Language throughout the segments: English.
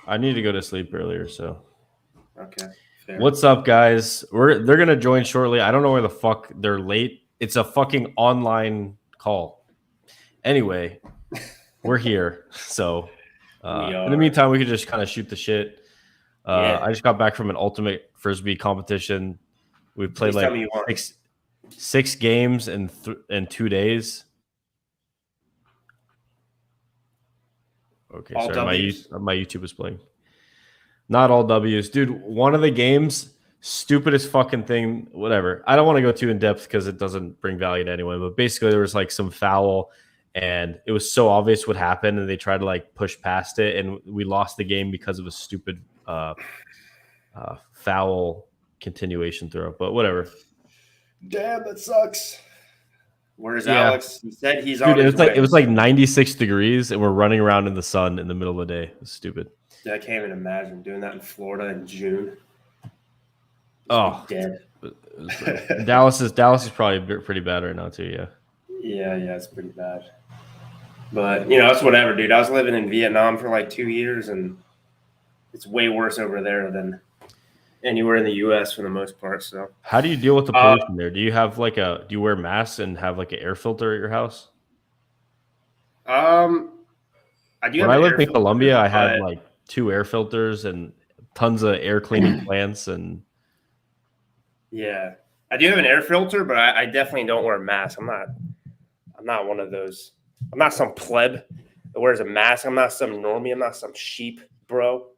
I need to go to sleep earlier, so. Okay. Fair. What's up, guys? They're gonna join shortly. I don't know where the fuck they're late. It's a fucking online call. Anyway, we're here. So in the meantime, we could just kind of shoot the shit. I just got back from an ultimate Frisbee competition. We played like six games in 2 days. Okay, all sorry, my YouTube was playing. Not all W's, dude. One of the games, stupidest fucking thing. Whatever. I don't want to go too in depth because it doesn't bring value to anyone. But basically, there was like some foul, and it was so obvious what happened, and they tried to like push past it, and we lost the game because of a stupid foul continuation throw. But whatever. Damn, that sucks. Where's Alex? He said he's on his way. It was like 96 degrees, and we're running around in the sun in the middle of the day. It was stupid. Dude, I can't even imagine doing that in Florida in June. Dead. Dallas is probably pretty bad right now too. Yeah, it's pretty bad. But it's whatever, dude. I was living in Vietnam for like 2 years, and it's way worse over there than anywhere in the U.S. for the most part. So, how do you deal with the pollution there? Do you have do you wear masks and have like an air filter at your house? I do. When I lived in Colombia, I had like 2 air filters and tons of air cleaning plants, and I do have an air filter, but I definitely don't wear a mask. I'm not one of those. I'm not some pleb that wears a mask. I'm not some normie. I'm not some sheep, bro.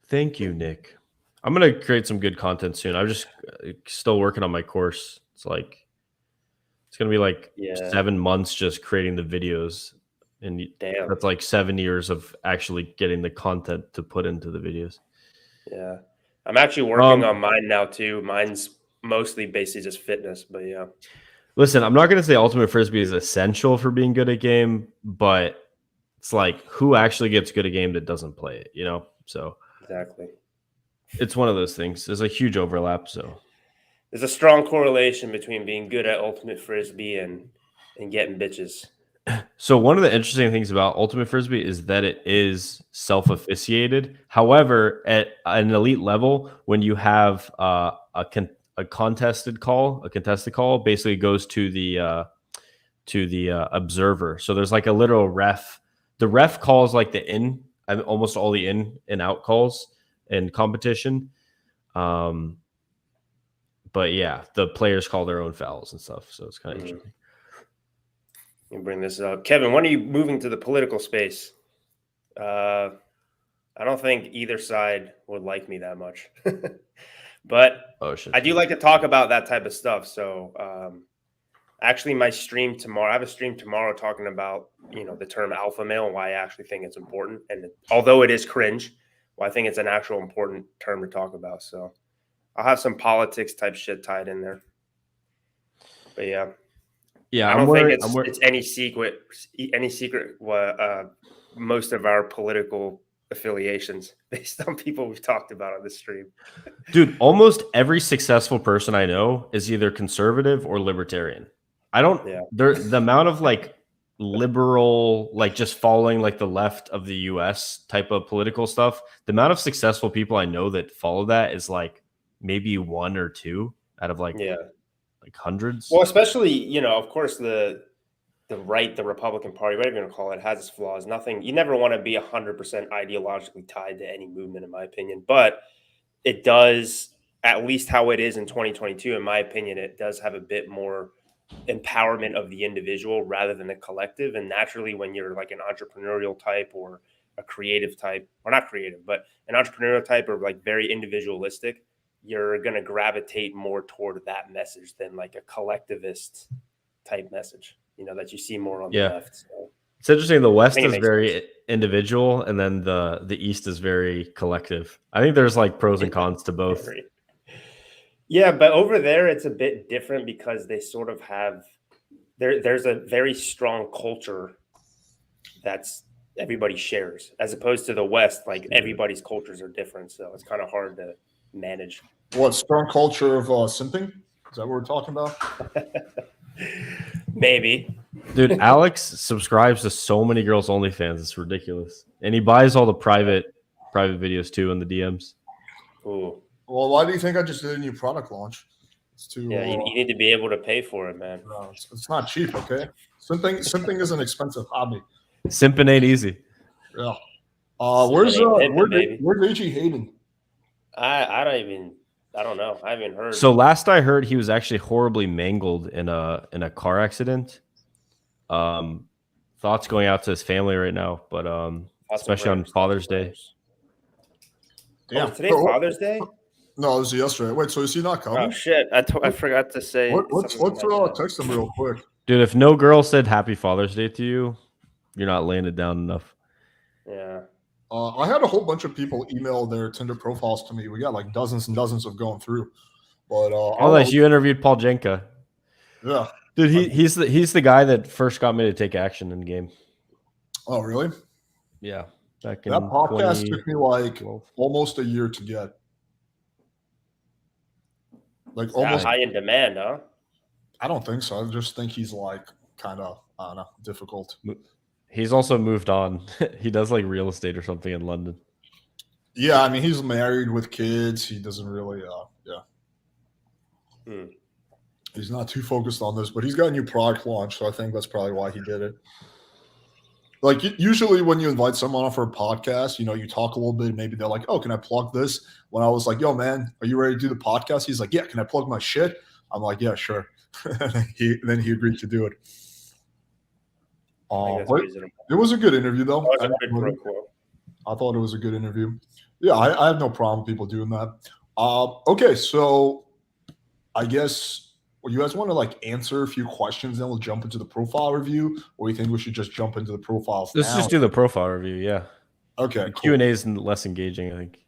Thank you, Nick. I'm gonna create some good content soon. I'm just still working on my course. It's gonna be like 7 months just creating the videos. And that's like 7 years of actually getting the content to put into the videos. Yeah. I'm actually working on mine now too. Mine's mostly basically just fitness, but yeah. Listen, I'm not going to say Ultimate Frisbee is essential for being good at game, but it's like who actually gets good at game that doesn't play it, So exactly. It's one of those things. There's a huge overlap, so. There's a strong correlation between being good at Ultimate Frisbee and getting bitches. So one of the interesting things about Ultimate Frisbee is that it is self-officiated. However, at an elite level, when you have a contested call, basically goes to the observer. So there's like a literal ref. The ref calls like almost all the in and out calls in competition. But yeah, the players call their own fouls and stuff. So it's kind of interesting. Let me bring this up. Kevin, when are you moving to the political space? I don't think either side would like me that much. But I do like to talk about that type of stuff. So actually my stream tomorrow, I have a stream tomorrow talking about, the term alpha male and why I actually think it's important. And although it is cringe, I think it's an actual important term to talk about. So I'll have some politics type shit tied in there. But yeah. Yeah, I don't think it's any secret. Most of our political affiliations based on people we've talked about on the stream. Dude, almost every successful person I know is either conservative or libertarian. The amount of like liberal, like just following like the left of the US type of political stuff, the amount of successful people I know that follow that is like maybe 1 or 2 out of like hundreds. Well, especially, of course, the right, the Republican Party, whatever you want to call it, has its flaws. You never want to be 100% ideologically tied to any movement, in my opinion. But it does, at least how it is in 2022, in my opinion, it does have a bit more empowerment of the individual rather than the collective. And naturally, when you're like an entrepreneurial type or a creative type, or not creative, but an entrepreneurial type or like very individualistic, you're going to gravitate more toward that message than like a collectivist type message, that you see more on the left. So it's interesting. The West is very individual, and then the East is very collective. I think there's like pros and cons to both. Yeah, but over there, it's a bit different because they sort of have there's a very strong culture that's everybody shares, as opposed to the West, like everybody's cultures are different. So it's kind of hard to manage. What, strong culture of simping? Is that what we're talking about? Maybe. Dude, Alex subscribes to so many girls' OnlyFans. It's ridiculous. And he buys all the private private videos too in the DMs. Ooh. Well, why do you think I just did a new product launch? It's too. Yeah, you need to be able to pay for it, man. No, it's not cheap. Okay, simping is an expensive hobby. Simping ain't easy. Yeah. Simping ain't pimping, baby. Where's AG Hayden? I don't know. I haven't heard. So last I heard, he was actually horribly mangled in a car accident. Thoughts going out to his family right now, but especially on Father's Day. Yeah, today's Father's Day. No, it was yesterday. Wait, so is he not coming? Oh shit! I forgot to say. Let's text him real quick, dude. If no girl said Happy Father's Day to you, you're not laying it down enough. Yeah. I had a whole bunch of people email their Tinder profiles to me. We got like dozens and dozens of going through. But unless you interviewed Paul Jenka. Yeah. Dude, he's the guy that first got me to take action in the game. Oh, really? Yeah. That podcast took me like almost a year to get. Like almost high in demand, huh? I don't think so. I just think he's like kind of, I don't know, difficult. He's also moved on. He does like real estate or something in London. Yeah, I mean, he's married with kids. He doesn't really, He's not too focused on this, but he's got a new product launch, so I think that's probably why he did it. Like usually when you invite someone on for a podcast, you talk a little bit. Maybe they're like, "Oh, can I plug this?" When I was like, "Yo, man, are you ready to do the podcast?" He's like, "Yeah, can I plug my shit?" I'm like, "Yeah, sure." Then he agreed to do it. It was a good interview, though. I thought it was a good interview. Yeah, I have no problem with people doing that. Okay, so I guess you guys want to like answer a few questions, then we'll jump into the profile review, or you think we should just jump into the profiles? Let's just do the profile review. Yeah. Okay. Cool. Q&A is less engaging, I think.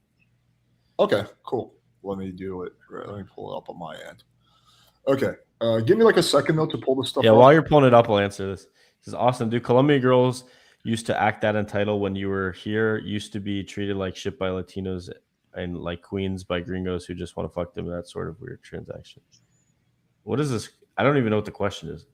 Okay, cool. Let me do it. Right, let me pull it up on my end. Okay. Give me like a second though to pull this stuff up. While you're pulling it up, I'll answer this. This is Austen. Do Colombian girls used to act that entitled when you were here? Used to be treated like shit by Latinos and like queens by gringos who just want to fuck them? That sort of weird transaction. What is this? I don't even know what the question is.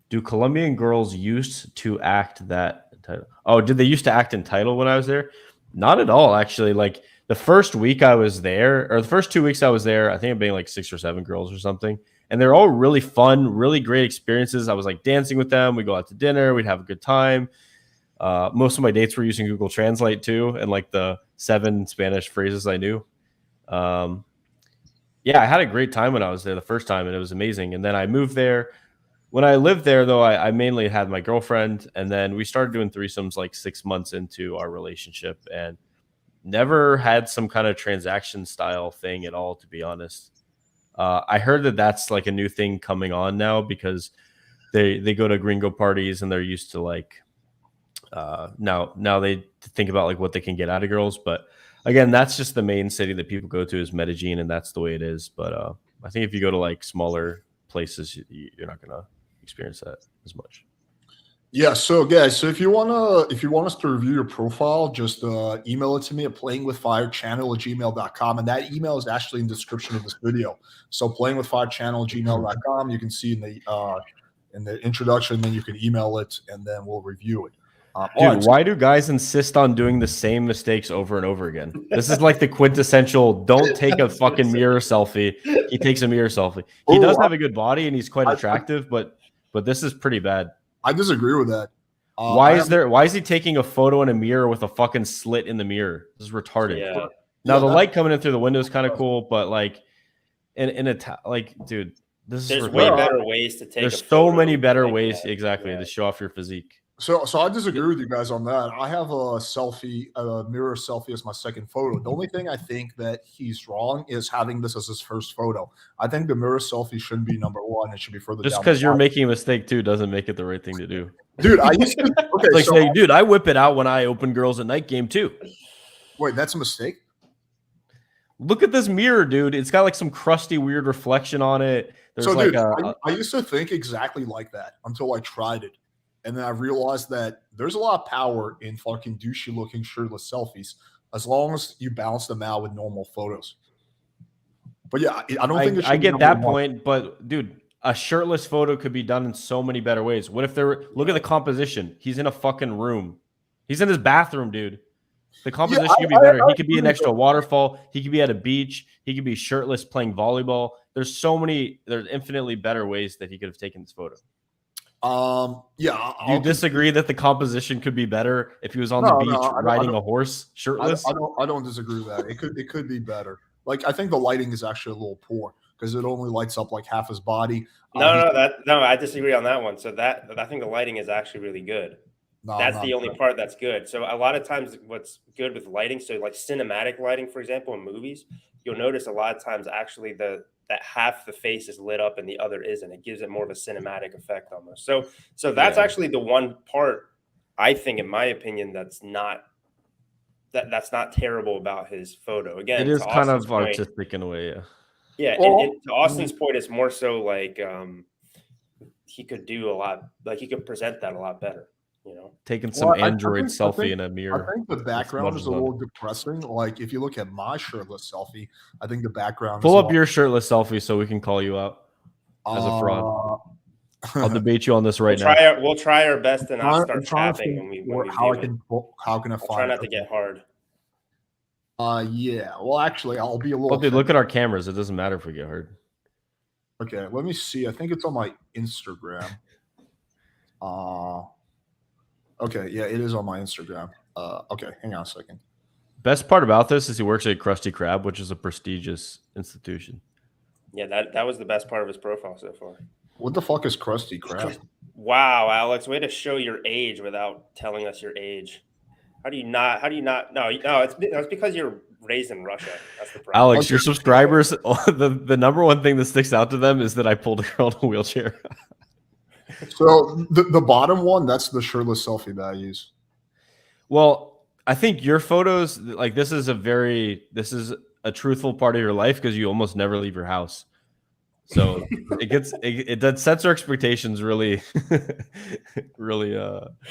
Do Colombian girls used to act that entitled? Oh, did they used to act entitled when I was there? Not at all, actually. Like the first week I was there, or the first 2 weeks I was there, I think I'm being like 6 or 7 girls or something. And they're all really fun, really great experiences. I was like dancing with them. We'd go out to dinner. We'd have a good time. Most of my dates were using Google Translate too, and like the 7 Spanish phrases I knew. Yeah, I had a great time when I was there the first time, and it was amazing. And then I moved there. When I lived there, though, I mainly had my girlfriend, and then we started doing threesomes like 6 months into our relationship, and never had some kind of transaction style thing at all, to be honest. I heard that that's like a new thing coming on now because they go to gringo parties and they're used to like now they think about like what they can get out of girls. But again, that's just the main city that people go to is Medellin, and that's the way it is. But I think if you go to like smaller places, you're not gonna experience that as much. Yeah, so guys, so if you want us to review your profile, just email it to me at playingwithfirechannel@gmail.com, and that email is actually in the description of this video. So playingwithfirechannel@gmail.com, you can see in the introduction, then you can email it, and then we'll review it. Dude, why do guys insist on doing the same mistakes over and over again? This is like the quintessential don't take a fucking mirror selfie. He takes a mirror selfie. He does have a good body and he's quite attractive, but this is pretty bad. I disagree with that. Why is he taking a photo in a mirror with a fucking slit in the mirror? This is retarded. Yeah. Now the light coming in through the window is kind of cool, but like dude, there's way better ways to take. There's so many better ways to show off your physique. So I disagree with you guys on that. I have a mirror selfie as my second photo. The only thing I think that he's wrong is having this as his first photo. I think the mirror selfie shouldn't be number one. It should be further down. Just because you're making a mistake too doesn't make it the right thing to do. Dude, I used to saying, dude, I whip it out when I open girls at night game too. Wait, that's a mistake? Look at this mirror, dude. It's got like some crusty, weird reflection on it. There's like I used to think exactly like that until I tried it. And then I realized that there's a lot of power in fucking douchey looking shirtless selfies as long as you balance them out with normal photos. But yeah, I don't think I get that point, but dude, a shirtless photo could be done in so many better ways. What if look at the composition? He's in a fucking room. He's in his bathroom, dude. The composition could be better. He could be next to a waterfall. He could be at a beach. He could be shirtless playing volleyball. There's infinitely better ways that he could have taken this photo. Yeah. Do you disagree that the composition could be better if he was on the beach riding a horse shirtless? I don't disagree with that. It could be better. Like, I think the lighting is actually a little poor because it only lights up like half his body. I disagree on that one. So I think the lighting is actually really good. That's the only part that's good. So a lot of times what's good with lighting, so like cinematic lighting, for example, in movies, you'll notice a lot of times actually that half the face is lit up and the other isn't. It gives it more of a cinematic effect almost. So that's actually the one part, I think, in my opinion, that's not terrible about his photo. Again, it is kind of artistic in a way, yeah. Yeah, and to Austin's point, it's more so like he could do a lot, like he could present that a lot better. You know, taking some Android selfie in a mirror. I think the background is a little depressing. Like if you look at my shirtless selfie, I think the background. Pull up your shirtless selfie so we can call you out as a fraud. I'll debate you on this right now. We'll try our best to not start tapping when we how can I find? Try not to get hard. Yeah. Well, actually, I'll be a little. Dude, look at our cameras. It doesn't matter if we get hard. Okay, let me see. I think it's on my Instagram. Okay, yeah, it is on my Instagram. Okay, hang on a second. Best part about this is he works at Krusty Krab, which is a prestigious institution. Yeah, that was the best part of his profile so far. What the fuck is Krusty Krab? Wow, Alex, way to show your age without telling us your age. How do you not? No, it's because you're raised in Russia. That's the problem. Alex, your subscribers, the number one thing that sticks out to them is that I pulled a girl in a wheelchair. So the bottom one, that's the shirtless selfie that I use. Well, I think your photos, like this is a truthful part of your life because you almost never leave your house. So it sets our expectations really, really.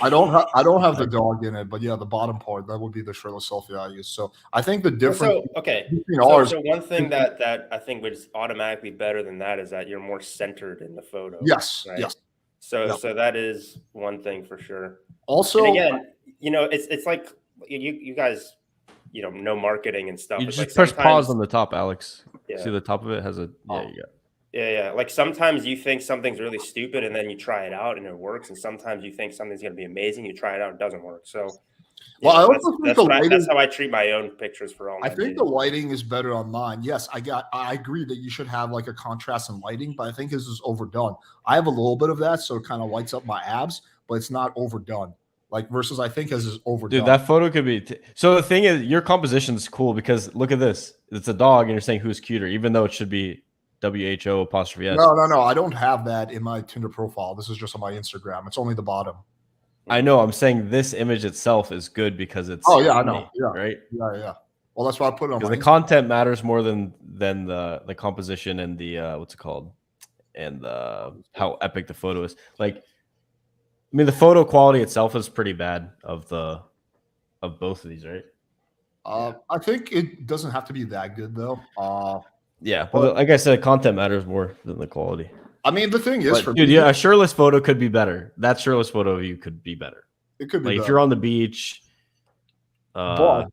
I don't have the dog in it, but yeah, the bottom part, that would be the shirtless selfie I use. So I think the difference. So one thing that I think was automatically better than that is that you're more centered in the photo. Yes. Right? Yes. So that is one thing for sure. Also, and again, it's like you guys, know marketing and stuff. You it's just like press pause on the top, Alex. Yeah. See the top of it has a Yeah. Like sometimes you think something's really stupid and then you try it out and it works, and sometimes you think something's going to be amazing, you try it out, it doesn't work. So. Well, I also think that's how I treat my own pictures for all. I think the lighting is better on mine. Yes, I agree that you should have like a contrast in lighting, but I think this is overdone. I have a little bit of that, so it kind of lights up my abs, but it's not overdone. Like versus, I think his is overdone. Dude, that photo could be. So the thing is, your composition is cool because look at this. It's a dog, and you're saying who's cuter, even though it should be WHO''S. No. I don't have that in my Tinder profile. This is just on my Instagram. It's only the bottom. I know. I'm saying this image itself is good because it's. Oh yeah, I know. Yeah, right. Yeah. Well, that's why I put it on. Because the content matters more than the composition and the what's it called, and how epic the photo is. Like, I mean, the photo quality itself is pretty bad of both of these, right? I think it doesn't have to be that good though. Yeah, but like I said, content matters more than the quality. I mean, the thing is, a shirtless photo could be better. That shirtless photo of you could be better. It could be like if you're on the beach. But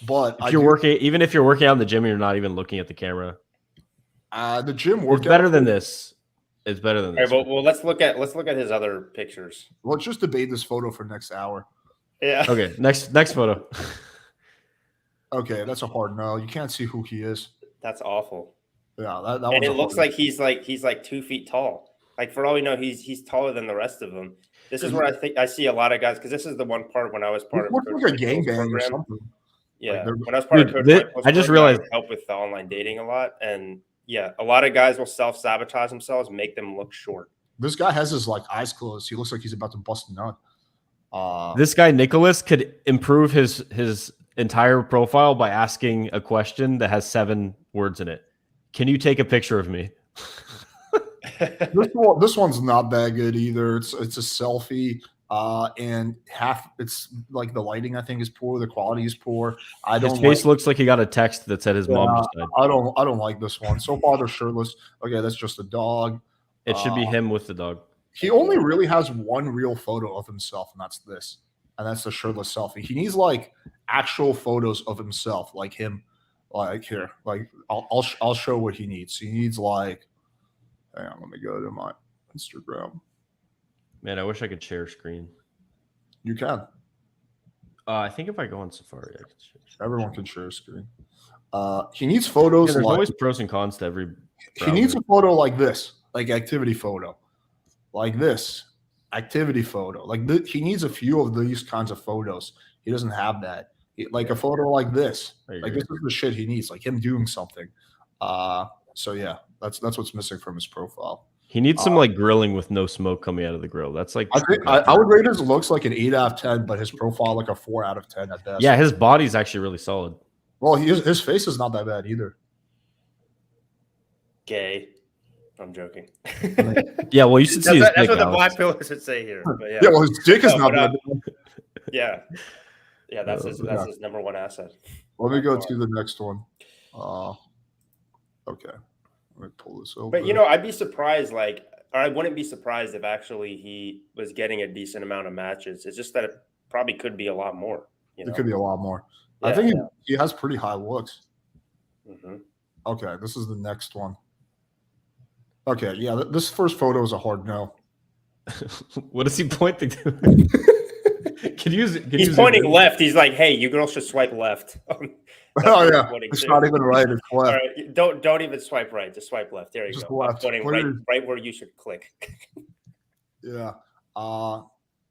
if you're working, even if you're working out in the gym and you're not even looking at the camera, the gym workout. It's better than this. It's better than this. All right, well, let's look at his other pictures. Let's just debate this photo for next hour. Yeah. Okay. Next photo. Okay, that's a hard no. You can't see who he is. That's awful. Yeah, that and it looks like he's like 2 feet tall. Like for all we know, he's taller than the rest of them. This is where I think I see a lot of guys because this is the one part when I was part of like a gangbang or something. Yeah, like when I was part of Coach I just realized help with the online dating a lot, and yeah, a lot of guys will self-sabotage themselves, make them look short. This guy has his like eyes closed. He looks like he's about to bust a nut. This guy Nicholas could improve his entire profile by asking a question that has 7 words in it. Can you take a picture of me? This one's not that good either. It's a selfie, and it's like the lighting I think is poor. The quality is poor. His face looks like he got a text that said his mom just died. I don't like this one. So far they're shirtless. Okay, that's just a dog. It should be him with the dog. He only really has one real photo of himself, and that's this. And that's the shirtless selfie. He needs like actual photos of himself, like him, like here, like I'll show what he needs. He needs like, hang on, let me go to my Instagram. Man, I wish I could share screen. You can. I think if I go on Safari, I can share. Everyone can share a screen. He needs photos. Yeah, there's like, always pros and cons to every browser. He needs a photo like this, like activity photo, like this activity photo. Like he needs a few of these kinds of photos. He doesn't have that. Like a photo like this. Like this is the shit he needs. Like him doing something. So yeah, that's what's missing from his profile. He needs some like grilling with no smoke coming out of the grill. That's like I would rate his looks like an 8 out of 10, but his profile like a 4 out of 10 at best. Yeah, his body's actually really solid. Well, his face is not that bad either. Gay. I'm joking. Yeah, well, you should see his dick. That's what the Alex. black pillars should say here. But Yeah, well, his dick is not bad. Yeah. Yeah, that's his number one asset. Let me go to the next one. Okay. Let me pull this over. But you know, I'd be surprised, or I wouldn't be surprised if actually he was getting a decent amount of matches. It's just that it probably could be a lot more. It could be a lot more. Yeah, I think he has pretty high looks. Mm-hmm. Okay, this is the next one. Okay, yeah, this first photo is a hard no. What is he pointing to? He's pointing left. He's like, "Hey, you girls should swipe left." Oh yeah, it's not even right. It's left. All right, don't even swipe right. Just swipe left. There you just go. Left. Pointing right where you should click. Yeah.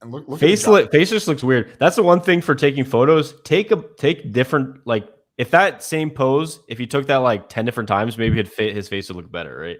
And look face just looks weird. That's the one thing for taking photos. Take different, like if that same pose, if you took that like 10 different times, maybe his face would look better, right?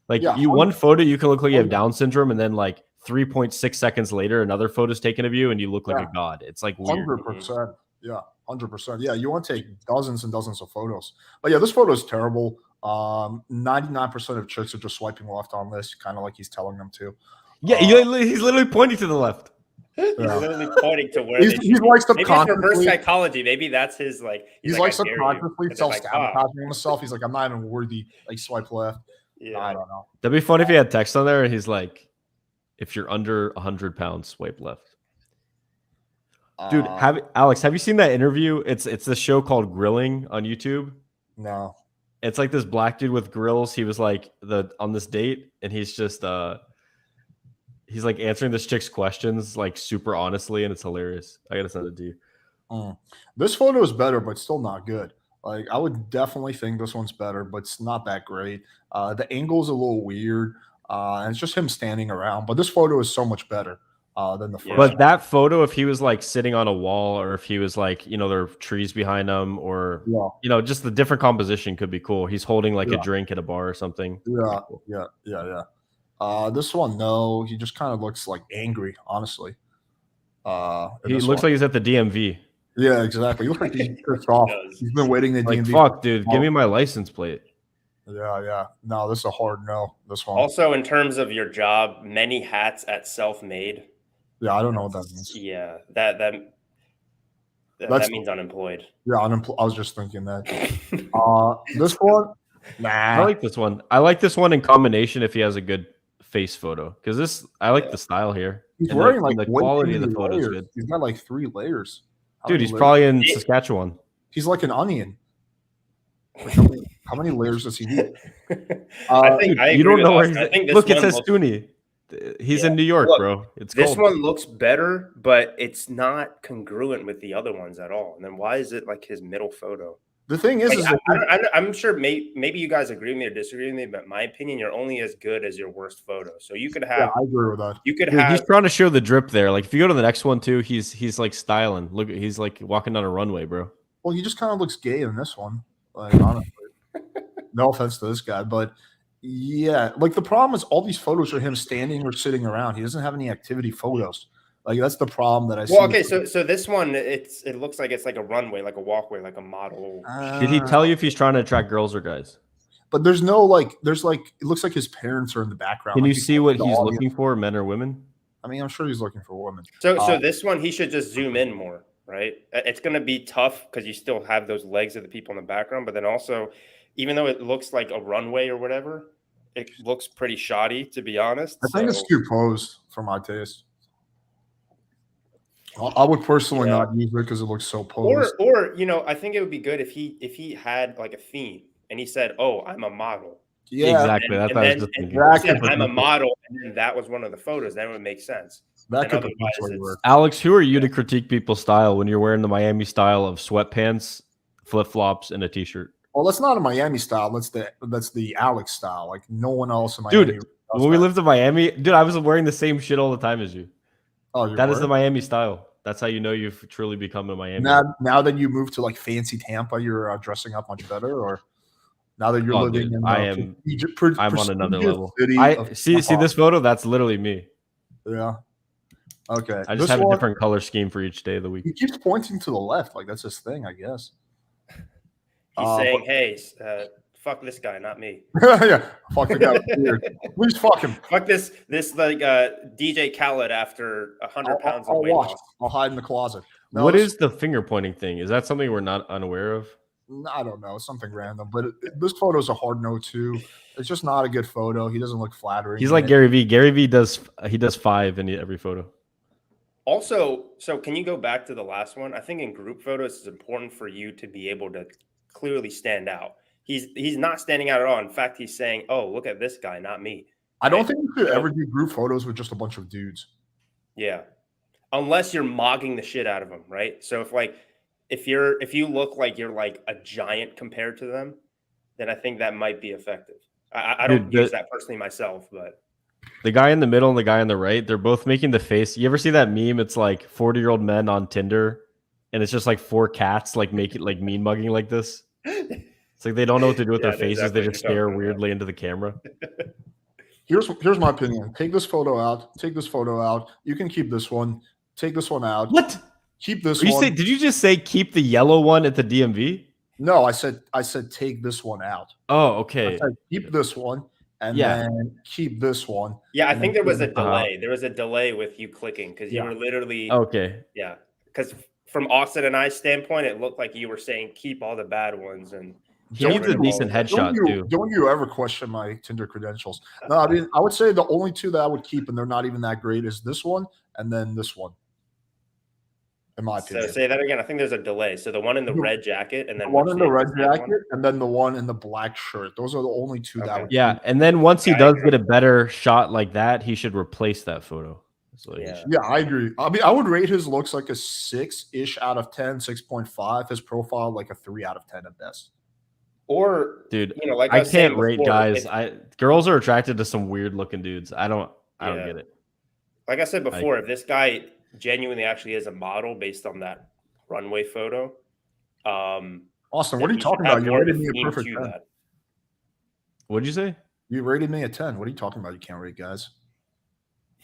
Like one photo, you can look like you have Down syndrome, and then like 3.6 seconds later, another photo's taken of you, and you look like a god. It's like weird. 100%. Yeah, 100%. Yeah, you want to take dozens and dozens of photos. But yeah, this photo is terrible. 99% of chicks are just swiping left on this, kind of like he's telling them to. Yeah, he's literally pointing to the left. He's literally pointing to where he's like maybe it's reverse psychology. Maybe that's his like. He's like subconsciously self-sabotaging himself. He's like, I'm not even worthy. Like swipe left. Yeah, I don't know. That'd be fun if he had text on there and he's like, if you're under 100 pounds, swipe left. Dude, Alex, have you seen that interview? It's the show called Grilling on YouTube. No. It's like this black dude with grills. He was like on this date, and he's just he's like answering this chick's questions like super honestly, and it's hilarious. I gotta send it to you. This photo is better, but still not good. Like I would definitely think this one's better, but it's not that great. The angle's a little weird, and it's just him standing around. But this photo is so much better than the first. But that photo, if he was like sitting on a wall, or if he was like, there are trees behind him, or just the different composition could be cool. He's holding like a drink at a bar or something. Yeah. This one, no, he just kind of looks like angry, honestly. He looks like he's at the DMV. Yeah, exactly. He looks like he's pissed off. He's been waiting the DMV. Fuck, dude, give me my license plate. Yeah. No, this is a hard no. This one. Also, in terms of your job, many hats at self-made. Yeah, I don't know what that means. Yeah, that means unemployed. Yeah, unemployed. I was just thinking that. This one, nah. I like this one. I like this one in combination if he has a good face photo, because I like the style here. He's wearing like the quality of the photo is good. He's got like 3 layers. Dude, he's probably in Saskatchewan. He's like an onion. Like how many layers does he need? You don't know where he's. Look, it says Stoonie. He's in New York, bro. This one looks better, but it's not congruent with the other ones at all. And then why is it like his middle photo? The thing is, I'm sure maybe you guys agree with me or disagree with me, but in my opinion, you're only as good as your worst photo. So you could have. Yeah, I agree with that. You could have. He's trying to show the drip there. Like if you go to the next one too, he's like styling. Look, he's like walking down a runway, bro. Well, he just kind of looks gay in this one. Like honestly, no offense to this guy, but yeah, like the problem is all these photos are him standing or sitting around. He doesn't have any activity photos. Like that's the problem that I see. Well, okay, so this one it looks like it's like a runway, like a walkway, like a model. Did he tell you if he's trying to attract girls or guys? But there's it looks like his parents are in the background. Can you see what he's looking for, men or women? I mean, I'm sure he's looking for women. So this one he should just zoom in more, right? It's gonna be tough because you still have those legs of the people in the background, but then also, even though it looks like a runway or whatever, it looks pretty shoddy, to be honest. I think it's too posed for my taste. I would personally not use it because it looks so posed. Or I think it would be good if he had like a theme and he said, "Oh, I'm a model." Yeah, exactly. That's what I was just thinking. He said, "I'm a model," and then that was one of the photos. Then it would make sense. That could potentially work. Alex, who are you to critique people's style when you're wearing the Miami style of sweatpants, flip flops, and a t-shirt? Well, that's not a Miami style. That's the Alex style. Like no one else in Miami. Dude, when we lived in Miami, dude, I was wearing the same shit all the time as you. Oh, that is the Miami style. That's how you know you've truly become a Miami. Now that you moved to like fancy Tampa, you're dressing up much better, or now that you're living dude, in I'm on another level. See this photo? That's literally me. Yeah. Okay. I just have a different color scheme for each day of the week. He keeps pointing to the left, like that's his thing, I guess. He's saying, "Hey, fuck this guy, not me." Yeah, fuck the guy. Please fuck him. Fuck this like DJ Khaled after 100 pounds of weight loss. I'll hide in the closet. No, what is the finger pointing thing? Is that something we're not unaware of? I don't know. It's something random, but this photo is a hard no too. It's just not a good photo. He doesn't look flattering. He's like Gary Vee. Gary Vee does 5 in every photo. Also, so can you go back to the last one? I think in group photos, it's important for you to be able to clearly stand out. He's not standing out at all. In fact, he's saying, "Oh, look at this guy, not me." I don't think you should ever do group photos with just a bunch of dudes. Yeah, unless you're mogging the shit out of them, right? So if you look like you're like a giant compared to them, then I think that might be effective. I don't use that personally myself, but the guy in the middle and the guy on the right, they're both making the face. You ever see that meme? It's like 40-year-old men on Tinder, and it's just like 4 cats like make it like mean mugging like this. It's like they don't know what to do with their faces. They just stare weirdly into the camera. Here's my opinion. Take this photo out. Take this photo out. You can keep this one. Take this one out. What? Keep this one. Did you just say keep the yellow one at the DMV? No, I said take this one out. Oh, okay. I said keep this one and then keep this one. Yeah, I think there was a delay. There was a delay with you clicking because you were literally Yeah, because from Austen and I's standpoint, it looked like you were saying keep all the bad ones and. He needs a decent headshot too. Don't you ever question my Tinder credentials? No, I mean I would say the only 2 that I would keep, and they're not even that great, is this one and then this one. In my opinion. So say that again. I think there's a delay. So the one in the red jacket, and then the one in the red jacket, and then the one in the black shirt. Those are the only 2 that I would keep. And then once he does get a better shot like that, he should replace that photo. Yeah, I agree. I mean, I would rate his looks like a 6-ish out of 10, 6.5. His profile like a 3 out of 10 at best. Or dude, like I can't rate guys. Girls are attracted to some weird looking dudes. I don't get it. Like I said before, if this guy genuinely actually is a model based on that runway photo, Austin, what are you talking about? You rated me a perfect 10. What'd you say? You rated me a 10. What are you talking about? You can't rate guys.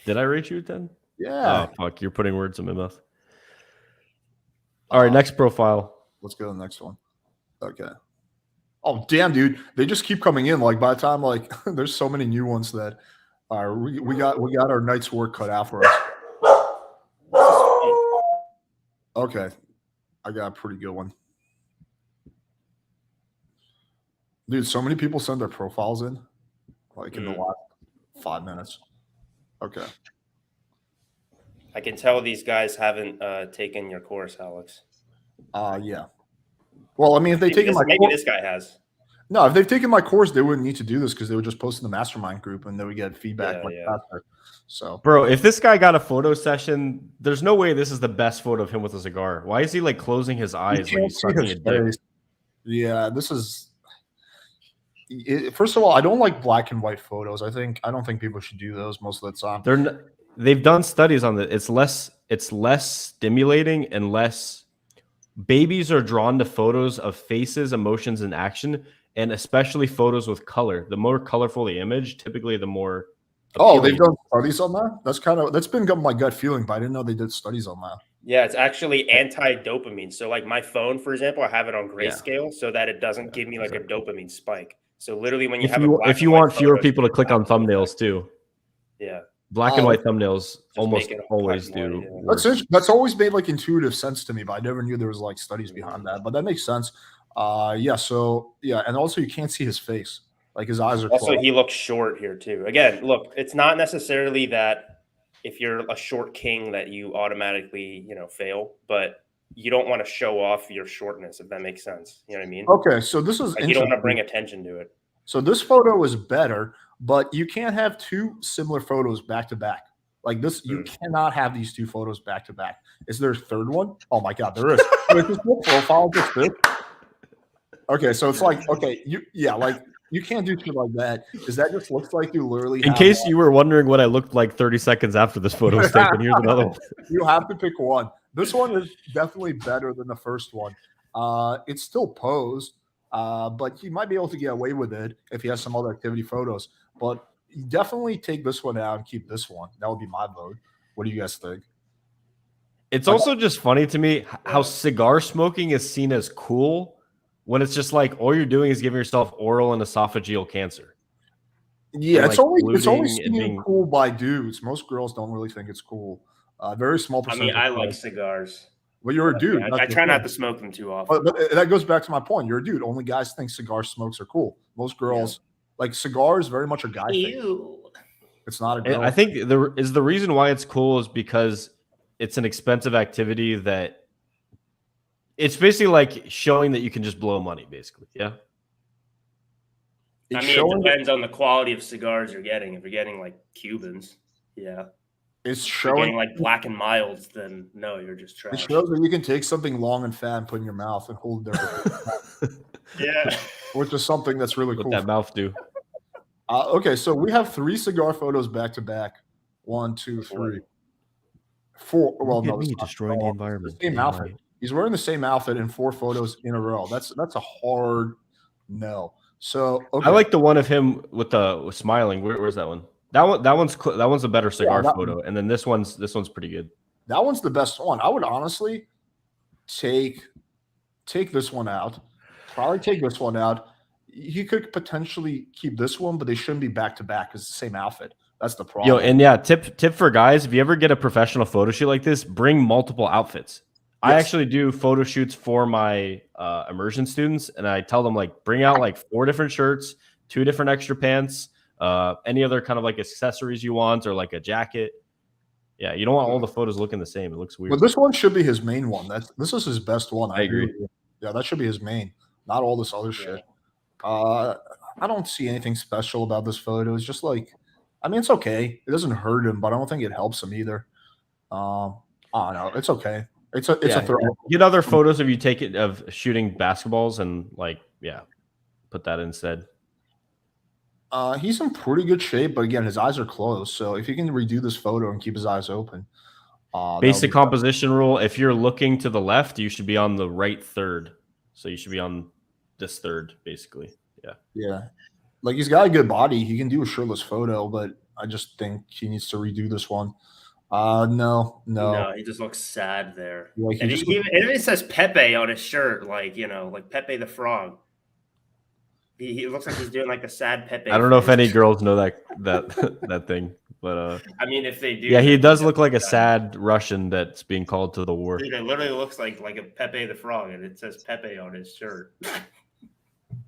Did I rate you a 10? Yeah. Oh fuck, you're putting words in my mouth. All right, next profile. Let's go to the next one. Okay. Oh damn, dude! They just keep coming in. Like by the time, like there's so many new ones that we got our night's work cut out for us. Okay, I got a pretty good one, dude. So many people send their profiles in, like in the last 5 minutes. Okay. I can tell these guys haven't taken your course, Alex. Yeah. Well, I mean, if they've taken my course, this guy has. No, if they've taken my course, they wouldn't need to do this because they would just post in the mastermind group and they would get feedback faster. So, bro, if this guy got a photo session, there's no way this is the best photo of him with a cigar. Why is he like closing his eyes like he's sucking a dick? Yeah, this is. First of all, I don't like black and white photos. I don't think people should do those most of the time. They've done studies on that. It's less stimulating and less. Babies are drawn to photos of faces, emotions, and action, and especially photos with color. The more colorful the image, typically the more. Oh, they've done studies on that? That's been my gut feeling, but I didn't know they did studies on that. Yeah, it's actually anti-dopamine. So like my phone, for example, I have it on grayscale so that it doesn't give me like a dopamine spike. So literally when you if you want fewer people to click on thumbnails too. Yeah. Black and white thumbnails almost always do. That's always made like intuitive sense to me, but I never knew there was like studies behind that. But that makes sense. And also you can't see his face. Like his eyes are also closed. He looks short here too. Again, look, it's not necessarily that if you're a short king that you automatically, fail, but you don't want to show off your shortness, if that makes sense. You know what I mean? Okay, so this is like you don't want to bring attention to it. So this photo is better, but you can't have two similar photos back to back. Like this, you cannot have these two photos back to back. Is there a third one? Oh my god, there is. Wait, this whole profile just this. Okay, so it's like you can't do shit like that because that just looks like you literally. In case you were wondering what I looked like 30 seconds after this photo was taken, here's another one. You have to pick one. This one is definitely better than the first one. It's still posed, but he might be able to get away with it if he has some other activity photos. But definitely take this one out and keep this one. That would be my vote. What do you guys think? It's also just funny to me how cigar smoking is seen as cool when it's just like all you're doing is giving yourself oral and esophageal cancer. Yeah, it's only seen cool by dudes. Most girls don't really think it's cool. Very small percentage. I like cigars. Well, you're a dude. I try not to smoke them too often. But that goes back to my point. You're a dude. Only guys think cigar smokes are cool. Most girls like cigars. Very much a guy thing. It's not a girl. I think the reason why it's cool is because it's an expensive activity that it's basically like showing that you can just blow money, basically. Yeah. It depends on the quality of cigars you're getting. If you're getting like Cubans, it's showing like Black and Milds, then no, you're just trash. It shows that you can take something long and fat and put in your mouth and hold it there. Yeah. Which is something that's really cool. What that mouth do? Okay, so we have 3 cigar photos back to back. 1, 2, 3, 4. Well, no, destroying the environment. The same outfit. He's wearing the same outfit in 4 photos in a row. That's a hard no. So I like the one of him with smiling. Where's that one? That one's a better cigar photo, and then this one's pretty good. That one's the best one. I would honestly take this one out. Probably take this one out. You could potentially keep this one, but they shouldn't be back to back because it's the same outfit. That's the problem. Tip for guys: if you ever get a professional photo shoot like this, bring multiple outfits. Yes. I actually do photo shoots for my immersion students, and I tell them bring out 4 different shirts, 2 different extra pants, any other kind of accessories you want, or a jacket. Yeah, you don't want all the photos looking the same. It looks weird. But this one should be his main one. This is his best one. I agree. Yeah, that should be his main, not all this other shit. I don't see anything special about this photo. It's just it's okay. It doesn't hurt him, but I don't think it helps him either. I don't know. It's okay. It's a throw. Get other photos of you of shooting basketballs and put that instead. He's in pretty good shape, but again, his eyes are closed. So if you can redo this photo and keep his eyes open. Basic composition rule: if you're looking to the left, you should be on the right third. So you should be on this third, basically. Yeah. Yeah. He's got a good body. He can do a shirtless photo, but I just think he needs to redo this one. No, he just looks sad there. And it says Pepe on his shirt, like Pepe the Frog. He looks like he's doing a sad Pepe. I don't know if any girls know that thing, but if they do, he does look like a sad Russian that's being called to the war. Dude, it literally looks like a Pepe the Frog, and it says Pepe on his shirt.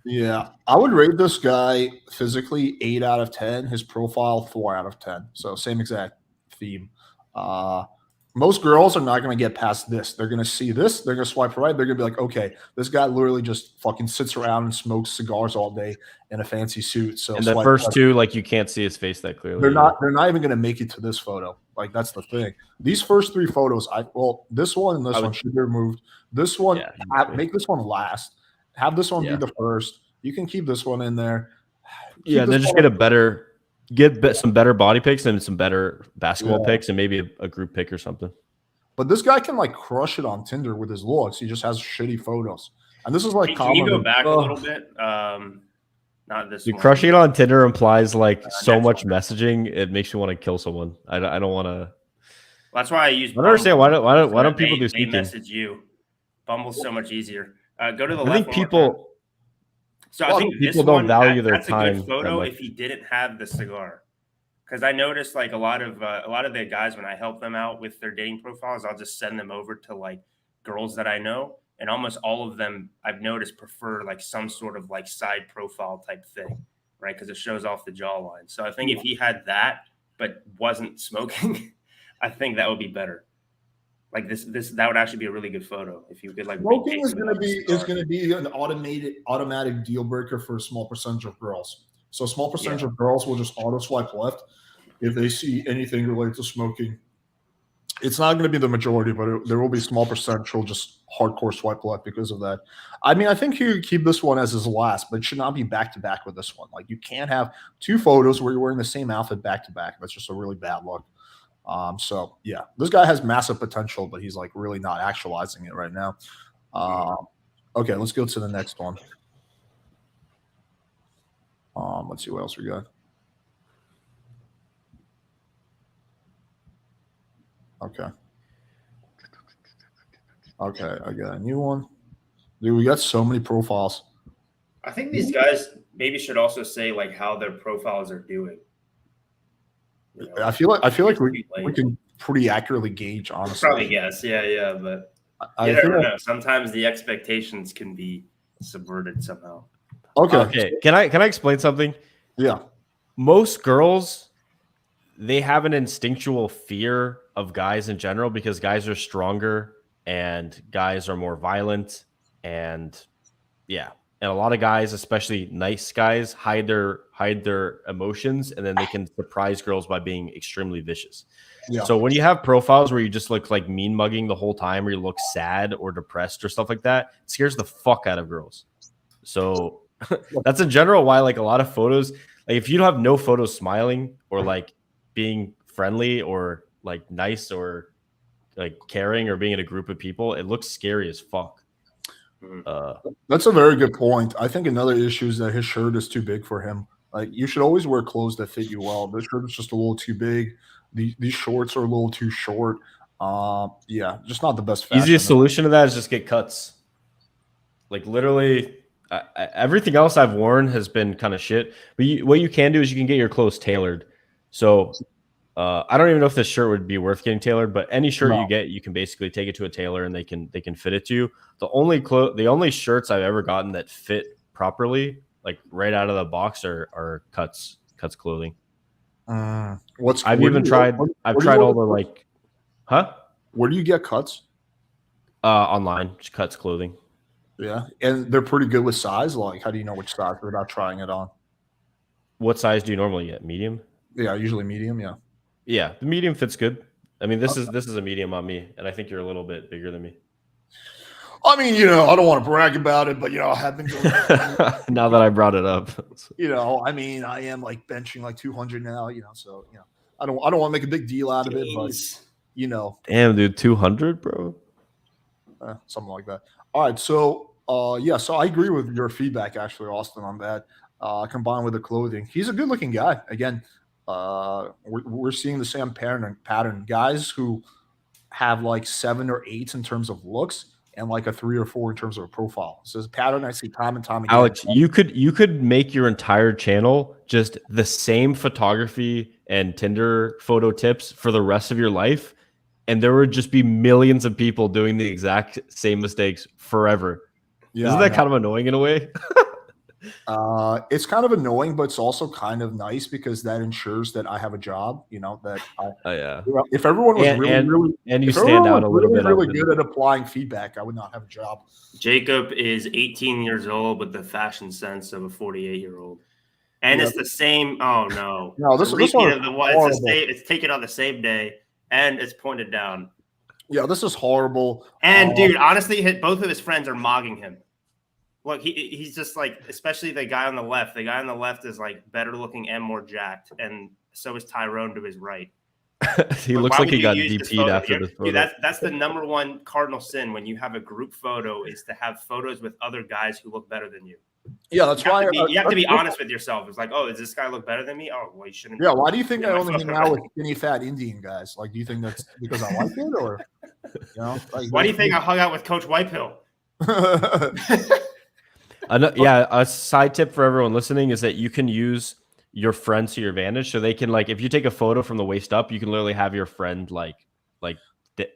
Yeah, I would rate this guy physically 8 out of 10. His profile 4 out of 10. So same exact theme. Most girls are not going to get past this. They're going to see this. They're going to swipe right. They're going to be like, okay, this guy literally just fucking sits around and smokes cigars all day in a fancy suit. So and the first 2, you can't see his face that clearly. They're not even going to make it to this photo. That's the thing. These first 3 photos, this one and this one should be removed. This one, make this one last. Have this one be the first. You can keep this one in there. Then just get some better body pics and some better basketball pics and maybe a group pic or something. But this guy can crush it on Tinder with his looks. He just has shitty photos. And this is common. Can you go back a little bit? Not this one. Crushing it on Tinder implies so much messaging. It makes you want to kill someone. I don't want to. That's why I use. I don't understand why don't people do speaking? They message you. Bumble's so much easier. Go to the left. I think people. So I think people don't value their time. That's a good photo if he didn't have the cigar, because I noticed a lot of the guys, when I help them out with their dating profiles, I'll just send them over to girls that I know, and almost all of them I've noticed prefer some sort of side profile type thing, right? Because it shows off the jawline. So I think if he had that but wasn't smoking, I think that would be better. Like this that would actually be a really good photo if you could like. Smoking is going to be an automatic deal breaker for a small percentage of girls. So a small percentage of girls will just auto swipe left if they see anything related to smoking. It's not going to be the majority, but there will be a small percentage who'll just hardcore swipe left because of that. I mean, I think you keep this one as his last, but it should not be back to back with this one. Like you can't have two photos where you're wearing the same outfit back to back. That's just a really bad look. So yeah, this guy has massive potential, but he's like really not actualizing it right now. Okay, let's go to the next one. Let's see what else we got. Okay, I got a new one. Dude, we got so many profiles. I think these guys maybe should also say like how their profiles are doing. You know, I feel like we can pretty accurately gauge, honestly. Probably guess, yeah, but you never know. Sometimes the expectations can be subverted somehow. Okay. Can I explain something? Yeah. Most girls, they have an instinctual fear of guys in general because guys are stronger and guys are more violent, and and a lot of guys, especially nice guys, hide their emotions, and then they can surprise girls by being extremely vicious. Yeah. So when you have profiles where you just look like mean mugging the whole time, or you look sad or depressed or stuff like that, it scares the fuck out of girls. So that's in general why like a lot of photos, like if you don't have no photos smiling or like being friendly or like nice or like caring or being in a group of people, it looks scary as fuck. That's a very good point. I think another issue is that his shirt is too big for him. Like you should always wear clothes that fit you well. This shirt is just a little too big. These shorts are a little too short. Just not the best fashion. Easiest solution to that is just get cuts. Like literally everything else I've worn has been kind of shit. But what you can do is you can get your clothes tailored. So I don't even know if this shirt would be worth getting tailored, but any shirt you get, you can basically take it to a tailor and they can fit it to you. The only shirts I've ever gotten that fit properly, like right out of the box, are cuts clothing. I've tried all the like, huh? Where do you get cuts? Online, just cuts clothing. Yeah, and they're pretty good with size. Like, how do you know which size without trying it on? What size do you normally get? Medium? Yeah, usually medium. Yeah. Yeah, the medium fits good. I mean, this is a medium on me, and I think you're a little bit bigger than me. I mean, I don't want to brag about it, but I have been doing it. Now that I brought it up. I mean, I am like benching like 200 now, so I don't want to make a big deal out of it, but Damn, dude, 200, bro. Something like that. All right, so so I agree with your feedback actually, Austen, on that. Combined with the clothing, he's a good-looking guy. Again, we're seeing the same pattern. Guys who have like 7 or 8 in terms of looks and like a 3 or 4 in terms of a profile. So it's a pattern I see time and time again. Alex, you could make your entire channel just the same photography and Tinder photo tips for the rest of your life, and there would just be millions of people doing the exact same mistakes forever. Yeah, isn't that kind of annoying in a way? It's kind of annoying, but it's also kind of nice because that ensures that I have a job. That if everyone was you stand out a little bit, really good at applying feedback, I would not have a job. Jacob is 18 years old with the fashion sense of a 48-year-old, and it's the same. Oh no, this one it's taken on the same day, and it's pointed down. Yeah, this is horrible. And dude, honestly, both of his friends are mogging him. Look, he's just like, especially the guy on the left. The guy on the left is like better looking and more jacked, and so is Tyrone to his right. He looks like he got DP'd after this photo. Dude, that's the number one cardinal sin when you have a group photo is to have photos with other guys who look better than you. Yeah, that's why you have to be honest with yourself. It's like, oh, does this guy look better than me? Oh, well, you shouldn't. Yeah, why do you think I only hang out with skinny, fat Indian guys? Like, do you think that's because I like it, or why do you think I hung out with Coach Whitehill? A side tip for everyone listening is that you can use your friends to your advantage. So they can, like, if you take a photo from the waist up, you can literally have your friend like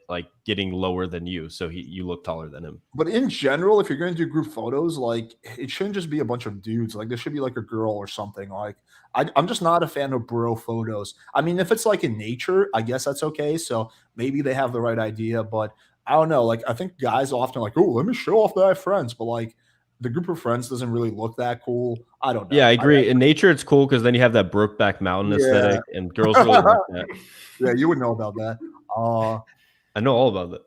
like getting lower than you, so you look taller than him. But in general, if you're going to do group photos, like it shouldn't just be a bunch of dudes. Like there should be like a girl or something. Like I'm just not a fan of bro photos. I mean, if it's like in nature, I guess that's okay. So maybe they have the right idea, but I don't know. Like I think guys often like, oh, let me show off that I have friends, but like the group of friends doesn't really look that cool. I don't know. Yeah, I agree. In nature, it's cool because then you have that Brokeback Mountain aesthetic, and girls really like that. Yeah, you would know about that. I know all about that.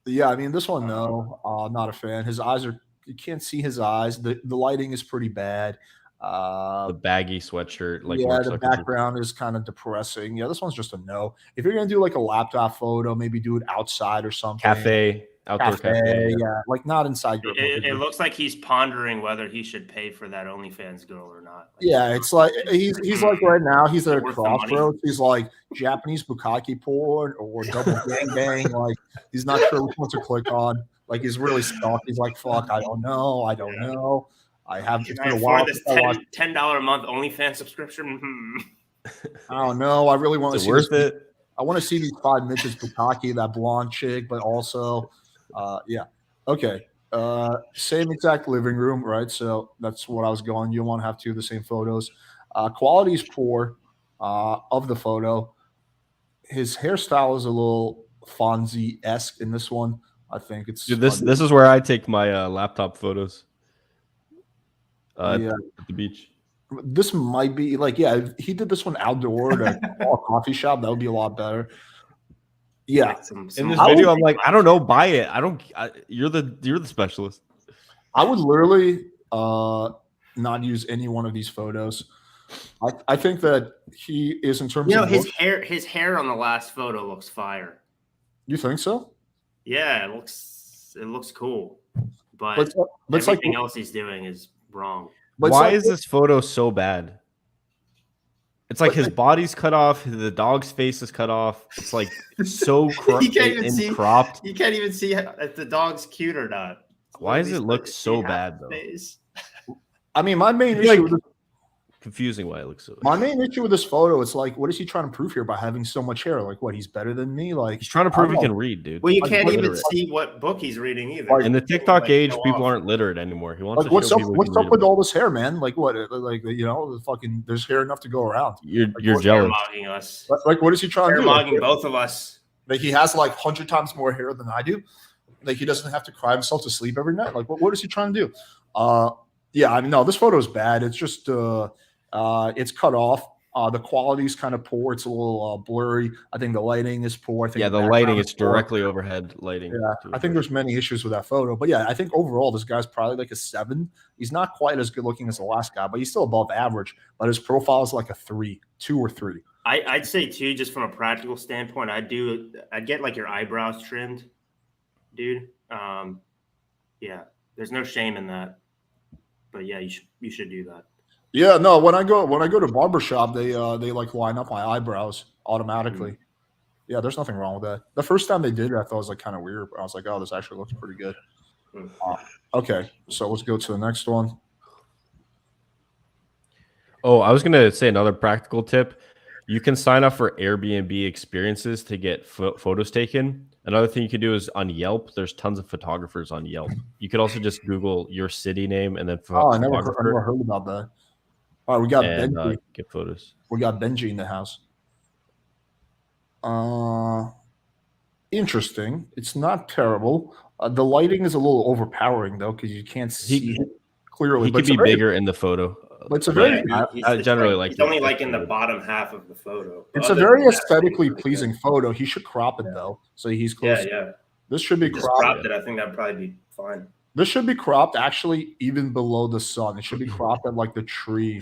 Yeah, I mean this one, no, not a fan. His eyes are you can't see his eyes. The lighting is pretty bad. The baggy sweatshirt, like yeah, the background is kind of depressing. Yeah, this one's just a no. If you're gonna do like a laptop photo, maybe do it outside or something. Outdoor cafe. Yeah, like not inside your. It looks like he's pondering whether he should pay for that OnlyFans girl or not. Like, yeah, it's like he's like right now he's at a crossroads. He's like Japanese bukkake porn or double gangbang. Like he's not sure which one to click on. Like he's really stuck. He's like, fuck, I don't know. I have Can I afford this $10 a month OnlyFans subscription? I don't know. I really want to see worth it. I want to see these 5 midgets bukkake, that blonde chick, but also, yeah. Okay. Same exact living room, right? So that's what I was going. You want to have two of the same photos. Quality is poor of the photo. His hairstyle is a little Fonzie-esque in this one. I think it's dude, this is where I take my laptop photos. At the beach. This might be like, yeah, if he did this one outdoor at a coffee shop, that would be a lot better. Yeah. Like in this video, I'm like, I don't know, buy it. You're the specialist. I would literally not use any one of these photos. I think that he is in terms of his hair on the last photo looks fire. You think so? Yeah, it looks cool. But everything else he's doing is wrong. But why is this photo so bad? It's like his body's cut off, the dog's face is cut off. It's like so cropped. You can't even see if the dog's cute or not. Why does it look so bad though? I mean, my main issue confusing why it looks so bad. My main issue with this photo, it's like, what is he trying to prove here by having so much hair? Like, what, he's better than me? Like, he's trying to prove he can read, dude. Well, you can't even see what book he's reading either. In the TikTok age, people aren't literate anymore. He wants to what's up with all this hair, man? Like, what? Like, you know, fucking, there's hair enough to go around. You're jealous. Us. Like, what is he trying to do? Mogging both of us. Like, he has like 100 times more hair than I do. Like, he doesn't have to cry himself to sleep every night. Like, what is he trying to do? Yeah, I mean, no, this photo is bad. It's just it's cut off. The quality is kind of poor. It's a little blurry. I think the lighting is poor. I think the lighting is directly overhead lighting. Yeah, I think there's many issues with that photo. But yeah, I think overall this guy's probably like a 7. He's not quite as good looking as the last guy, but he's still above average. But his profile is like a 3, 2 or 3. I'd say 2, just from a practical standpoint. I'd get like your eyebrows trimmed, dude. Yeah, there's no shame in that. But yeah, you should do that. Yeah, no. When I go to barbershop, they like line up my eyebrows automatically. Yeah, there's nothing wrong with that. The first time they did it, I thought it was like kind of weird. But I was like, oh, this actually looks pretty good. Okay, so let's go to the next one. Oh, I was gonna say another practical tip. You can sign up for Airbnb experiences to get photos taken. Another thing you can do is on Yelp. There's tons of photographers on Yelp. You could also just Google your city name and then I never heard about that. All right, we got Benji. Get photos. We got Benji in the house. Interesting. It's not terrible. The lighting is a little overpowering though, because you can't see clearly. He could be bigger in the photo. But it's a very. I generally like. It's only like in the bottom half of the photo. It's a very aesthetically pleasing photo. He should crop it though, so he's close. Yeah. This should be cropped. I think that'd probably be fine. This should be cropped actually even below the sun. It should be cropped at like the tree.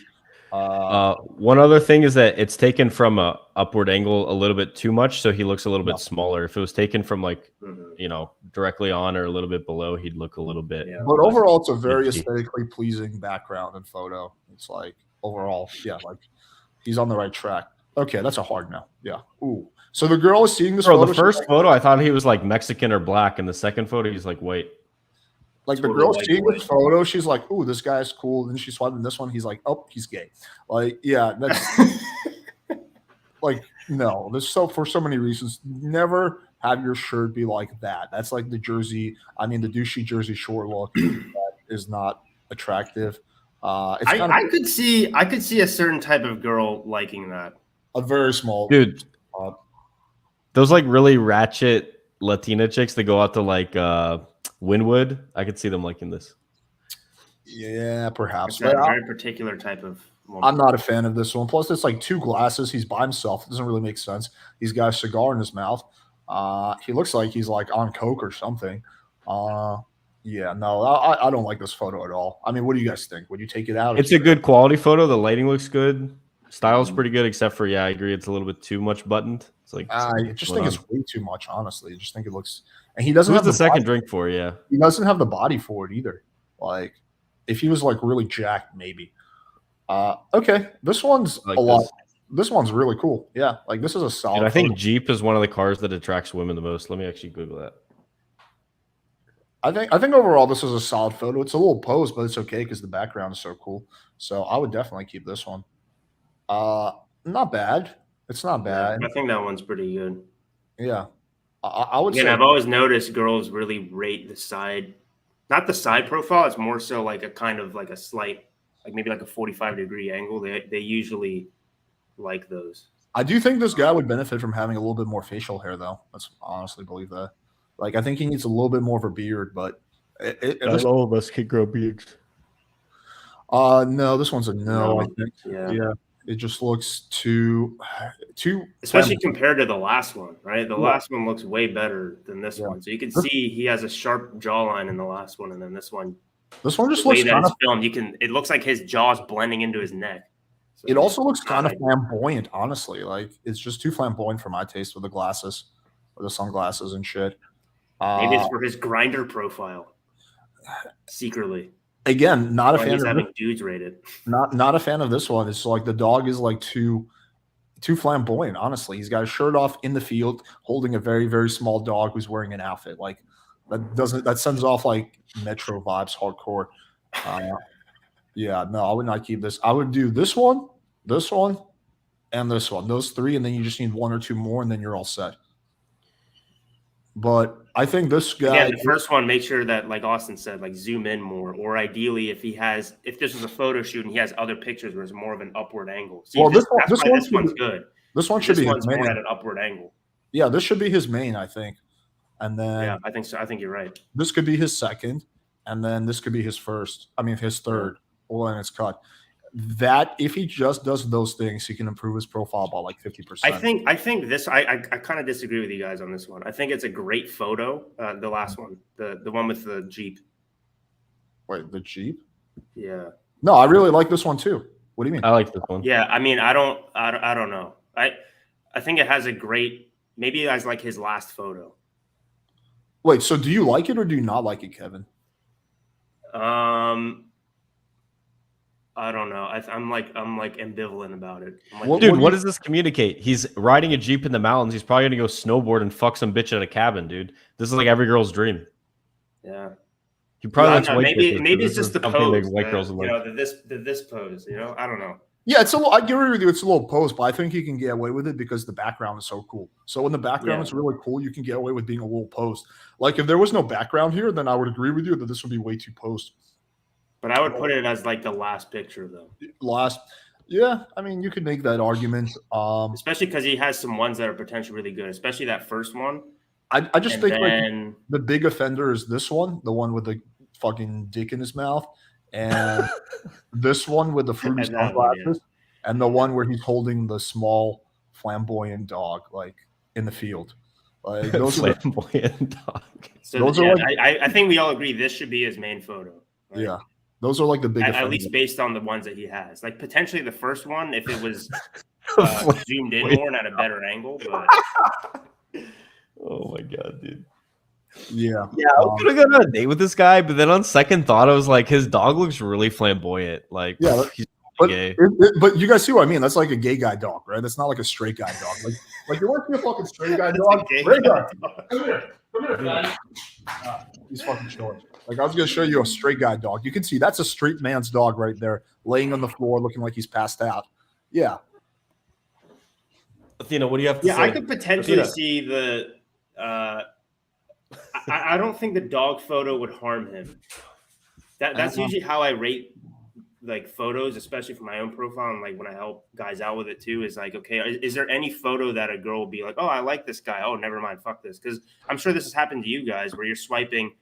One other thing is that it's taken from a upward angle a little bit too much, so he looks a little bit smaller. If it was taken from like directly on or a little bit below, he'd look a little bit. Yeah. But overall, it's a very aesthetically pleasing background and photo. It's like overall, yeah, like he's on the right track. Okay, that's a hard no. Yeah. Ooh. So the girl is seeing this photo. The first photo, I thought he was like Mexican or black, and the second photo, he's like white. Like the girl seeing this photo, she's like, "Ooh, this guy's cool." Then she's swiping this one. He's like, "Oh, he's gay." Like, yeah, that's like no. This for so many reasons. Never have your shirt be like that. That's like the jersey. I mean, the douchey Jersey Shore look that is not attractive. It's kind of I could see a certain type of girl liking that. a very small Dude, those like really ratchet Latina chicks that go out to like Wynwood. I could see them liking this. Yeah, perhaps. It's a very particular type of woman. I'm not a fan of this one. Plus, it's like 2 glasses. He's by himself. It doesn't really make sense. He's got a cigar in his mouth. He looks like he's like on coke or something. Yeah, no, I don't like this photo at all. I mean, what do you guys think? Would you take it out? It's a good quality photo. The lighting looks good. Style's pretty good, except for I agree, it's a little bit too much buttoned. It's like I just think it's way too much, honestly. I just think it looks, and he doesn't have the second body. Drink for. Yeah, he doesn't have the body for it either. Like, if he was like really jacked, maybe. Okay, this one's like a lot. This one's really cool. Yeah, like this is a solid. Dude, I think Jeep is one of the cars that attracts women the most. Let me actually Google that. I think overall this is a solid photo. It's a little posed, but it's okay because the background is so cool. So I would definitely keep this one. Not bad. It's not bad. I think that one's pretty good. Yeah, I would say. I've always noticed girls really rate the side, not the side profile. It's more so like a kind of like a slight, like maybe like a 45-degree angle. They usually like those. I do think this guy would benefit from having a little bit more facial hair, though. Let's honestly believe that. Like, I think he needs a little bit more of a beard, but all of us can grow beards. No, this one's a no. I think. Yeah. It just looks too. Especially compared to the last one, right? The last one looks way better than this one. So you can see he has a sharp jawline in the last one, and then this one. This one just looks kind of filmed. It looks like his jaw's blending into his neck. So it also looks kind of flamboyant, honestly. Like, it's just too flamboyant for my taste with the glasses, or the sunglasses and shit. Maybe it's for his grinder profile. Secretly. Again, not a fan of having dudes rated. Not a fan of this one. It's like the dog is like too flamboyant, honestly. He's got his shirt off in the field, holding a very, very small dog who's wearing an outfit. Like, that sends off like Metro vibes hardcore. Yeah, no, I would not keep this. I would do this one, and this one. Those 3, and then you just need 1 or 2 more, and then you're all set. But I think this guy. The first one, make sure that, like Austen said, like zoom in more, or ideally, if this is a photo shoot and he has other pictures where it's more of an upward angle. See, well, this one's good. This one should be his main. More at an upward angle. Yeah, this should be his main, I think. And then yeah, I think so. I think you're right. This could be his second, and then this could be his first. I mean, his third, when it's cut. That if he just does those things, he can improve his profile by like 50%. I think this. I kind of disagree with you guys on this one. I think it's a great photo. The last one, the one with the Jeep. Wait, the Jeep? Yeah. No, I really like this one too. What do you mean? I like this one. Yeah, I mean, I don't know. I think it has a great. Maybe it's like his last photo. Wait, so do you like it or do you not like it, Kevin? I don't know. I'm like ambivalent about it. Dude, what does this communicate? He's riding a Jeep in the mountains. He's probably gonna go snowboard and fuck some bitch at a cabin, dude. This is like every girl's dream. Yeah. He probably maybe it's just the pose. White girls like. This pose. I don't know. Yeah, I agree with you. It's a little pose, but I think he can get away with it because the background is so cool. So when the background is really cool, you can get away with being a little posed. Like if there was no background here, then I would agree with you that this would be way too posed. But I would put it as like the last picture, though. Yeah. I mean, you could make that argument. Especially because he has some ones that are potentially really good, especially that first one. I just think like the big offender is this one, the one with the fucking dick in his mouth, and this one with the fruity sunglasses, and the one where he's holding the small flamboyant dog, like in the field. Like those flamboyant dog. So I think we all agree this should be his main photo. Right? Yeah. Those are like the big at least based on the ones that he has. Like potentially the first one, if it was zoomed in more and at a better angle. But oh my god, dude. Yeah. I was gonna go on a date with this guy, but then on second thought, I was like, his dog looks really flamboyant. Like, yeah, he's gay. But you guys see what I mean? That's like a gay guy dog, right? That's not like a straight guy dog. Like you want to see a fucking straight guy dog? Straight guy. Come here, buddy. He's fucking short. Like I was gonna show you a straight guy dog. You can see that's a straight man's dog right there, laying on the floor, looking like he's passed out. Yeah. Athena, what do you have to say? I could potentially see the I don't think the dog photo would harm him. That's usually how I rate like photos, especially for my own profile, and like when I help guys out with it too, is like, okay, is there any photo that a girl will be like, oh, I like this guy, oh, never mind, fuck this? Because I'm sure this has happened to you guys where you're swiping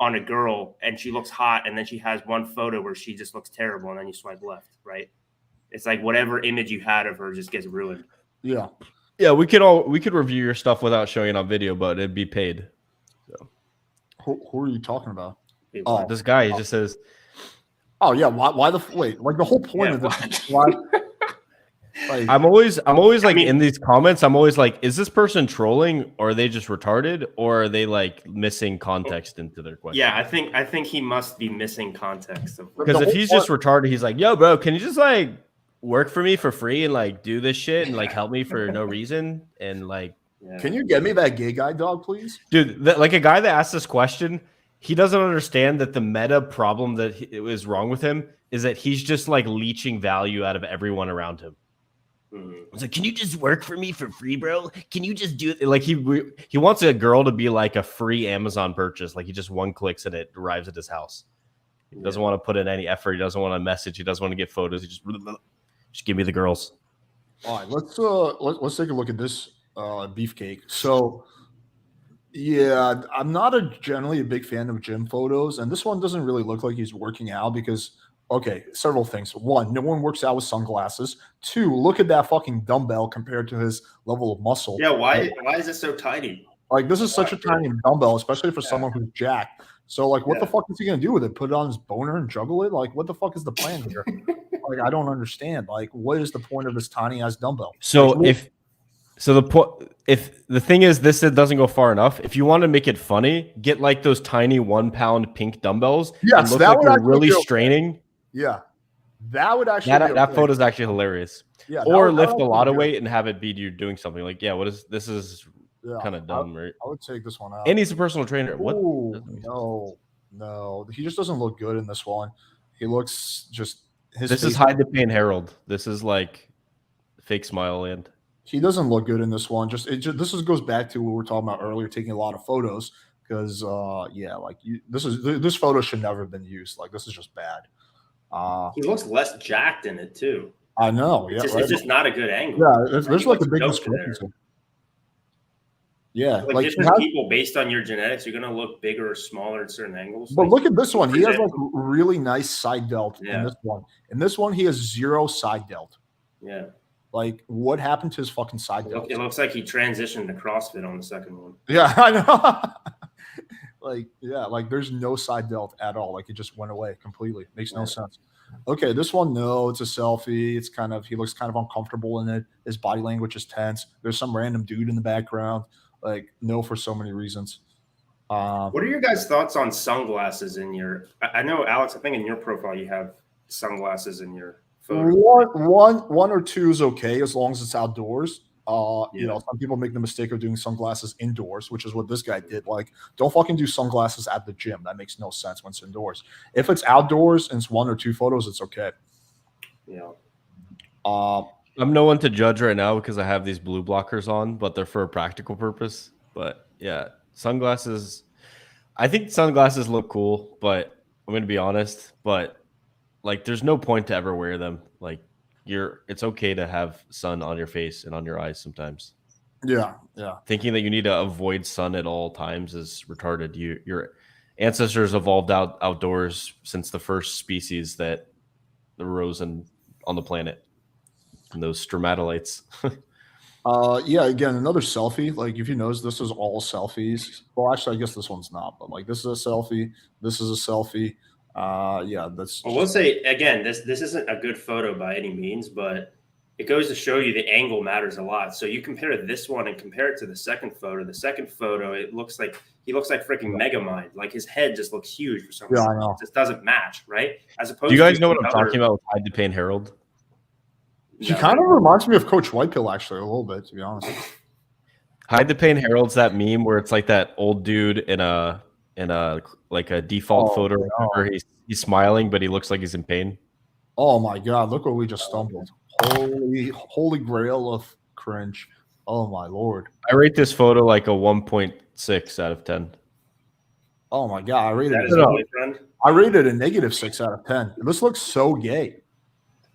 on a girl and she looks hot, and then she has one photo where she just looks terrible, and then you swipe left, right? It's like whatever image you had of her just gets ruined. Yeah. Yeah, we could review your stuff without showing it on video, but it'd be paid. So Who are you talking about? Oh, this guy, he just says, oh yeah, why the wait? Like the whole point of this. Why? Like, I'm always like in these comments, I'm always like, is this person trolling, or are they just retarded, or are they like missing context into their question? Yeah, I think he must be missing context. Because if he's just retarded, he's like, yo, bro, can you just like work for me for free and like do this shit and like help me for no reason? And like, can you get me that gay guy dog, please? Dude, like a guy that asked this question, he doesn't understand that the meta problem that is wrong with him is that he's just like leeching value out of everyone around him. It's like, can you just work for me for free, bro? Can you just do it? Like he wants a girl to be like a free Amazon purchase. Like he just one clicks and it arrives at his house. He doesn't want to put in any effort. He doesn't want to message. He doesn't want to get photos. He just give me the girls. All right, let's take a look at this beefcake. So yeah, I'm not generally a big fan of gym photos, and this one doesn't really look like he's working out because, okay, several things. One, no one works out with sunglasses. Two, look at that fucking dumbbell compared to his level of muscle. Yeah, why is it so tiny? Like, this is such a tiny dumbbell, especially for someone who's jacked. So, like, what the fuck is he gonna do with it? Put it on his boner and juggle it? Like, what the fuck is the plan here? Like, I don't understand. Like, what is the point of this tiny ass dumbbell? So like, if the thing is this doesn't go far enough, if you want to make it funny, get like those tiny 1 pound pink dumbbells. Yes, look that like would you're really okay. straining. Yeah, that would actually that photo is actually hilarious. Yeah, or lift a lot of weight and have it be you doing something like, yeah, what is this is yeah, kind of dumb, right? I would take this one out. And he's a personal trainer. What? Ooh, no, he just doesn't look good in this one. He looks just This is Hide the Pain Harold. This is like fake smile land. He doesn't look good in this one. This goes back to what we were talking about earlier, taking a lot of photos because yeah, like this photo should never have been used. Like this is just bad. He looks less jacked in it too. I know. Yeah, it's just not a good angle. Yeah, there's like a big discrepancy. Yeah, like different people based on your genetics, you're gonna look bigger or smaller in certain angles. But look at this one. He has like really nice side delt in this one. In this one, he has 0 side delt. Yeah. Like, what happened to his fucking side delt? It looks like he transitioned to CrossFit on the second one. Yeah, I know. like there's no side delt at all. Like it just went away completely. Makes no sense. Okay, this one, no, it's a selfie. It's he looks kind of uncomfortable in it. His body language is tense. There's some random dude in the background. Like, no, for so many reasons. What are your guys' thoughts on sunglasses in your? I know, Alex. I think in your profile you have sunglasses in your photo. One or two is okay as long as it's outdoors. You know, some people make the mistake of doing sunglasses indoors, which is what this guy did. Like, don't fucking do sunglasses at the gym. That makes no sense when it's indoors. If it's outdoors and it's 1 or 2 photos, it's okay. Yeah. I'm no one to judge right now because I have these blue blockers on, but they're for a practical purpose. But yeah, sunglasses. I think sunglasses look cool, but I'm going to be honest. But like, there's no point to ever wear them. Like, it's okay to have sun on your face and on your eyes sometimes. Yeah. Thinking that you need to avoid sun at all times is retarded. Your ancestors evolved outdoors since the first species that arose on the planet. And those stromatolites. Yeah, again, another selfie. Like, if you notice, this is all selfies. Well, actually, I guess this one's not, but like, this is a selfie. This is a selfie. Yeah, that's. Well, we'll say again, this isn't a good photo by any means, but it goes to show you the angle matters a lot. So you compare this one and compare it to the second photo. The second photo, it looks like he looks like freaking Megamind. Like his head just looks huge for some reason. I know. It just doesn't match, right? As opposed. Do you guys know what I'm talking about with Hide the Pain Harold? She kind of reminds me of Coach Whitepill, actually, a little bit, to be honest. Hide the Pain Harold's that meme where it's like that old dude in a like a default photo where he's smiling, but he looks like he's in pain. Oh my God! Look where we just stumbled. Holy grail of cringe. Oh my lord. I rate this photo like a 1.6 out of 10. Oh my god, I rated That is boyfriend. I rated a -6 out of 10. This looks so gay.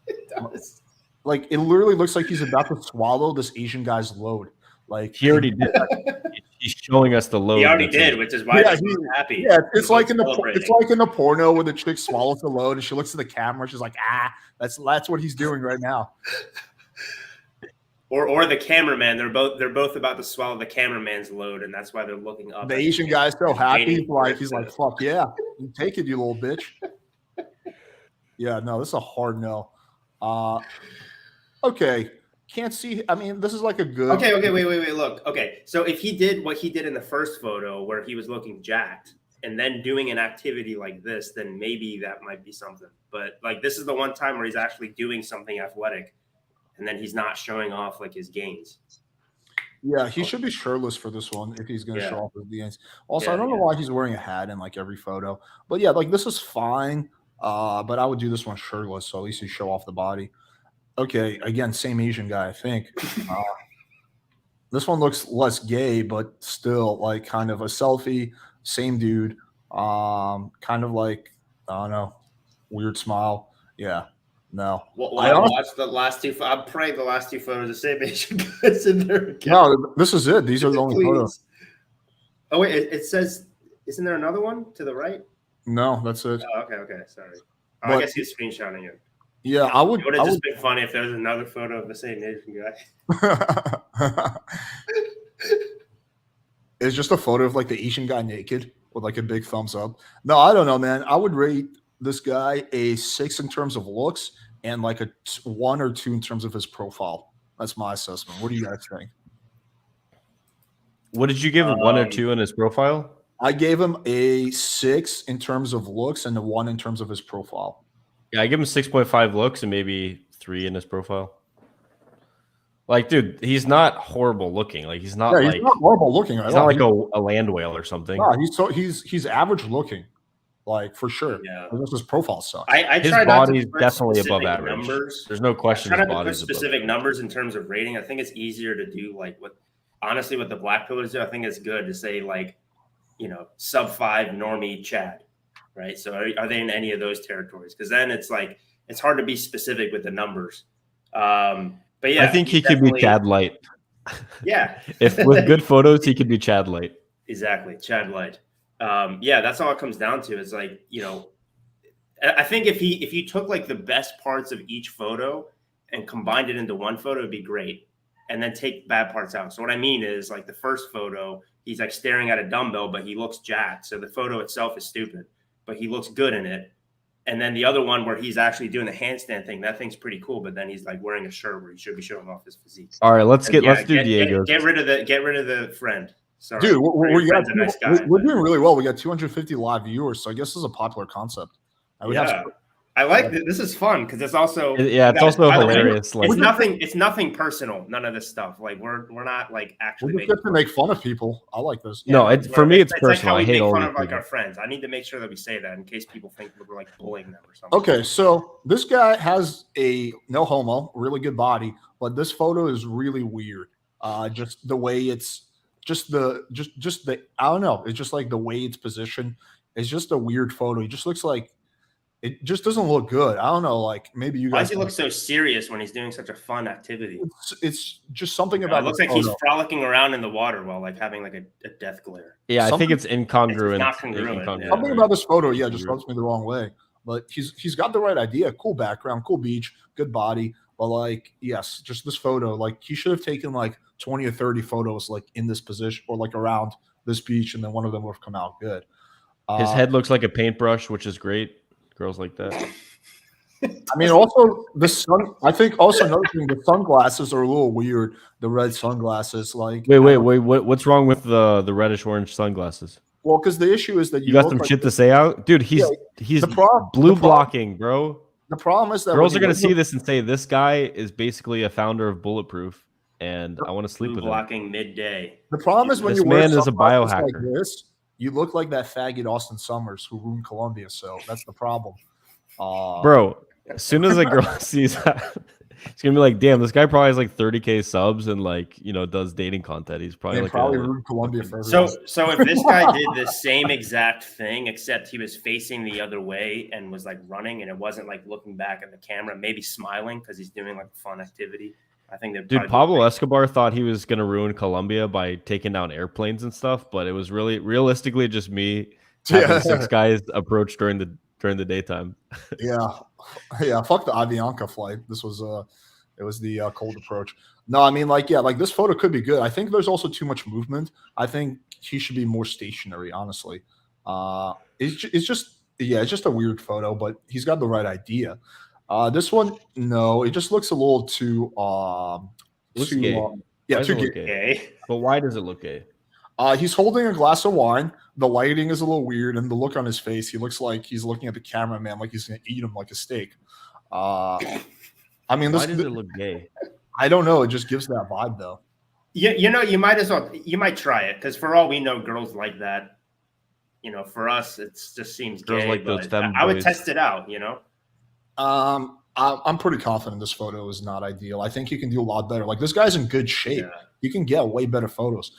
It does. Like it literally looks like he's about to swallow this Asian guy's load. Like He already did that. He's showing us the load. He already did, which is why Yeah, he's happy. yeah, it's He's like in the celebrating. porno where the chick swallows the load and she looks at the camera. She's like, that's what he's doing right now. Or the cameraman. They're both about to swallow the cameraman's load, and that's why they're looking up. The Asian guy's so happy, waiting he's like, fuck yeah, you take it, you little bitch. Yeah, no, this is a hard no. Okay. Can't see. I mean, this is like a good. Okay, wait. Look, okay. So if he did what he did in the first photo, where he was looking jacked, and then doing an activity like this, then maybe that might be something. But like, this is the one time where he's actually doing something athletic, and then he's not showing off like his gains. Yeah, he should be shirtless for this one if he's going to show off his gains. Also, Yeah, I don't know why he's wearing a hat in like every photo, but yeah, like this is fine. But I would do this one shirtless, so at least you show off the body. Okay, again, same Asian guy, I think. This one looks less gay, but still like kind of a selfie. Same dude. Kind of like, I don't know, weird smile. Yeah, no. Well, I watched the last two. I'm praying the last two photos the same Asian guys in there again. No, this is it. These are the only photos. Oh wait, it says, isn't there another one to the right? No, that's it. Oh, okay, sorry. I guess he's screenshotting it. Yeah, I would. It would have just been funny if there was another photo of the same Asian guy. It's just a photo of like the Asian guy naked with like a big thumbs up. No, I don't know, man. I would rate this guy a 6 in terms of looks and like a 1 or 2 in terms of his profile. That's my assessment. What do you guys think? What did you give him? 1 or 2 in his profile? I gave him a 6 in terms of looks and a 1 in terms of his profile. Yeah, I give him 6.5 looks and maybe 3 in his profile. Like, dude, he's not horrible looking. Like, he's not he's not horrible looking. He's not like a land whale or something. No, he's average looking, like for sure. Yeah, this his profile sucks. His body's definitely above average. Numbers. There's no question. I try not to put specific numbers in terms of rating. I think it's easier to do like what the black pillars do. I think it's good to say like, sub 5 normie Chad. Right. So are they in any of those territories? Because then it's like it's hard to be specific with the numbers. But yeah, I think he could be Chad Light. Yeah. If with good photos, he could be Chad Light. Exactly. Chad Light. Yeah, that's all it comes down to. It's like, I think if you took like the best parts of each photo and combined it into one photo, it'd be great. And then take bad parts out. So what I mean is like the first photo, he's like staring at a dumbbell, but he looks jacked. So the photo itself is stupid, but he looks good in it. And then the other one where he's actually doing the handstand thing, that thing's pretty cool. But then he's like wearing a shirt where he should be showing off his physique. All right, let's do Diego. Get rid of the friend. Sorry, dude, we're doing really well. We got 250 live viewers, so I guess this is a popular concept. I like this is fun because it's also it's also hilarious. Like, it's nothing personal. None of this stuff. Like we're not like actually making to make fun of people. I like this. No, for me it's personal. Like I hate all fun these of like people. our friends. I need to make sure that we say that in case people think we're like bullying them or something. Okay, so this guy has a no homo, really good body, but this photo is really weird. Just the way it's just the I don't know. It's just like the way it's positioned. It's just a weird photo. He just looks like. It just doesn't look good. I don't know. Like maybe you guys. Why does he look so serious when he's doing such a fun activity? It's just something about. It looks like he's frolicking around in the water while like having like a death glare. Yeah, I think it's incongruent. It's not congruent. Something about this photo, just rubs me the wrong way. But he's got the right idea. Cool background, cool beach, good body. But like, yes, just this photo. Like he should have taken like 20 or 30 photos like in this position or like around this beach, and then one of them would have come out good. His head looks like a paintbrush, which is great. Girls like that. I mean, also the sun. I think also another thing, the sunglasses are a little weird. The red sunglasses, like wait. What's wrong with the reddish orange sunglasses? Well, because the issue is that you got some shit to say out, dude. He's blue blocking, bro. The problem is that girls are gonna see this and say this guy is basically a founder of Bulletproof, and I want to sleep with him. Blocking midday. The problem is when this man is a biohacker. Like this, you look like that faggot Austen Summers who ruined Colombia. So that's the problem. Bro, as soon as a girl sees that, It's gonna be like, damn, this guy probably has like 30K subs and like does dating content. He's probably They like probably ruined Colombia for So everyone. so if this guy did the same exact thing, except he was facing the other way and was like running, and it wasn't like looking back at the camera, maybe smiling because he's doing like a fun activity. I think they'd Dude, Pablo Escobar thought he was gonna ruin Colombia by taking down airplanes and stuff, but it was really realistically just me having 6 guys approach during the daytime. Yeah. Fuck the Avianca flight. This was it was the cold approach. No, I mean, like this photo could be good. I think there's also too much movement. I think he should be more stationary. Honestly, it's just a weird photo, but he's got the right idea. This one, no, it just looks a little too looks gay. Too gay. But why does it look gay? He's holding a glass of wine. The lighting is a little weird, and the look on his face, he looks like he's looking at the cameraman like he's gonna eat him like a steak. I mean, why does it look gay? I don't know. It just gives that vibe, though. Yeah, you might as well. You might try it because for all we know, girls like that. For us, it just seems Girls gay. like those I would test it out. I'm pretty confident this photo is not ideal. I think you can do a lot better. Like, this guy's in good shape. Yeah. You can get way better photos.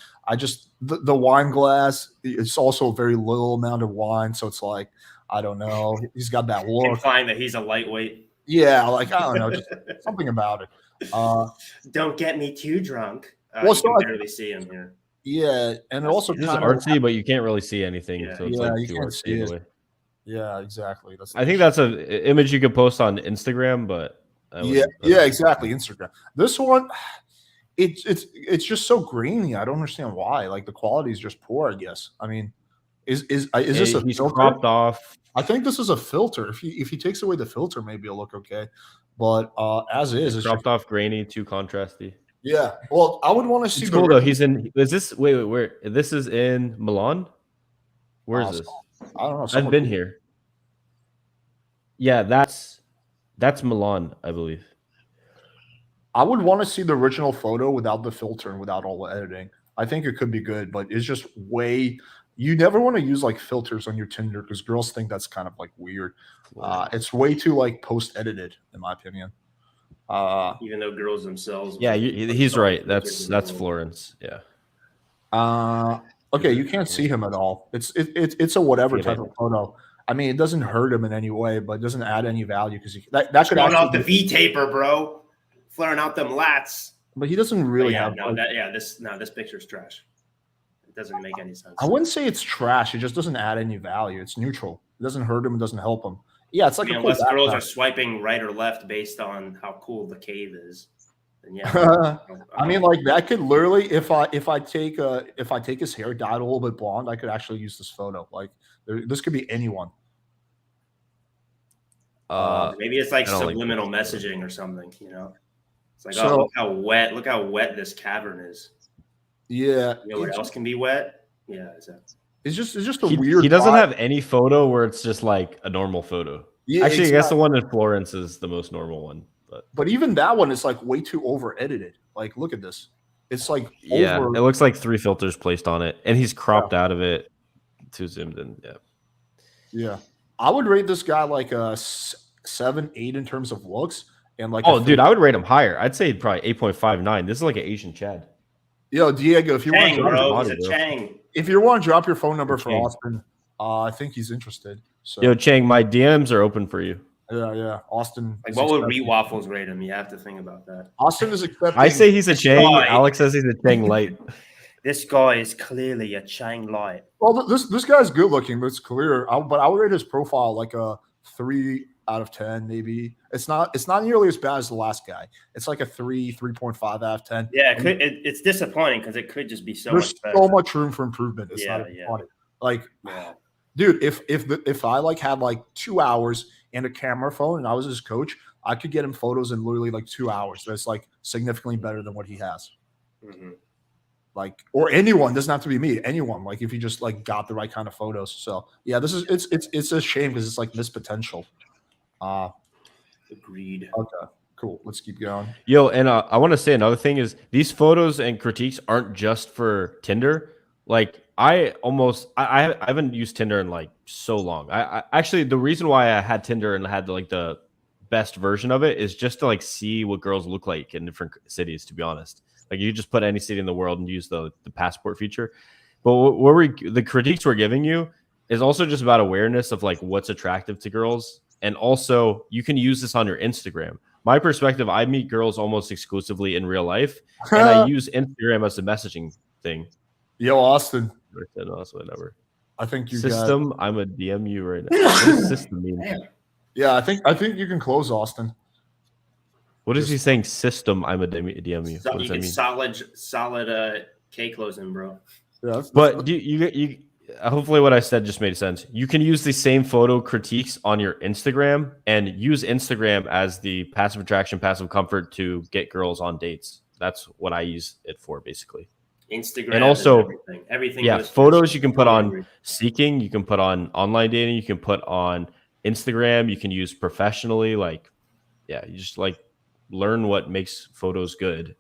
The wine glass, it's also a very little amount of wine. So it's like, I don't know. He's got that look. Implying that he's a lightweight. Yeah, like, I don't know. Just something about it. Don't get me too drunk. Well, you so can barely see him here. Yeah, and it also This is artsy, but you can't really see anything. Yeah. So it's Yeah, like you too can't artsy see in a it. way. Yeah, exactly. I think that's an image you could post on Instagram, but exactly. Instagram. This one, it's just so grainy. I don't understand why. Like, the quality is just poor, I guess. I mean, is this a he's filter? cropped off? I think this is a filter. If he takes away the filter, maybe it'll look okay. But as is, It's cropped off, grainy, too contrasty. Yeah. Well, I would want to see. It's cool though. He's in. Is this? Wait. Where? This is in Milan. Where is this? I don't know. I've been here. Yeah, that's Milan, I believe. I would want to see the original photo without the filter and without all the editing. I think it could be good, but it's just way. You never want to use like filters on your Tinder because girls think that's kind of like weird. It's way too like post edited, in my opinion. Even though girls themselves. Yeah, he's right. That's Florence. Yeah. Okay, you can't see him at all. It's a whatever type of photo. I mean, it doesn't hurt him in any way, but it doesn't add any value because that could actually out the V taper, bro. Flaring out them lats. But he doesn't really have. This picture's trash. It doesn't make any sense. I wouldn't say it's trash. It just doesn't add any value. It's neutral. It doesn't hurt him. It doesn't help him. Yeah, it's like unless girls are swiping right or left based on how cool the cave is. Then yeah. I mean, like that could literally, if I take his hair dyed a little bit blonde, I could actually use this photo. Like this could be anyone. Maybe it's like subliminal messaging or something. It's like, look how wet this cavern is. Yeah. What else can be wet? Yeah, it's just a weird. He doesn't have any photo where it's just like a normal photo. Yeah, actually, exactly. I guess the one in Florence is the most normal one. But even that one is like way too over edited. Like, look at this. It's like it looks like 3 filters placed on it, and he's cropped out of it, too zoomed in. Yeah. Yeah, I would rate this guy like a 7, 8 in terms of looks, and like. Oh, dude, I would rate him higher. I'd say probably 8.59. This is like an Asian Chad. Yo, Diego, if you want to drop your phone number for Austen, I think he's interested. So. Yo, Chang, my DMs are open for you. Yeah. Austen. Like, what would Wheat Waffles rate him? You have to think about that. Austin is accepting. I say he's a Chang. Alex says he's a Chang light. This guy is clearly a Chang light. Well, this guy's good looking. That's clear. But I would rate his profile like a 3 out of 10, maybe. It's not nearly as bad as the last guy. It's like a 3.5 out of 10. Yeah, it's disappointing because it could just be so there's much better. So much room for improvement. It's not even funny. Like, dude, if I like had like 2 hours and a camera phone and I was his coach, I could get him photos in literally like 2 hours. That's like significantly better than what he has. Mm-hmm. Like, or anyone, doesn't have to be me, anyone, like if you just like got the right kind of photos. So yeah, it's a shame because it's like missed potential. Agreed. Okay, cool. Let's keep going. Yo, and I want to say another thing is these photos and critiques aren't just for Tinder. Like I haven't used Tinder in like so long. I actually, the reason why I had Tinder and had like the best version of it is just to like see what girls look like in different cities, to be honest. Like you just put any city in the world and use the passport feature. But the critiques we're giving you is also just about awareness of like what's attractive to girls. And also you can use this on your Instagram. My perspective, I meet girls almost exclusively in real life, and I use Instagram as a messaging thing. Yo, Austen. Whatever. I think you system. I'm a DM you right now. What does system mean? Yeah, I think you can close Austen. What is he saying? System. I'm a DM you. So you can solid K closing, bro. Yeah, but you hopefully what I said just made sense. You can use the same photo critiques on your Instagram and use Instagram as the passive attraction, passive comfort to get girls on dates. That's what I use it for, basically. Instagram and also everything. Yeah, photos you can put on Seeking, you can put on online dating, you can put on Instagram, you can use professionally. Like, yeah, you just like learn what makes photos good.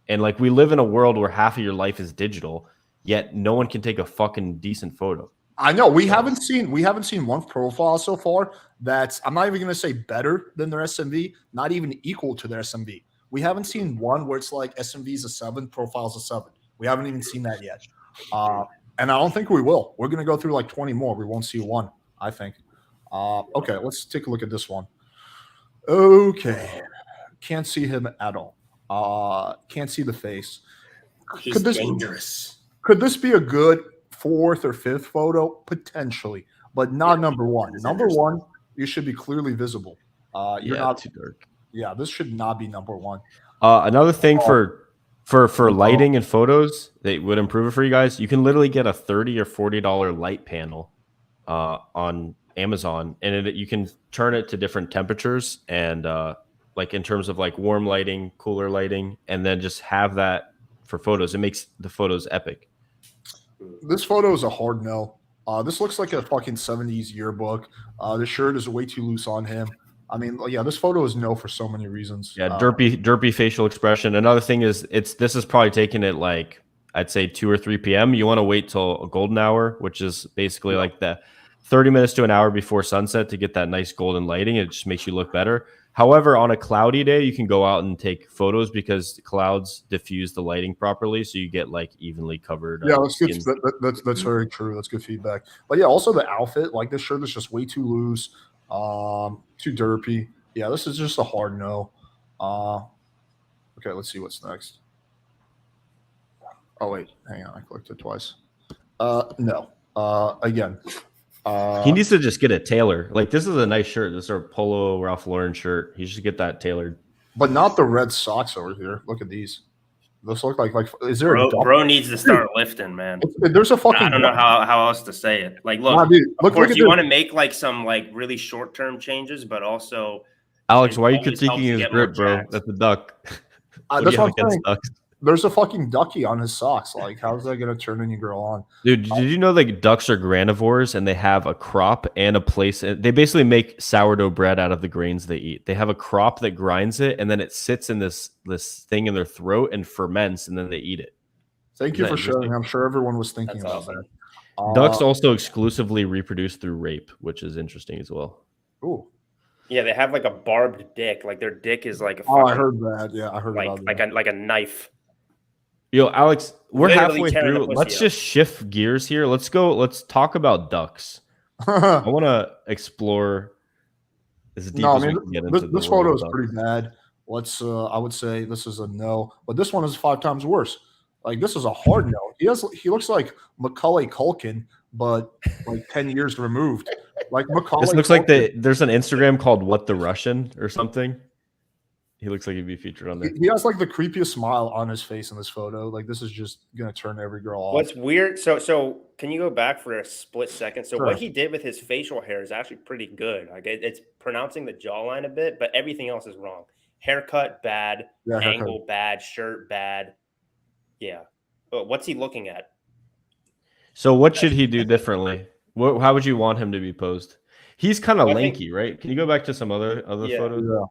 And like we live in a world where half of your life is digital, yet no one can take a fucking decent photo. I know we haven't seen one profile so far that's, I'm not even going to say better than their SMV, not even equal to their SMV. We haven't seen one where it's like SMV is a 7, profile's a 7. We haven't even seen that yet. And I don't think we will. We're going to go through like 20 more. We won't see one, I think. Okay, let's take a look at this one. Okay. Can't see him at all. Can't see the face. He's dangerous. Could this be a good 4th or 5th photo? Potentially, but not number 1. Number 1, you should be clearly visible. You're not too dark. Yeah, this should not be number 1. Another thing for lighting and photos that would improve it for you guys, you can literally get a $30 or $40 light panel on Amazon, and you can turn it to different temperatures and like in terms of like warm lighting, cooler lighting, and then just have that for photos. It makes the photos epic. This photo is a hard no. This looks like a fucking 70s yearbook. The shirt is way too loose on him. I mean, yeah, this photo is no for so many reasons. Yeah, derpy facial expression. Another thing is this is probably taking it like I'd say 2 or 3 p.m. You want to wait till a golden hour, which is basically like the 30 minutes to an hour before sunset to get that nice golden lighting. It just makes you look better. However, on a cloudy day, you can go out and take photos because clouds diffuse the lighting properly, so you get like evenly covered. Yeah, that's good. That's very true. That's good feedback. But yeah, also the outfit, like this shirt is just way too loose, too derpy. Yeah, this is just a hard no. Okay, let's see what's next. Oh wait, hang on, I clicked it twice. No. Again. He needs to just get a tailor. Like this is a nice shirt. This is our polo Ralph Lauren shirt. He should get that tailored. But not the red socks over here. Look at these. Those look like is there bro needs to start lifting, man. There's a fucking I don't know how else to say it. Like look, nah, dude, of course you want to make like some like really short-term changes, but also Alex, why are you critiquing his grip, bro? That's a duck. That's what I'm saying. There's a fucking ducky on his socks. Like, how's that going to turn any girl on? Dude, did you know that ducks are granivores and they have a crop and a place? They basically make sourdough bread out of the grains they eat. They have a crop that grinds it, and then it sits in this thing in their throat and ferments, and then they eat it. Thank you for sharing. I'm sure everyone was thinking about that. Ducks also exclusively reproduce through rape, which is interesting as well. Ooh. Yeah, they have like a barbed dick. Like their dick is like a I heard that. Yeah, I heard about that. Like a knife. Yo, Alex, we're literally halfway through. Let's just shift gears here. Let's go. Let's talk about ducks. I want to explore as deep as we can get into this photo is pretty bad. Let's. I would say this is a no, but this one is 5 times worse. Like this is a hard no. He looks like Macaulay Culkin, but like 10 years removed. Like Macaulay. This looks like there's an Instagram called What the Russian or something. He looks like he'd be featured on there. He has like the creepiest smile on his face in this photo. Like this is just gonna turn every girl off. What's weird? So can you go back for a split second? So what he did with his facial hair is actually pretty good. Like it's pronouncing the jawline a bit, but everything else is wrong. Haircut bad, angle bad, shirt bad. Yeah. But what's he looking at? So what should he do differently? How would you want him to be posed? He's kind of lanky, right? Can you go back to some other photos? Yeah.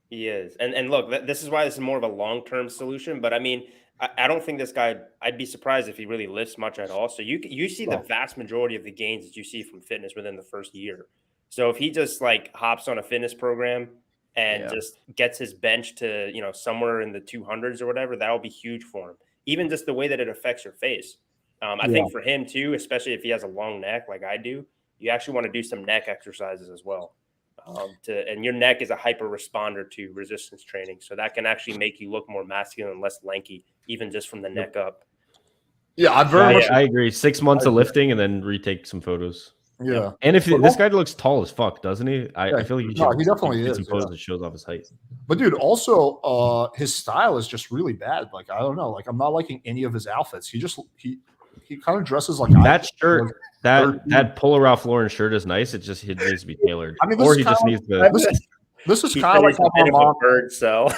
He is. And look, this is why this is more of a long-term solution. But I mean, I don't think this guy, I'd be surprised if he really lifts much at all. So you see the vast majority of the gains that you see from fitness within the first year. So if he just like hops on a fitness program and just gets his bench to, you know, somewhere in the 200s or whatever, that'll be huge for him. Even just the way that it affects your face. I think for him too, especially if he has a long neck like I do, you actually want to do some neck exercises as well. And your neck is a hyper responder to resistance training. So that can actually make you look more masculine and less lanky, even just from the neck up. Yeah, I agree. 6 months of lifting and then retake some photos. Yeah. And if this guy looks tall as fuck, doesn't he? I feel like he definitely is. Some photos that shows off his height. But dude, also his style is just really bad. Like, I don't know. Like, I'm not liking any of his outfits. He kind of dresses like that shirt. That Polo Ralph Lauren shirt is nice. It needs to be tailored. I mean, or he just needs to. This is kind of like how my mom. Bird, so.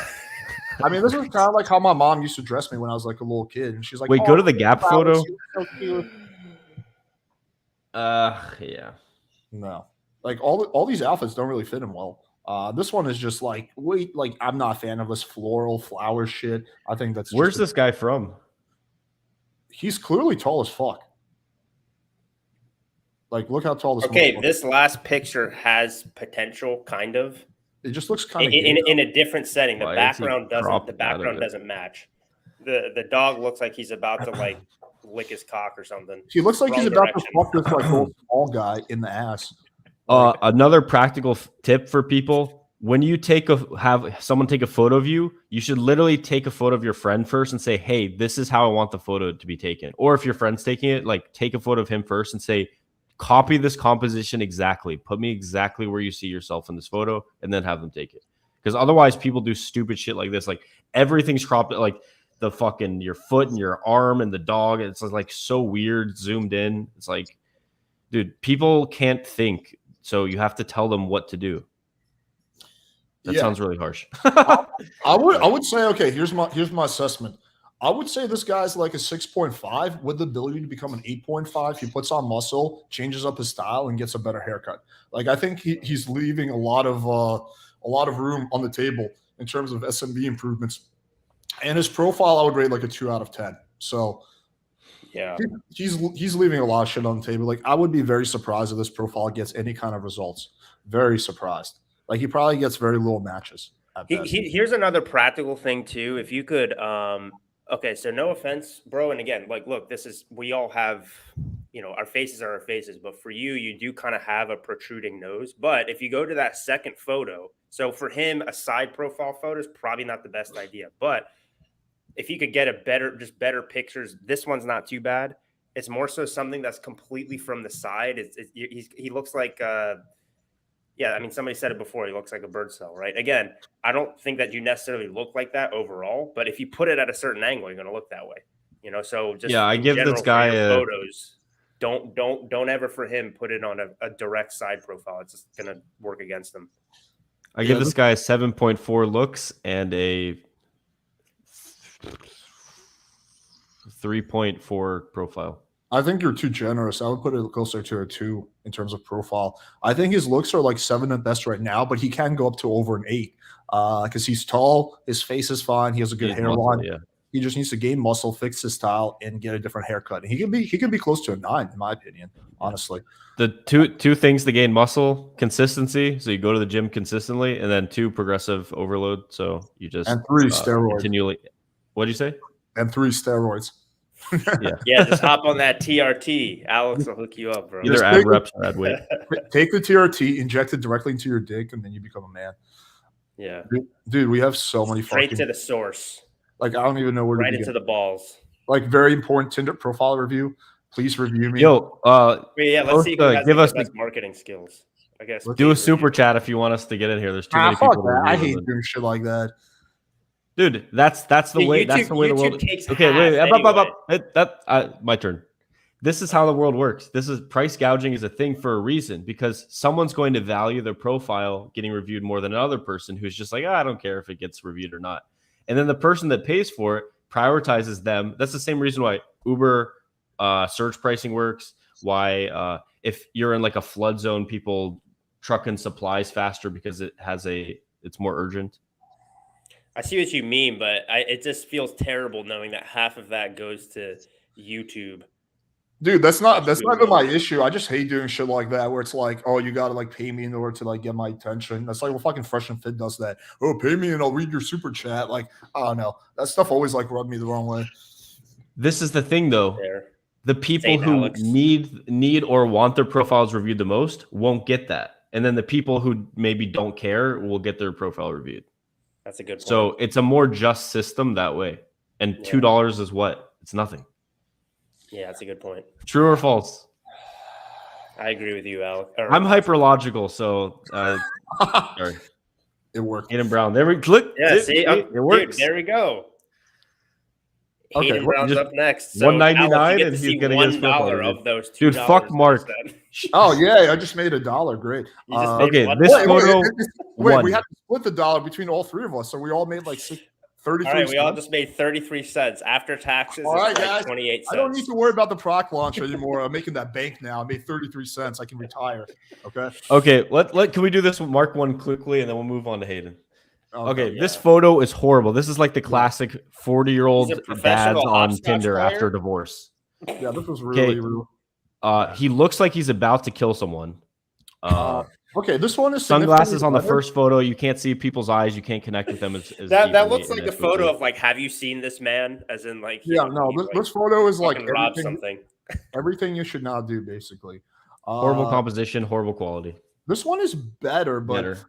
I mean, this is kind of like how my mom used to dress me when I was like a little kid, and she's like, "Wait, go to the Gap photo." So cute. Yeah. No, like all these outfits don't really fit him well. This one is just like, I'm not a fan of this floral flower shit. I think that's where's this guy from? He's clearly tall as fuck. Like, look how tall this. Okay, this last picture has potential, kind of. It just looks kind of in a different setting. The background doesn't match. The dog looks like he's about to like lick his cock or something. He looks like he's about to fuck this like little small guy in the ass. Another practical tip for people: when you have someone take a photo of you, you should literally take a photo of your friend first and say, "Hey, this is how I want the photo to be taken." Or if your friend's taking it, like take a photo of him first and say, "Copy this composition exactly. Put me exactly where you see yourself in this photo," and then have them take it. Because otherwise, people do stupid shit like this. Like everything's cropped, like the fucking your foot and your arm and the dog. It's like so weird, zoomed in. It's like, dude, people can't think. So you have to tell them what to do. That sounds really harsh. I would say, okay, here's my assessment. I would say this guy's like a 6.5 with the ability to become an 8.5. He puts on muscle, changes up his style, and gets a better haircut. Like, I think he's leaving a lot of room on the table in terms of SMV improvements. And his profile, I would rate like a 2 out of 10. So yeah, he's leaving a lot of shit on the table. Like, I would be very surprised if this profile gets any kind of results. Very surprised. Like, he probably gets very little matches. Here's another practical thing too. If you could, okay, so no offense, bro. And again, like, look, we all have, you know, our faces are our faces, but for you do kind of have a protruding nose. But if you go to that second photo, so for him, a side profile photo is probably not the best idea. But if you could get better pictures, this one's not too bad. It's more so something that's completely from the side. He looks like, yeah, I mean, somebody said it before. He looks like a bird cell, right? Again, I don't think that you necessarily look like that overall, but if you put it at a certain angle, you're going to look that way, you know? So just I give this guy photos. Don't ever for him put it on a direct side profile. It's just going to work against him. I give this guy a 7.4 looks and a 3.4 profile. I think you're too generous. I would put it closer to a 2 in terms of profile. I think his looks are like 7 at best right now, but he can go up to over an 8 because he's tall. His face is fine. He has a good hairline. Yeah. He just needs to gain muscle, fix his style, and get a different haircut. And he can be close to a 9, in my opinion, honestly. The two things to gain muscle: consistency. So you go to the gym consistently, and then 2, progressive overload. So you just and 3 steroids continually. What did you say? And 3 steroids. Yeah, just hop on that TRT. Alex will hook you up, bro. Either add reps or add weight. Take the TRT, inject it directly into your dick, and then you become a man. Yeah, dude, we have so many straight to the source. Like, I don't even know where to begin. Right into the balls. Like, very important Tinder profile review. Please review me. Yo, let's see who has give us the best marketing skills. I guess do a super chat if you want us to get in here. There's too many people. I hate doing shit like that. Dude, that's the way. That's the way the world. Okay, wait. Anyway. My turn. This is how the world works. This is price gouging is a thing for a reason, because someone's going to value their profile getting reviewed more than another person who's just like, I don't care if it gets reviewed or not. And then the person that pays for it prioritizes them. That's the same reason why Uber search pricing works. Why if you're in like a flood zone, people truck in supplies faster because it's more urgent. I see what you mean, but it just feels terrible knowing that half of that goes to YouTube. Dude, that's not even my issue. I just hate doing shit like that where it's like, oh, you gotta like pay me in order to like get my attention. That's like, well, fucking Fresh and Fit does that. Oh, pay me and I'll read your super chat. Like, I don't know. That stuff always like rubbed me the wrong way. This is the thing, though. The people who need or want their profiles reviewed the most won't get that, and then the people who maybe don't care will get their profile reviewed. That's a good point. So it's a more just system that way. And $2 is what? It's nothing. Yeah, that's a good point. True or false? I agree with you, Alex. I'm hyper-logical, so sorry. It worked. Hayden Brown. There we click. Yeah, see, it works. Dude, there we go. Okay, Hayden Brown's up next. So $1.99, and he's getting $1 of those $2. Dude, fuck Mark. Oh yeah, I just made $1. Great. Okay, this photo. Wait, we had to split the dollar between all three of us, so we all made like 33 All right, we all cents. just made 33 cents after taxes. All right, like guys. 28 cents. I don't need to worry about the proc launch anymore. I'm making that bank now. I made 33 cents. I can retire. Okay. Okay. Can we do this with Mark one quickly, and then we'll move on to Hayden. Okay, yeah. This photo is horrible. This is like the classic 40-year-old dads on Tinder player? after divorce. Yeah, this was really real. He looks like he's about to kill someone. Okay, this one is sunglasses on the first photo. You can't see people's eyes. You can't connect with them. That looks like a photo of like, have you seen this man? As in like, this photo is like everything you should not do, basically. Horrible composition, horrible quality. This one is better, but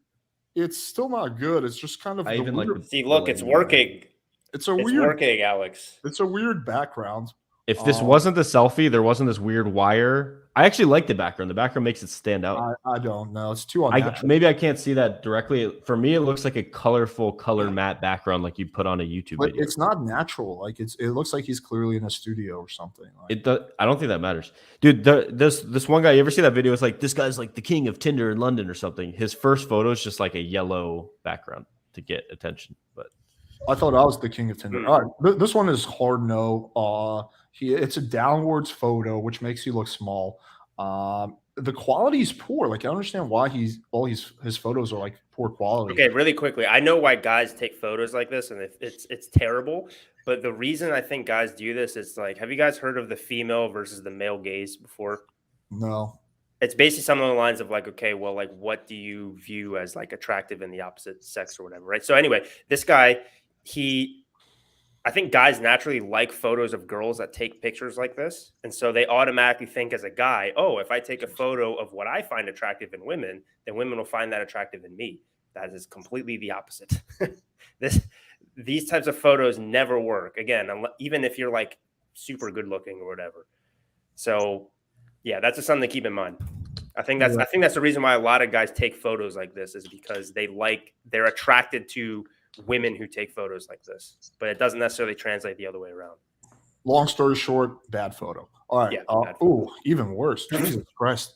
it's still not good. It's just kind of. I even like. See, look, it's working. It's weird working, Alex. It's a weird background. If this wasn't the selfie, there wasn't this weird wire. I actually like the background. The background makes it stand out. I don't know. It's too unnatural. Maybe I can't see that directly. For me, it looks like a colorful color matte background like you put on a YouTube video. It's not natural. Like it looks like he's clearly in a studio or something. I don't think that matters. Dude, this one guy, you ever see that video? It's like, this guy's like the king of Tinder in London or something. His first photo is just like a yellow background to get attention. But I thought I was the king of Tinder. All right. This one is hard no. It's a downwards photo, which makes you look small. The quality is poor. Like, I don't understand why his photos are like poor quality. Okay, really quickly, I know why guys take photos like this, and it's terrible. But the reason I think guys do this is like, have you guys heard of the female versus the male gaze before? No. It's basically something along the lines of like, okay, well, like, what do you view as like attractive in the opposite sex or whatever, right? So anyway, this guy, I think guys naturally like photos of girls that take pictures like this. And so they automatically think as a guy, oh, if I take a photo of what I find attractive in women, then women will find that attractive in me. That is completely the opposite. These types of photos never work. Again, even if you're like super good looking or whatever. So yeah, that's just something to keep in mind. I think that's the reason why a lot of guys take photos like this, is because they're attracted to women who take photos like this, but it doesn't necessarily translate the other way around. Long story short, bad photo. All right. Yeah, even worse. Jesus Christ.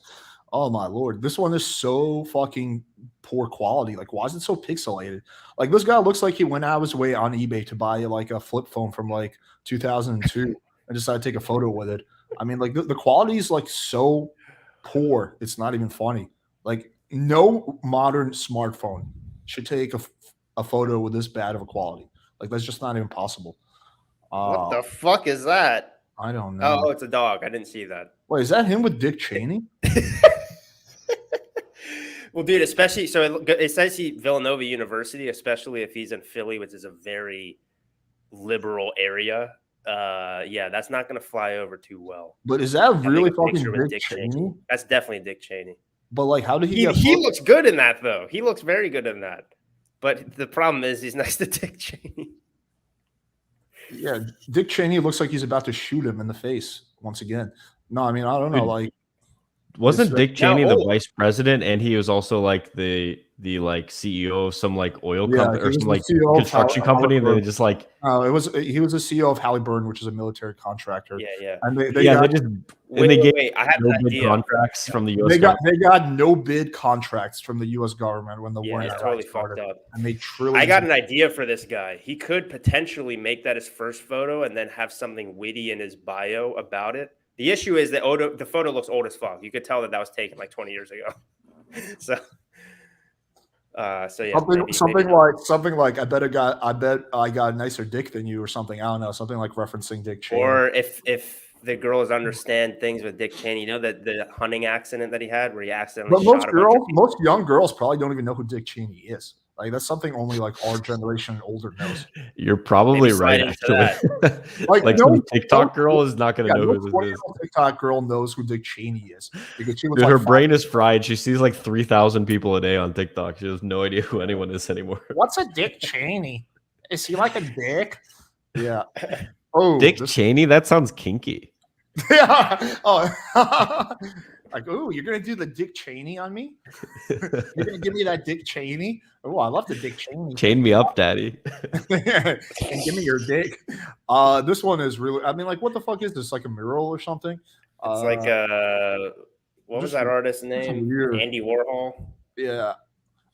Oh my Lord. This one is so fucking poor quality. Like, why is it so pixelated? Like, this guy looks like he went out of his way on eBay to buy like a flip phone from like 2002 and decided to take a photo with it. I mean, like the quality is like so poor. It's not even funny. Like, no modern smartphone should take a photo with this bad of a quality. Like, that's just not even possible. What the fuck is that? I don't know. Oh, it's a dog. I didn't see that. Wait, is that him with Dick Cheney? Well, dude, especially so it says Villanova University, especially if he's in Philly, which is a very liberal area. Yeah, that's not going to fly over too well. But is that really fucking Dick Cheney? That's definitely Dick Cheney. But like, how did he looks good in that though? He looks very good in that. But the problem is he's next to Dick Cheney. Yeah, Dick Cheney looks like he's about to shoot him in the face once again. No, I mean, I don't know. Like, wasn't Dick Cheney the vice president, and he was also like the like CEO of some like oil company or some like construction company? And they just like he was the CEO of Halliburton, which is a military contractor. Yeah. And they wait, I have no an bid idea. contracts from the U.S. They got no bid contracts from the U.S. government when the war in Iraq totally started. fucked up. And they truly. I got an idea for this guy. He could potentially make that his first photo and then have something witty in his bio about it. The issue is that the photo looks old as fuck. You could tell that was taken like 20 years ago. So yeah, something like I bet I got a nicer dick than you or something. I don't know, something like referencing Dick Cheney. Or if the girls understand things with Dick Cheney. You know that the hunting accident that he had, where he accidentally But shot a bunch of people? most young girls probably don't even know who Dick Cheney is. Like that's something only like our generation and older knows. You're probably right, actually. Like some TikTok girl is not going to know who this is. TikTok girl knows who Dick Cheney is because she was Dude, her brain is fried. She sees like 3,000 people a day on TikTok. She has no idea who anyone is anymore. What's a Dick Cheney? Is he like a dick? Yeah. Oh, Dick Cheney? That sounds kinky. Yeah. Oh. Like, oh, you're gonna do the Dick Cheney on me? You're gonna give me that Dick Cheney? Oh, I love the Dick Cheney. Chain me up, daddy. And give me your dick. This one is really. I mean, like, what the fuck is this? Like a mural or something? It's like what was that artist's name? Andy Warhol. Yeah.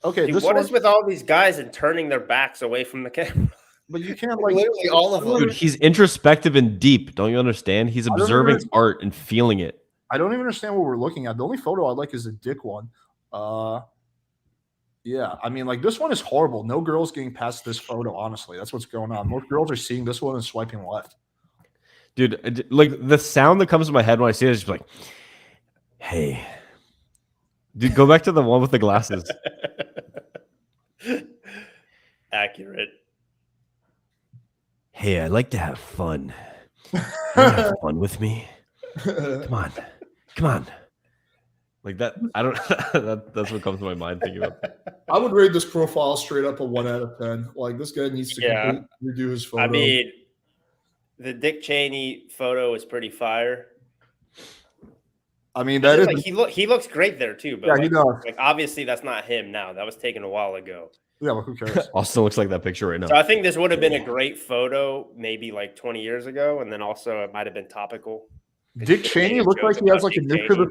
Okay. Dude, what is with all these guys and turning their backs away from the camera? But you can't like literally all of them. Dude, he's introspective and deep. Don't you understand? He's observing art and feeling it. I don't even understand what we're looking at. The only photo I like is the dick one. Yeah, I mean, like this one is horrible. No girls getting past this photo. Honestly, that's what's going on. Most girls are seeing this one and swiping left. Dude, like the sound that comes to my head when I see it is just like, "Hey, dude, go back to the one with the glasses." Accurate. Hey, I like to have fun. You have fun with me? Come on. Like that, I don't. That's what comes to my mind thinking about. I would rate this profile straight up a 1 out of 10. Like this guy needs to completely redo his photo. I mean, the Dick Cheney photo is pretty fire. I mean, that is like he looks great there too. But yeah, like, he does. Like obviously that's not him now. That was taken a while ago. Yeah, well, who cares? Austin looks like that picture right now. So I think this would have been a great photo, maybe like 20 years ago, and then also it might have been topical. Dick Cheney looks like he has like a mischievous.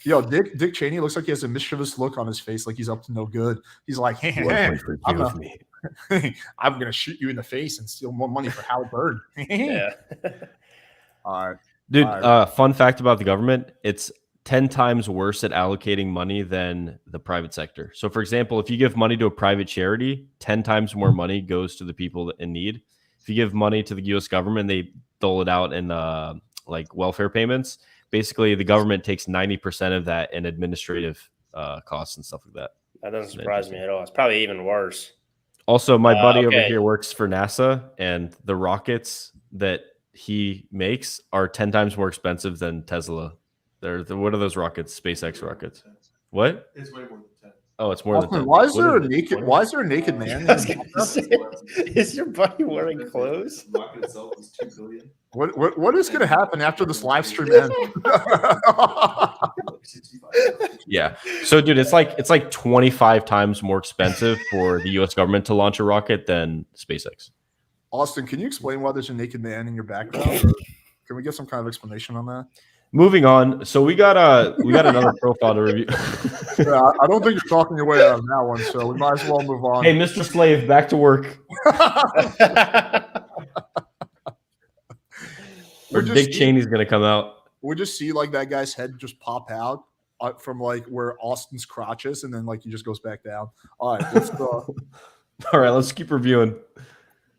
Yo, Dick Cheney looks like he has a mischievous look on his face, like he's up to no good. He's like, hey, I'm gonna shoot you in the face and steal more money for Howard Bird. Yeah. All right, dude. Fun fact about the government: it's 10 times worse at allocating money than the private sector. So, for example, if you give money to a private charity, 10 times more money goes to the people in need. If you give money to the U.S. government, they dole it out in like welfare payments. Basically, the government takes 90% of that in administrative costs and stuff like that. That doesn't surprise me at all. It's probably even worse. Also, my buddy over here works for NASA, and the rockets that he makes are 10 times more expensive than Tesla. What are those rockets? SpaceX rockets. What? It's way more than 10. Oh, it's more than 10. Why is there a naked man? Is your buddy wearing clothes? The rocket itself is $2 billion. What is going to happen after this live stream ends? Yeah. So, dude, it's like 25 times more expensive for the U.S. government to launch a rocket than SpaceX. Austin, can you explain why there's a naked man in your background? Can we get some kind of explanation on that? Moving on. So we got another profile to review. Yeah, I don't think you're talking your way out of that one, so we might as well move on. Hey, Mr. Slave, back to work. Or Dick Cheney's gonna come out. We just see like that guy's head just pop out from like where Austin's crotch is, and then like he just goes back down. All right, let's go. All right, let's keep reviewing.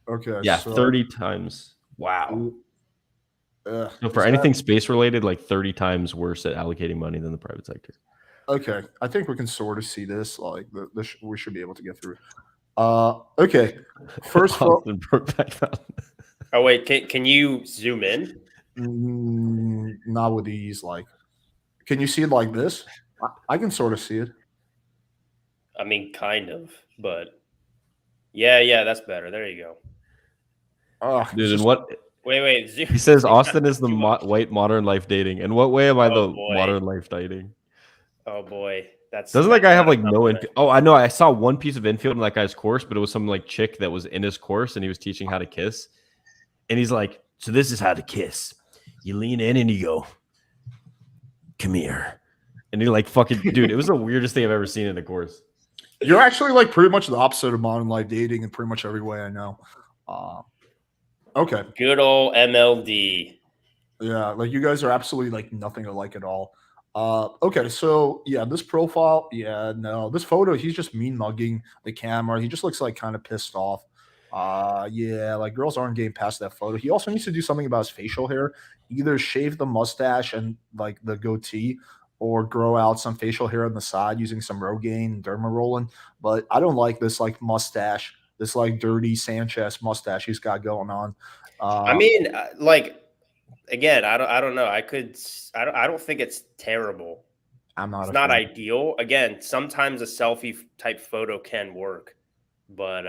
Okay. Yeah, so 30 times. Wow. So for anything space related, like 30 times worse at allocating money than the private sector. Okay, I think we can sort of see this. Like we should be able to get through. Okay. First of all, oh wait, can you zoom in? Not with these. Like, can you see it like this? I can sort of see it. I mean, kind of, but yeah, that's better. There you go. Oh, dude, and what? Wait. Zoom. He says Austin is the white modern life dating. In what way am I the modern life dating? Oh boy, doesn't that guy have like no infield? Oh, I know. I saw one piece of infield in that guy's course, but it was some like chick that was in his course, and he was teaching how to kiss. And he's like, "So this is how to kiss. You lean in and you go, come here." And he like fucking dude. It was the weirdest thing I've ever seen in a course. You're actually like pretty much the opposite of modern life dating in pretty much every way I know. Okay. Good old MLD. Yeah, like you guys are absolutely like nothing alike at all. Okay, so yeah, this profile, this photo, he's just mean mugging the camera. He just looks like kind of pissed off. Yeah, like girls aren't getting past that photo. He also needs to do something about his facial hair. Either shave the mustache and like the goatee, or grow out some facial hair on the side using some Rogaine and derma rolling. But I don't like this like mustache, this like dirty Sanchez mustache he's got going on. I mean, like again, I don't know. I don't think it's terrible. I'm not. It's not ideal. Again, sometimes a selfie type photo can work, but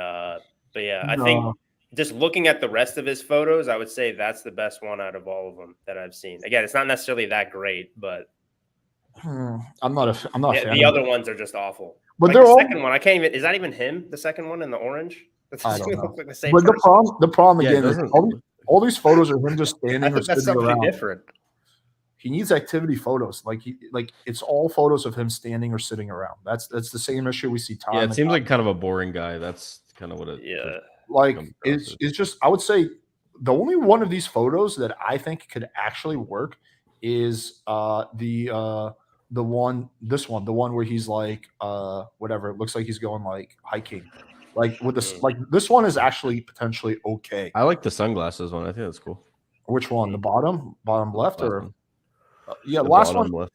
yeah, I think just looking at the rest of his photos, I would say that's the best one out of all of them that I've seen. Again, it's not necessarily that great, but I'm not. The other ones are just awful. But like they're the all. Second one, I can't even. Is that even him? The second one in the orange? I don't know. Look like the same But person. the problem again is all these photos are him just standing or that's sitting around. different. He needs activity photos. Like it's all photos of him standing or sitting around. That's the same issue we see. Yeah, it seems like kind of a boring guy. That's kind of what it. Yeah. Like it's just. I would say the only one of these photos that I think could actually work is the one where he's like whatever, it looks like he's going like hiking. Like with this, like this one is actually potentially okay. I like the sunglasses one. I think that's cool. Which one? The bottom left or yeah, the last one. Left.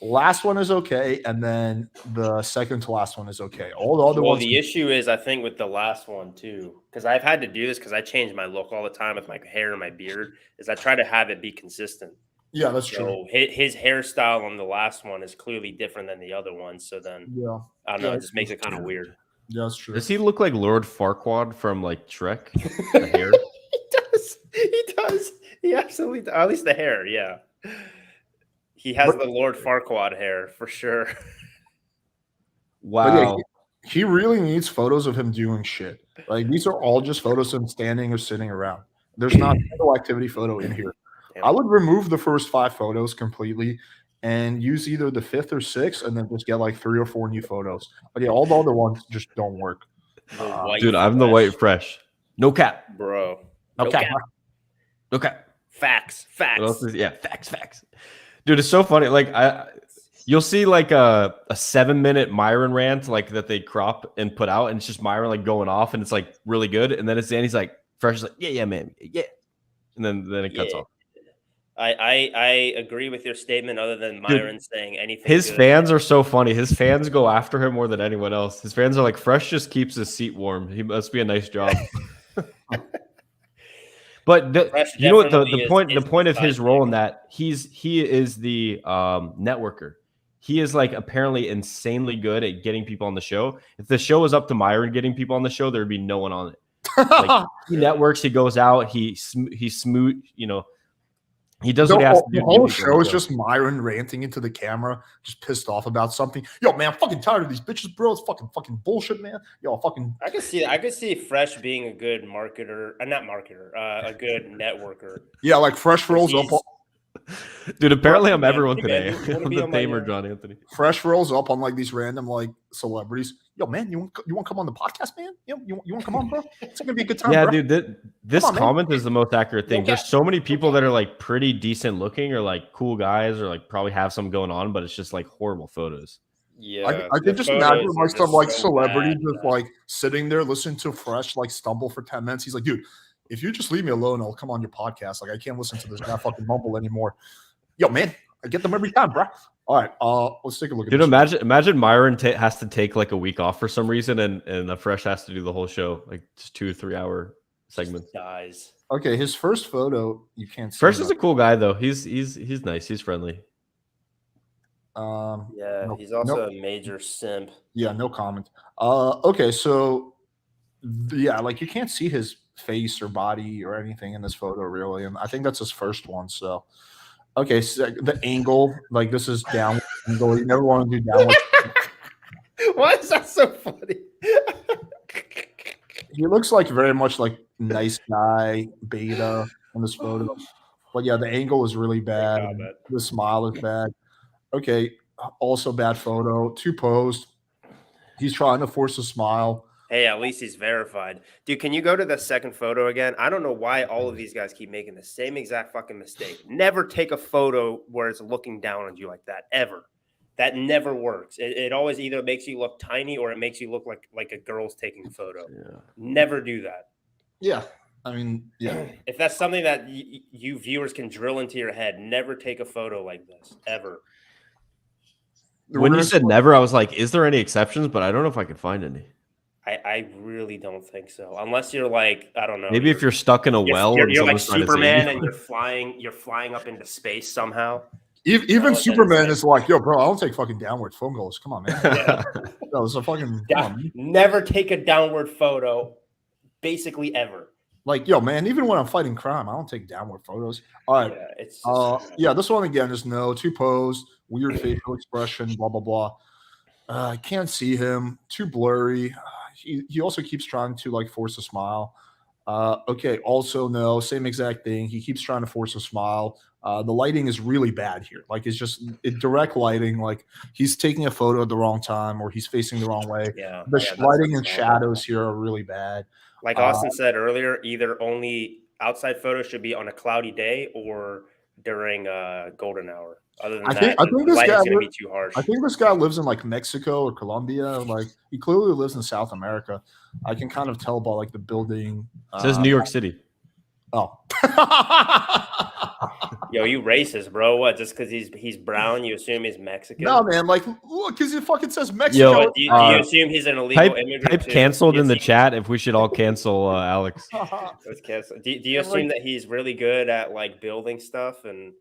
Last one is okay, and then the second to last one is okay. All the other ones. The issue is, I think, with the last one too, because I've had to do this because I change my look all the time with my hair and my beard. Is I try to have it be consistent. Yeah, that's so true. His hairstyle on the last one is clearly different than the other one. So then, I don't know. It just makes it kind of weird. Yeah, that's true. Does he look like Lord Farquaad from like Shrek? The hair. He does. He absolutely does. At least the hair. Yeah. He has the Lord Farquaad hair for sure. Wow. Yeah, he really needs photos of him doing shit. Like these are all just photos of him standing or sitting around. There's not no activity photo in here. I would remove the first 5 photos completely and use either the 5th or 6th and then just get like 3 or 4 new photos. But yeah, all the other ones just don't work. Dude, I'm the white fresh. No cap. Bro. No cap. No cap. Facts. Yeah, facts. Dude, it's so funny. Like you'll see like a 7-minute Myron rant like that they crop and put out, and it's just Myron like going off, and it's like really good. And then it's Danny's like fresh, like yeah, man, yeah, and then it cuts off. I agree with your statement. Other than Myron saying anything, his fans are so funny. His fans go after him more than anyone else. His fans are like, Fresh just keeps his seat warm. He must be a nice job. But you know what the point of his role in that he is the networker. He is like apparently insanely good at getting people on the show. If the show was up to Myron getting people on the show, there would be no one on it. Like, he networks, he goes out, he smooth, you know. He does what he has to do. The whole show is just Myron ranting into the camera, just pissed off about something. Yo, man, I'm fucking tired of these bitches, bro. It's fucking bullshit, man. Yo, fucking. I could see Fresh being a good marketer, not marketer, a good networker. Yeah, like Fresh rolls up. Dude, apparently I'm everyone today. I'm the tamer John Anthony. Fresh rolls up on like these random like celebrities. Yo, man, you want to come on the podcast, man? You want to come on, bro? It's gonna be a good time. Yeah, bro. dude. This comment is the most accurate thing. There's so many people that are like pretty decent looking, or like cool guys, or like probably have some going on, but it's just like horrible photos. Yeah, I can just imagine like some like celebrity just like sitting there listening to Fresh like stumble for 10 minutes. He's like, dude, if you just leave me alone, I'll come on your podcast. Like, I can't listen to this guy fucking mumble anymore. Yo, man, I get them every time, bro. All right, let's take a look at this. Dude, imagine Myron has to take like a week off for some reason, and the Fresh has to do the whole show, like just 2 or 3 hour segments. Dies. Okay, his first photo, you can't see. Fresh is a cool guy though. He's nice. He's friendly. Yeah, he's also a major simp. Yeah, no comment. Okay, so yeah, like you can't see his face or body or anything in this photo really, and I think that's his first one. So okay, so the angle, like this is downward angle. You never want to do downward. Why is that so funny? He looks like very much like nice guy beta in this photo, but yeah, the angle is really bad. The smile is bad. Okay, also bad photo. 2 posed. He's trying to force a smile. Hey, at least he's verified. Dude, can you go to the second photo again? I don't know why all of these guys keep making the same exact fucking mistake. Never take a photo where it's looking down on you like that, ever. That never works. It always either makes you look tiny or it makes you look like a girl's taking a photo. Yeah. Never do that. Yeah. I mean, yeah. If that's something that you viewers can drill into your head, never take a photo like this ever. When you said never, I was like, is there any exceptions? But I don't know if I could find any. I really don't think so. Unless you're like, I don't know. Maybe if you're stuck in a well and you're like someone's trying to save Superman you. and you're flying up into space somehow. Even Superman is like, yo, bro, I don't take fucking downward phone calls. Come on, man. Yeah. No, it's a fucking Never take a downward photo, basically ever. Like, yo, man, even when I'm fighting crime, I don't take downward photos. All right. Yeah, it's just, yeah, this one again is no, too posed, weird facial expression, blah, blah, blah. I can't see him, too blurry. He also keeps trying to like force a smile. Okay, also no, same exact thing. He keeps trying to force a smile. The lighting is really bad here. Like it's just direct lighting. Like he's taking a photo at the wrong time or he's facing the wrong way. yeah. The lighting and shadows here are really bad. Like Austen said earlier, either only outside photos should be on a cloudy day or during golden hour. Other than that, I think this light guy is going to be too harsh. I think this guy lives in like Mexico or Colombia. Like he clearly lives in South America. I can kind of tell by like the building. It says New York City. Oh. Yo, you racist, bro. What? Just because he's brown, you assume he's Mexican? No, man. Like, look, because it fucking says Mexico. Yo, do you assume he's an illegal immigrant? Type canceled in the chat if we should all cancel Alex. Let's cancel. Do you assume that he's really good at like building stuff and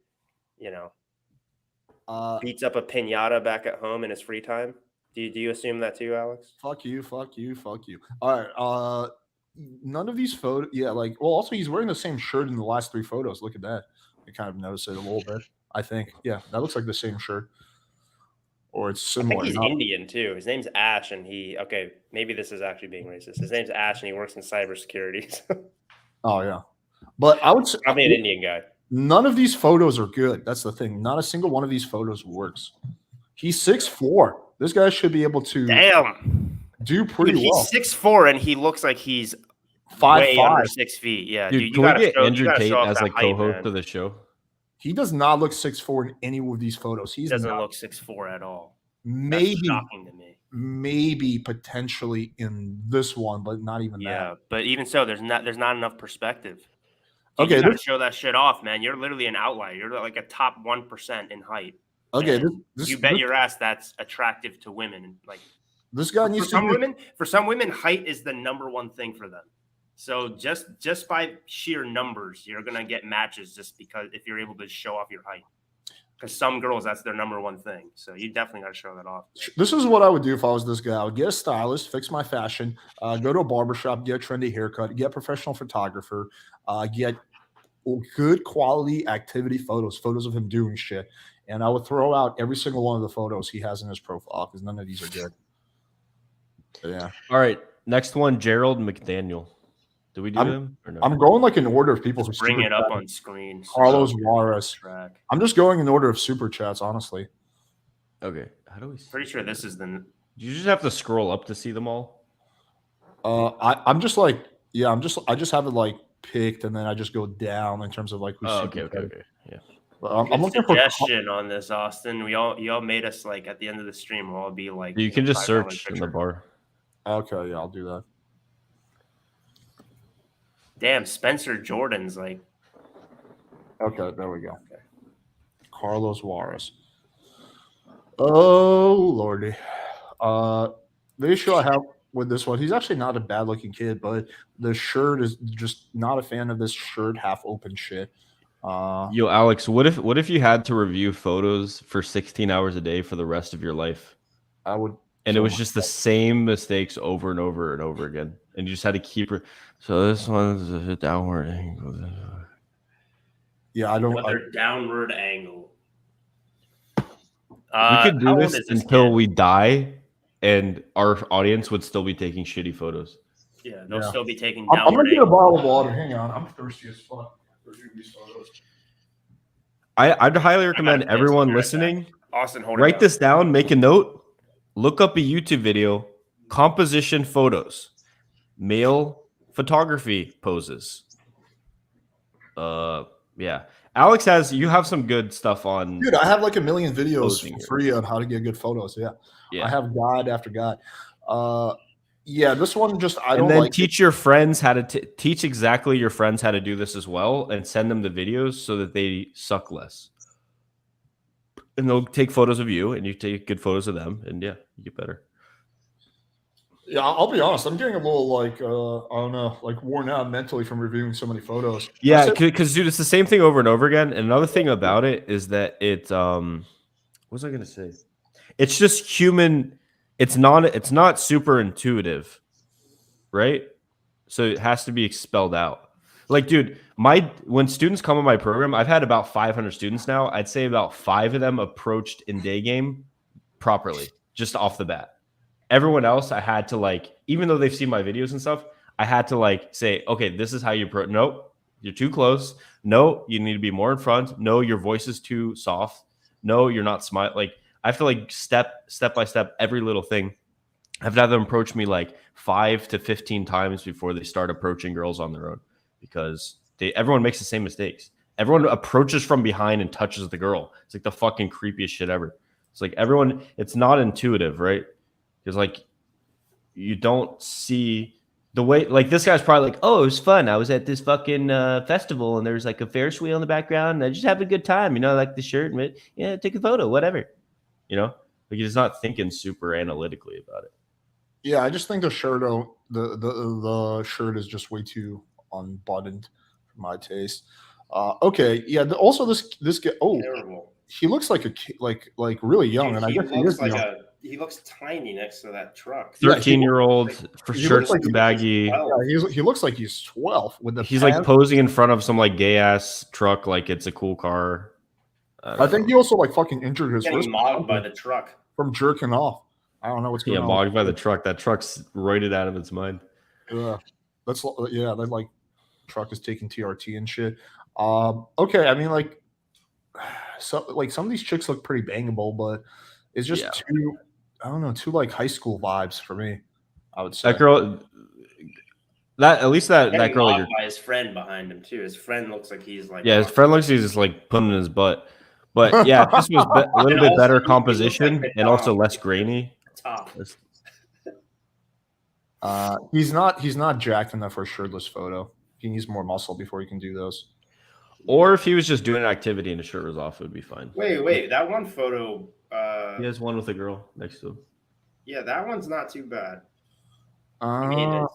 beats up a pinata back at home in his free time? Do you assume that too, Alex? Fuck you. All right. None of these photos. Yeah, like, well, also he's wearing the same shirt in the last 3 photos. Look at that. I kind of noticed it a little bit. I think, yeah, that looks like the same shirt, or it's similar. I think he's Indian too. His name's Ash, and maybe this is actually being racist. His name's Ash, and he works in cybersecurity. Oh yeah, but I would say probably an Indian guy. None of these photos are good. That's the thing. Not a single one of these photos works. He's 6'4". This guy should be able to do pretty well. He's 6'4", and he looks like he's 5'5", under 6 feet. Yeah, dude, can we get Andrew Tate as like co-host of the show? He does not look 6'4" in any of these photos. He doesn't look 6'4" at all. Maybe that's shocking to me. Maybe potentially in this one, but not even that. Yeah, but even so, there's not enough perspective. Dude, okay, you gotta show that shit off, man. You're literally an outlier. You're like a top 1% in height. Okay, you bet your ass that's attractive to women. Like this guy needs for some women, height is the number one thing for them. So just by sheer numbers, you're gonna get matches just because if you're able to show off your height. Because some girls, that's their number one thing. So you definitely got to show that off. This is what I would do if I was this guy. I would get a stylist, fix my fashion, go to a barbershop, get a trendy haircut, get a professional photographer, get good quality activity photos of him doing shit. And I would throw out every single one of the photos he has in his profile because none of these are good. But yeah. All right. Next one, Gerald McDaniel. Do we do him or no? I'm going like in order of people who bring it up on screen. Carlos Juarez. I'm just going in order of super chats, honestly. Okay. How do we? Pretty sure this is the. You just have to scroll up to see them all. I'm just like I just have it like picked and then I just go down in terms of like who's okay. Yeah. I'm looking for suggestion on this, Austin. Y'all made us like at the end of the stream we'll all be like. You can just search in the bar. Okay, yeah, I'll do that. Damn, Spencer Jordan's like. Okay, there we go. Okay. Carlos Juarez. Oh, Lordy. The issue I have with this one, he's actually not a bad-looking kid, but the shirt is just not a fan of this shirt half-open shit. Yo, Alex, what if you had to review photos for 16 hours a day for the rest of your life? I would. And it was just the same mistakes over and over and over again. And you just had to keep it. So this one's a downward angle. Yeah, I don't. Another downward angle. We could do this until we die, and our audience would still be taking shitty photos. Yeah, they'll still be taking downward. I'm gonna get a bottle of water. Hang on, I'm thirsty as fuck. I'd highly recommend everyone listening. Austin, write this down, make a note, look up a YouTube video, composition photos, male photography poses. Yeah. Alex you have some good stuff on. Dude, I have like a million videos for free on how to get good photos. Yeah. I have guide after guide. Yeah, this one just I And don't then like. teach your friends how to teach exactly your friends how to do this as well, and send them the videos so that they suck less. And they'll take photos of you, and you take good photos of them, and yeah, you get better. Yeah, I'll be honest. I'm getting a little like I don't know, like worn out mentally from reviewing so many photos. Yeah, because dude, it's the same thing over and over again. And another thing about it is that it what was I gonna say? It's just human. It's not super intuitive, right? So it has to be expelled out. Like, dude, when students come in my program, I've had about 500 students now. I'd say about 5 of them approached in day game properly, just off the bat. Everyone else, I had to like, even though they've seen my videos and stuff, I had to like say, okay, this is how you approach. Nope, you're too close. No, you need to be more in front. No, your voice is too soft. No, you're not smart. Like, I have to like step by step every little thing. I have to have them approach me like 5 to 15 times before they start approaching girls on their own, because everyone makes the same mistakes. Everyone approaches from behind and touches the girl. It's like the fucking creepiest shit ever. It's like everyone, it's not intuitive, right? Because like you don't see the way, like this guy's probably like, oh, it was fun. I was at this fucking festival and there was like a Ferris wheel in the background and I just have a good time. You know, I like the shirt and yeah, take a photo, whatever. You know, like he's not thinking super analytically about it. Yeah, I just think the shirt the shirt is just way too unbuttoned for my taste. Okay, yeah. Also, this guy. Oh, Terrible. he looks like a kid, like really young, Dude, and I guess he is young. He looks tiny next to that truck. 13-year-old for shirts like too baggy. Yeah, he looks like he's 12 with the. He's like posing in front of some like gay ass truck, like it's a cool car. I think he also like fucking injured his wrist. Getting mobbed by the truck from jerking off. I don't know what's going on. Yeah, mobbed by the truck. That truck's roided out of its mind. Yeah, that like truck is taking TRT and shit. Okay, I mean like, so like some of these chicks look pretty bangable, but it's just too, I don't know, too like high school vibes for me. I would say that girl. That at least that girl by his friend behind him too. His friend looks like he's like his friend looks like he's just like putting in his butt. But yeah, this was a little bit better composition like and also less grainy. He's not jacked enough for a shirtless photo. He needs more muscle before he can do those. Or if he was just doing an activity and his shirt was off, it would be fine. Wait, that one photo. He has one with a girl next to him. Yeah, that one's not too bad. I mean, it's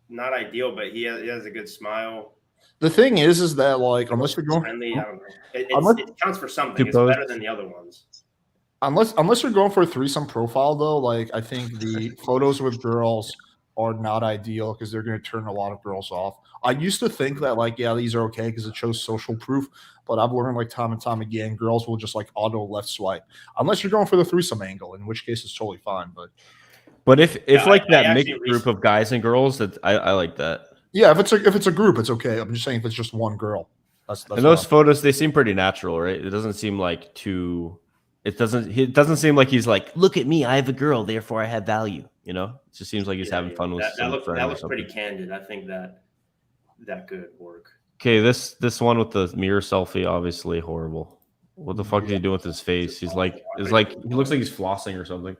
not ideal, but he has a good smile. The thing is that like unless you're going friendly, I don't know. It counts for something. It's better than the other ones. Unless you're going for a threesome profile, though, like I think the photos with girls are not ideal because they're going to turn a lot of girls off. I used to think that like, yeah, these are okay because it shows social proof, but I've learned like time and time again, girls will just like auto left swipe unless you're going for the threesome angle, in which case it's totally fine. But if like that mixed group of guys and girls, that I like that. Yeah, if it's a group, it's okay. I'm just saying if it's just one girl. That's and those photos, they seem pretty natural, right? It doesn't seem like too. It doesn't seem like he's like, look at me, I have a girl, therefore I have value. You know, it just seems like he's having fun with that looks pretty candid. I think that could work. Okay, this one with the mirror selfie, obviously horrible. What the fuck is he doing with his face? He's like, he looks like he's flossing or something.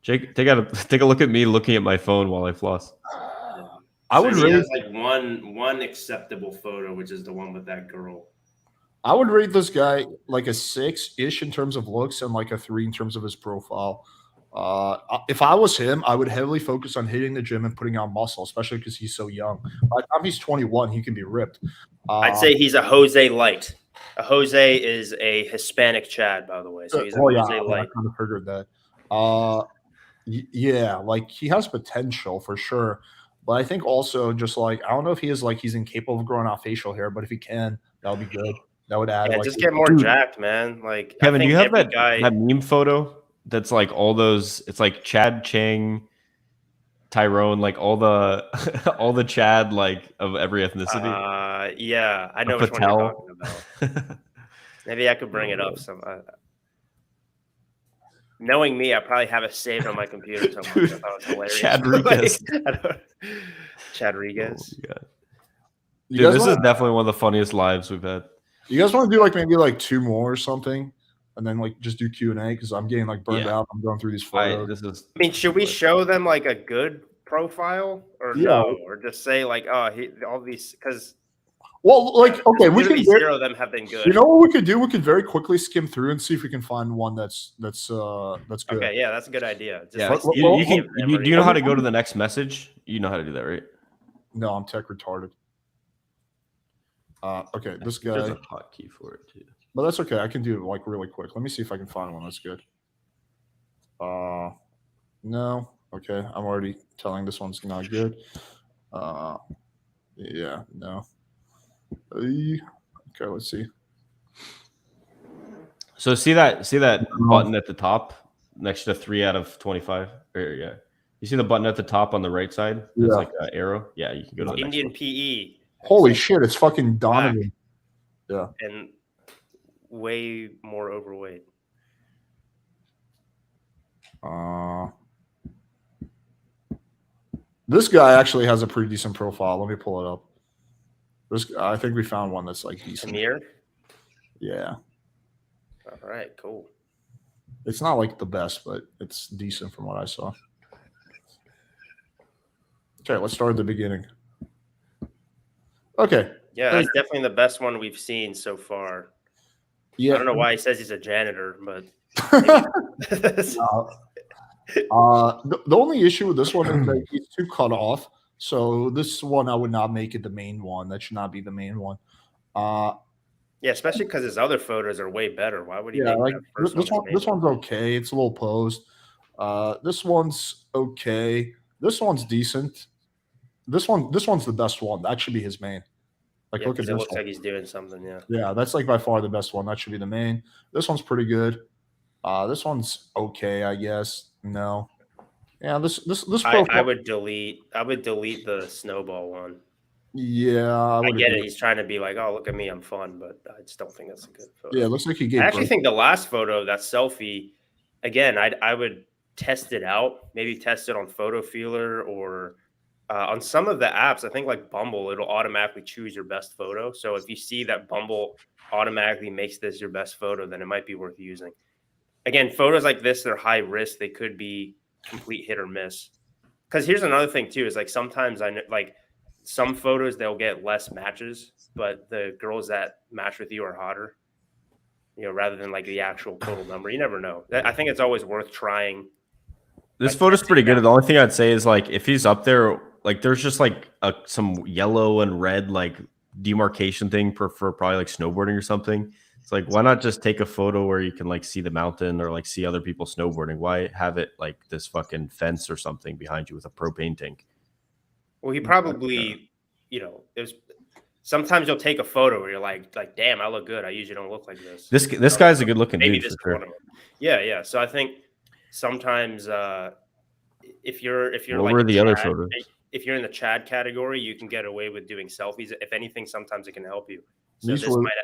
Jake, take a look at me looking at my phone while I floss. I would rate like one acceptable photo, which is the one with that girl. I would rate this guy like a 6-ish in terms of looks and like a 3 in terms of his profile. If I was him, I would heavily focus on hitting the gym and putting on muscle, especially because he's so young. By the time he's 21, he can be ripped. I'd say he's a Jose light. A Jose is a Hispanic Chad, by the way. So he's a Jose light. I kind of figured that. Yeah, like he has potential for sure. But I think also just like, I don't know if he's incapable of growing out facial hair, but if he can, that would be good. That would add. Yeah, just get more jacked, man. Like Kevin, do you have that meme photo that's like all those? It's like Chad, Chang, Tyrone, like all the Chad like of every ethnicity. Yeah, I know which one you're talking about. Maybe I could bring it up some. Knowing me, I probably have it saved on my computer somewhere. I thought it was hilarious. Chad Rodriguez. Oh, dude, this is definitely one of the funniest lives we've had. You guys want to do like maybe like 2 more or something? and then like just do Q&A because I'm getting like burned out. I'm going through these photos. I mean, should we show them like a good profile or no, or just say like, oh, all these because. Well, like okay, we can zero of them have been good. You know what we could do? We could very quickly skim through and see if we can find one that's good. Okay, yeah, that's a good idea. Do you know how to go to the next message? You know how to do that, right? No, I'm tech retarded. Okay, this guy. There's a hotkey for it too. But that's okay. I can do it like really quick. Let me see if I can find one that's good. No. Okay, I'm already telling this one's not good. Yeah, no. Okay, let's see. So see that button at the top next to 3 out of 25? Yeah. You see the button at the top on the right side? It's like an arrow. Yeah, you can go to the Indian next PE. Holy shit, it's fucking Donovan. Yeah. And way more overweight. This guy actually has a pretty decent profile. Let me pull it up. I think we found one that's like decent. Amir? Yeah. All right, cool. It's not like the best, but it's decent from what I saw. Okay, let's start at the beginning. Okay. Yeah, that's definitely the best one we've seen so far. Yeah. I don't know why he says he's a janitor, but the only issue with this one is that he's too cut off. So this one I would not make it the main one. That should not be the main one. Yeah, especially because his other photos are way better. Why would he? Yeah, like this one's okay. It's a little posed. This one's okay. This one's decent. This one's the best one. That should be his main. Like look at this. It looks like he's doing something. Yeah. Yeah, that's like by far the best one. That should be the main. This one's pretty good. This one's okay, I guess. No. Yeah, this profile, I would delete the snowball one. Yeah, I get it. He's trying to be like, oh, look at me, I'm fun, but I just don't think that's a good photo. Yeah, it looks like he gave. I actually think the last photo, that selfie, again, I would test it out. Maybe test it on Photo Feeler or on some of the apps. I think like Bumble, it'll automatically choose your best photo. So if you see that Bumble automatically makes this your best photo, then it might be worth using. Again, photos like this, they're high risk. They could be complete hit or miss. Because here's another thing too, is like sometimes I know like some photos they'll get less matches, but the girls that match with you are hotter, rather than like the actual total number. You never know. I think it's always worth trying. This photo's pretty good. The only thing I'd say is like if he's up there, like there's just like some yellow and red like demarcation thing for probably like snowboarding or something. It's like, why not just take a photo where you can like see the mountain or like see other people snowboarding? Why have it like this fucking fence or something behind you with a propane tank? Well, he probably, there's sometimes you'll take a photo where you're like, damn, I look good. I usually don't look like this. This guy's a good looking dude. This for sure. Yeah. So I think sometimes if you're what like were the other photos? If you're in the Chad category, you can get away with doing selfies. If anything, sometimes it can help you. So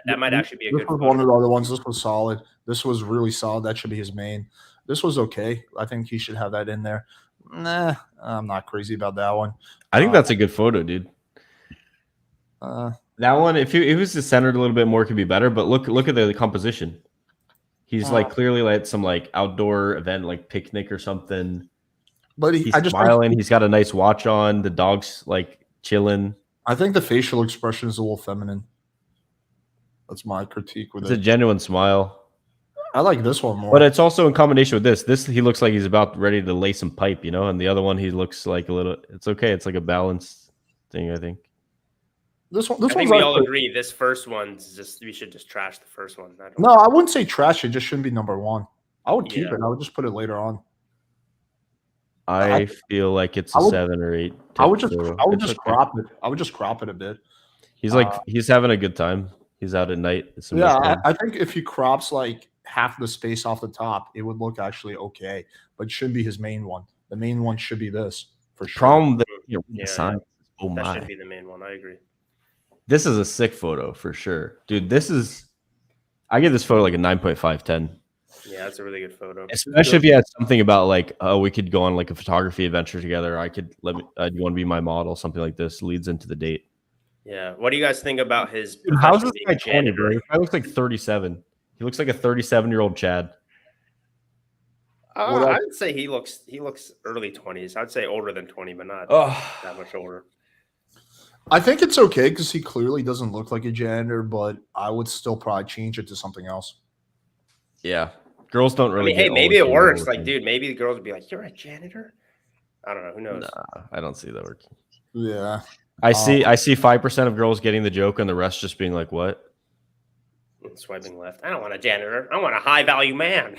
that might actually be a good one. One of the other ones. This was solid. This was really solid. That should be his main. This was okay. I think he should have that in there. Nah, I'm not crazy about that one. I think that's a good photo, dude. That one, if he was just centered a little bit more, could be better. But look at the composition. He's like clearly like some like outdoor event, like picnic or something. But he's smiling. He's got a nice watch on. The dog's like chilling. I think the facial expression is a little feminine. That's my critique with it. It's a genuine smile. I like this one more. But it's also in combination with this. This, he looks like he's about ready to lay some pipe, and the other one, he looks like a little, it's okay. It's like a balanced thing, I think. I think we all agree this first one's we should just trash the first one. I wouldn't say trash. It just shouldn't be number one. I would keep it. I would just put it later on. I feel like it's a 7 or 8. I would just crop it. I would just crop it a bit. He's like, he's having a good time. He's out at night. I think if he crops like half the space off the top, it would look actually okay, but it shouldn't be his main one. The main one should be this for sure. Problem that that should be the main one. I agree. This is a sick photo for sure, dude. I give this photo like a 9.5, 10. Yeah, that's a really good photo. Especially if you had something about like, oh, we could go on like a photography adventure together. I could do you want to be my model? Something like this leads into the date. Yeah. What do you guys think about his? Dude, how's this guy 20, bro? I looks like 37. He looks like a 37-year-old Chad. I would say he looks early 20s. I'd say older than 20, but not that much older. I think it's okay because he clearly doesn't look like a janitor, but I would still probably change it to something else. Yeah. Girls don't really. Hey, maybe it works. Like, dude, maybe the girls would be like, "You're a janitor." I don't know. Who knows? Nah, I don't see that working. Yeah, I see 5% of girls getting the joke, and the rest just being like, "What?" And swiping left. I don't want a janitor. I want a high value man.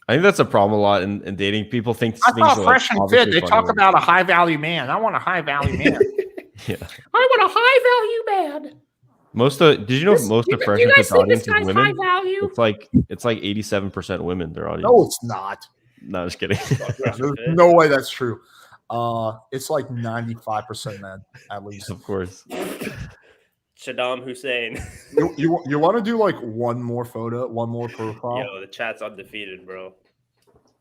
I think that's a problem a lot in dating. People think I things thought are Fresh and Fit. They talk funny. about a high value man. I want a high value man. Yeah. I want a high value man. Did you know most of Fresh and Fit's audience is women? High value? It's like 87% women. Their audience. no, it's not. No, just kidding. There's no way that's true. It's like 95% men at least. Of course. Saddam Hussein. You want to do like one more photo, one more profile? Yo, the chat's undefeated, bro.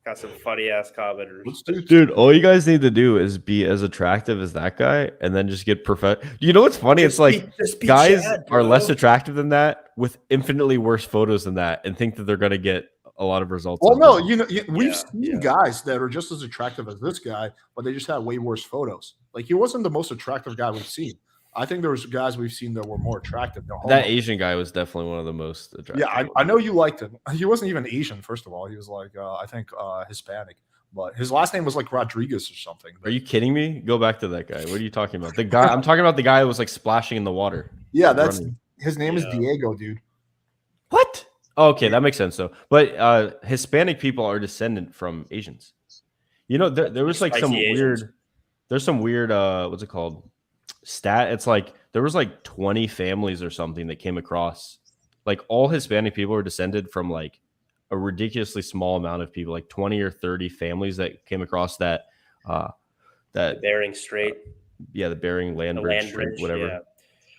Got some funny ass commenters. Let's do Dude, all you guys need to do is be as attractive as that guy and then just get perfect. You know what's funny? It's like guys are less attractive than that with infinitely worse photos than that and think that they're going to get a lot of results. Well, no, that. we've seen guys that are just as attractive as this guy, but they just had way worse photos. Like he wasn't the most attractive guy we've seen. I think there was guys we've seen that were more attractive. That Asian guy was definitely one of the most attractive. Yeah, I know you liked him. He wasn't even Asian, first of all. He was like, I think Hispanic. But his last name was like Rodriguez or something. Are you kidding me? Go back to that guy. What are you talking about? The guy I'm talking about the guy who was like splashing in the water. Yeah, his name is Diego, dude. What? Oh, okay, that makes sense though. But Hispanic people are descendant from Asians. You know, there was like some weird. There's some weird. What's it called? Stat. It's like there was like 20 families or something that came across. Like all Hispanic people are descended from like a ridiculously small amount of people, like 20 or 30 families that came across that. That Bering Strait. The Bering Land Bridge, whatever. Yeah.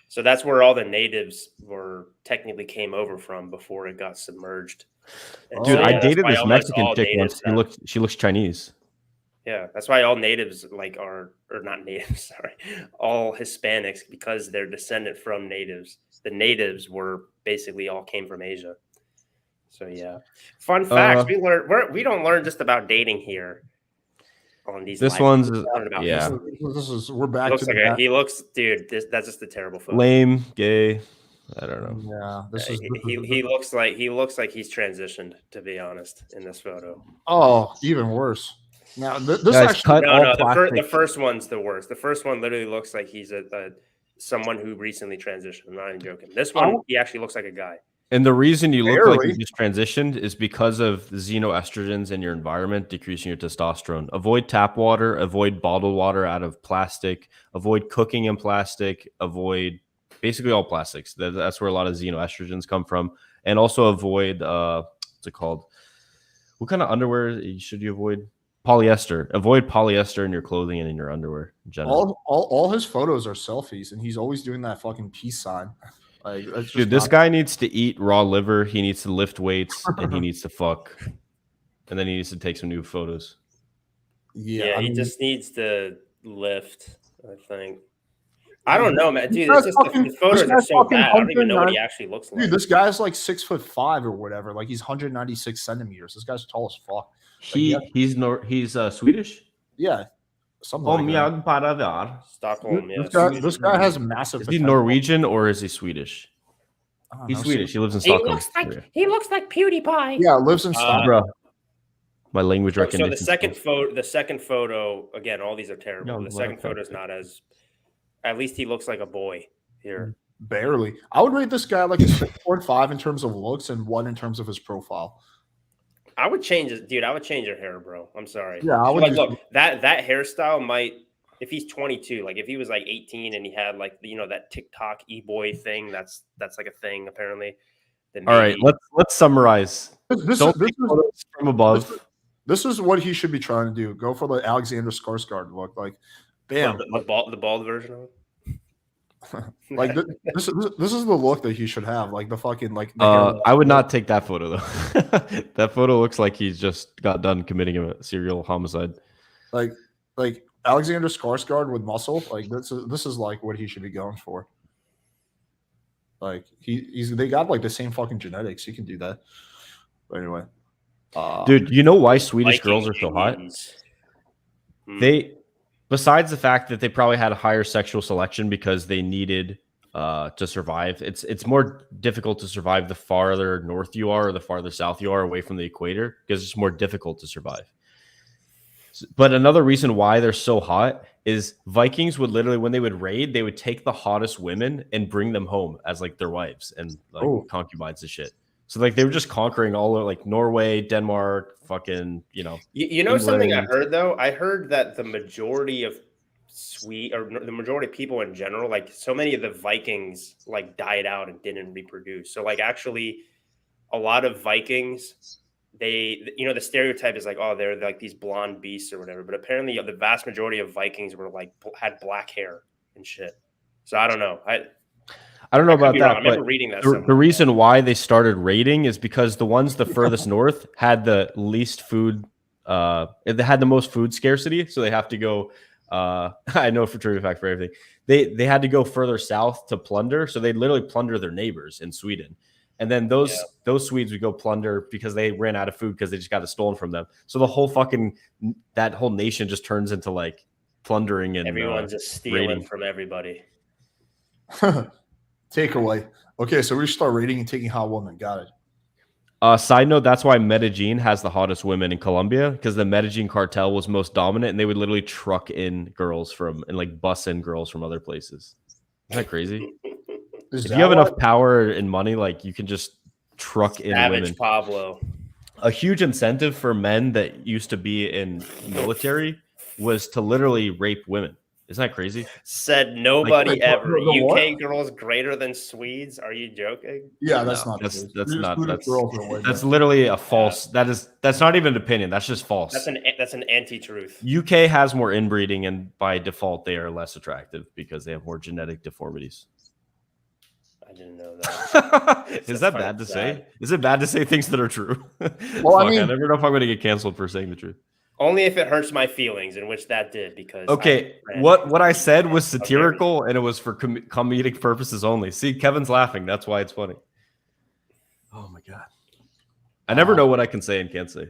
So that's where all the natives were technically came over from before it got submerged. And dude, so, I dated this almost Mexican all chick natives once. She looks Chinese. Yeah, that's why all natives or not natives, sorry, all Hispanics, because they're descendant from natives. The natives were basically all came from Asia. So yeah, fun facts. We don't learn just about dating here. On these, this one's we're back looks to like he looks, dude. That's just a terrible photo. Lame, gay. I don't know. Yeah, he looks like he's transitioned. To be honest, in this photo. Oh, even worse. Now this Guys, actually the first one's the worst. The first one literally looks like he's a someone who recently transitioned. I'm not even joking. This one he actually looks like a guy. And the reason you look like you just transitioned is because of the xenoestrogens in your environment decreasing your testosterone. Avoid tap water, avoid bottled water out of plastic, avoid cooking in plastic, avoid basically all plastics. That's where a lot of xenoestrogens come from. And also avoid, what's it called? What kind of underwear should you avoid? Polyester. Avoid polyester in your clothing and in your underwear in general. All his photos are selfies, and he's always doing that fucking peace sign. Like, dude, this guy needs to eat raw liver. He needs to lift weights, and he needs to fuck, and then he needs to take some new photos. Yeah, he just needs to lift. I think. I don't know, man. Dude, it's just the photos are so bad. I don't even know what he actually looks like. Dude, this guy's like 6'5" or whatever. Like he's 196 centimeters. This guy's tall as fuck. He's Swedish. Yeah. Stockholm, yeah. This guy has massive. Is he Norwegian or is he Swedish? He's Swedish. He lives in Stockholm. He looks like PewDiePie. Yeah, lives in Stockholm. My language recognition. So the second photo, again, all these are terrible. No, the second photo is not as. At least he looks like a boy here. Barely. I would rate this guy like a 6.5 in terms of looks and 1 in terms of his profile. I would change it, dude. I would change your hair, bro. I'm sorry. Yeah, I would. Look, that hairstyle might, if he's 22, like if he was like 18 and he had like that TikTok e-boy thing, that's like a thing apparently. Then all right, let's summarize. This is from above. This is what he should be trying to do. Go for the Alexander Skarsgård look, like, bam, the bald version of it. Like this is the look that he should have, like the fucking like. I would not take that photo though. That photo looks like he's just got done committing a serial homicide. Like Alexander Skarsgård with muscle, like this is like what he should be going for. Like they got like the same fucking genetics. He can do that. But anyway, dude, you know why Swedish girls are so hot? They, besides the fact that they probably had a higher sexual selection because they needed to survive. It's more difficult to survive the farther north you are or the farther south you are away from the equator because it's more difficult to survive. But another reason why they're so hot is Vikings would literally, when they would raid, they would take the hottest women and bring them home as like their wives and like concubines and shit. So like they were just conquering all of like Norway, Denmark, fucking, you know. You know something I heard though? I heard that the majority of the majority of people in general, like so many of the Vikings like died out and didn't reproduce. So like actually a lot of Vikings, they, you know, the stereotype is like, oh, they're like these blonde beasts or whatever. But apparently the vast majority of Vikings were like had black hair and shit. So I don't know. I don't know about that. I remember reading that. The reason why they started raiding is because the ones the furthest north had the least food. They had the most food scarcity, so they have to go. I know for trivia fact for everything. They had to go further south to plunder, so they literally plunder their neighbors in Sweden. And then those Swedes would go plunder because they ran out of food because they just got it stolen from them. So the whole that whole nation just turns into like plundering and everyone's just stealing raiding from everybody. Takeaway. Okay, so we start raiding and taking hot women. Got it. Side note, that's why Medellin has the hottest women in Colombia because the Medellin cartel was most dominant and they would literally truck in girls and like bus in girls from other places. Isn't that crazy? If you have enough power and money, like you can just truck in women. Pablo. A huge incentive for men that used to be in military was to literally rape women. Isn't that crazy? Said nobody ever. UK girls greater than Swedes? Are you joking? Yeah, that's literally a false. That's not even an opinion. That's just false. That's an anti-truth. UK has more inbreeding, and by default, they are less attractive because they have more genetic deformities. I didn't know that. Is that bad to say? Is it bad to say things that are true? Well, I mean, I never know if I'm going to get canceled for saying the truth. Only if it hurts my feelings, in which that did, because what I said was satirical and it was for comedic purposes only. See, Kevin's laughing. That's why it's funny. Oh my god, I never know what I can say and can't say.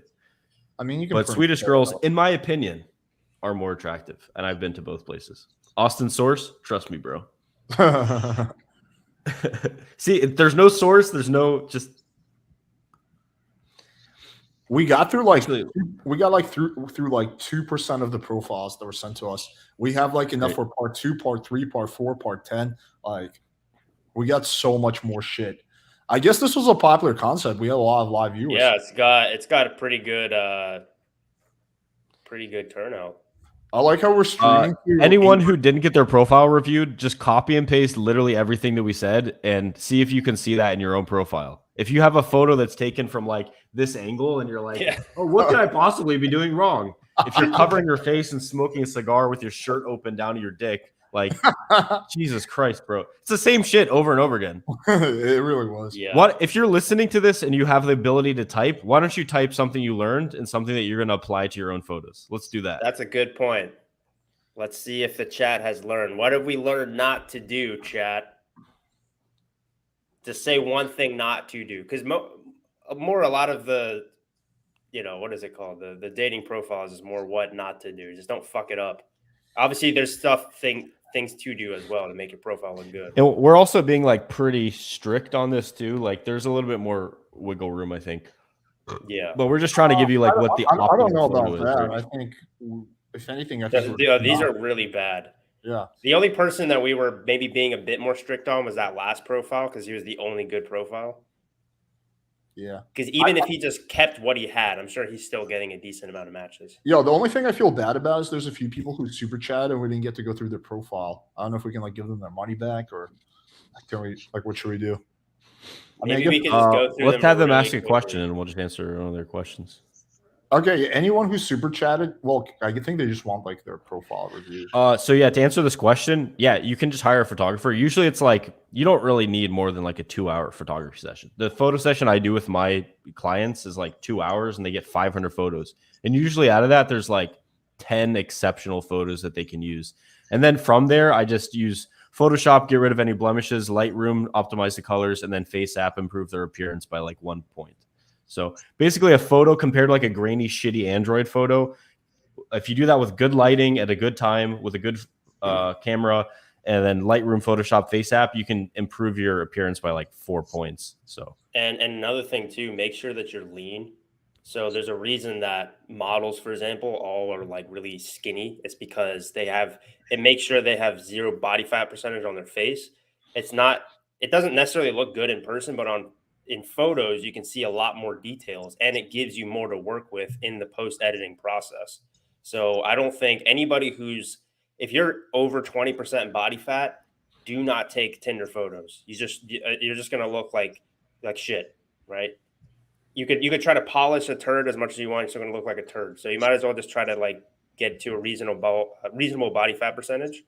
I mean, but Swedish girls, in my opinion, are more attractive, and I've been to both places. Austen source, trust me, bro. See, if there's no source, there's no just. We got through like through 2% of the profiles that were sent to us. We have like enough for part 2, part 3, part 4, part 10. Like we got so much more shit. I guess this was a popular concept. We had a lot of live viewers. Yeah, it's got a pretty good turnout. I like how we're streaming. Anyone who didn't get their profile reviewed, just copy and paste literally everything that we said and see if you can see that in your own profile. If you have a photo that's taken from like this angle and you're like, oh, what could I possibly be doing wrong? If you're covering your face and smoking a cigar with your shirt open down to your dick, like, Jesus Christ, bro. It's the same shit over and over again. It really was. Yeah. What if you're listening to this and you have the ability to type? Why don't you type something you learned and something that you're going to apply to your own photos? Let's do that. That's a good point. Let's see if the chat has learned. What have we learned not to do, chat? To say one thing not to do, because a lot of the, what is it called? The dating profiles is more what not to do. Just don't fuck it up. Obviously, there's things to do as well to make your profile look good. And we're also being like pretty strict on this too. Like there's a little bit more wiggle room, I think. Yeah, but we're just trying to give you like what the I don't know about is, that. right? I think if anything, these are really bad. Yeah. The only person that we were maybe being a bit more strict on was that last profile because he was the only good profile. Yeah. Because even if he just kept what he had, I'm sure he's still getting a decent amount of matches. Yeah. The only thing I feel bad about is there's a few people who super chat and we didn't get to go through their profile. I don't know if we can like give them their money back or what should we do? Maybe we can just go through. Let's have them ask a question and we'll just answer one of their questions. Okay, anyone who super chatted, well, I think they just want like their profile review. So yeah, to answer this question, yeah, you can just hire a photographer. Usually it's like you don't really need more than like a 2-hour photography session. The photo session I do with my clients is like 2 hours and they get 500 photos. And usually out of that, there's like 10 exceptional photos that they can use. And then from there, I just use Photoshop, get rid of any blemishes. Lightroom, optimize the colors, and then Face App, improve their appearance by like 1 point. So basically, a photo compared to like a grainy, shitty Android photo. If you do that with good lighting at a good time with a good camera, and then Lightroom, Photoshop, Face App, you can improve your appearance by like 4 points. So and another thing too, make sure that you're lean. So there's a reason that models, for example, all are like really skinny. It's because it makes sure they have 0 body fat percentage on their face. It doesn't necessarily look good in person, but in photos, you can see a lot more details and it gives you more to work with in the post editing process. So I don't think anybody if you're over 20% body fat, do not take Tinder photos. You're just going to look like shit, right? You could try to polish a turd as much as you want. You're still going to look like a turd. So you might as well just try to like get to a reasonable body fat percentage.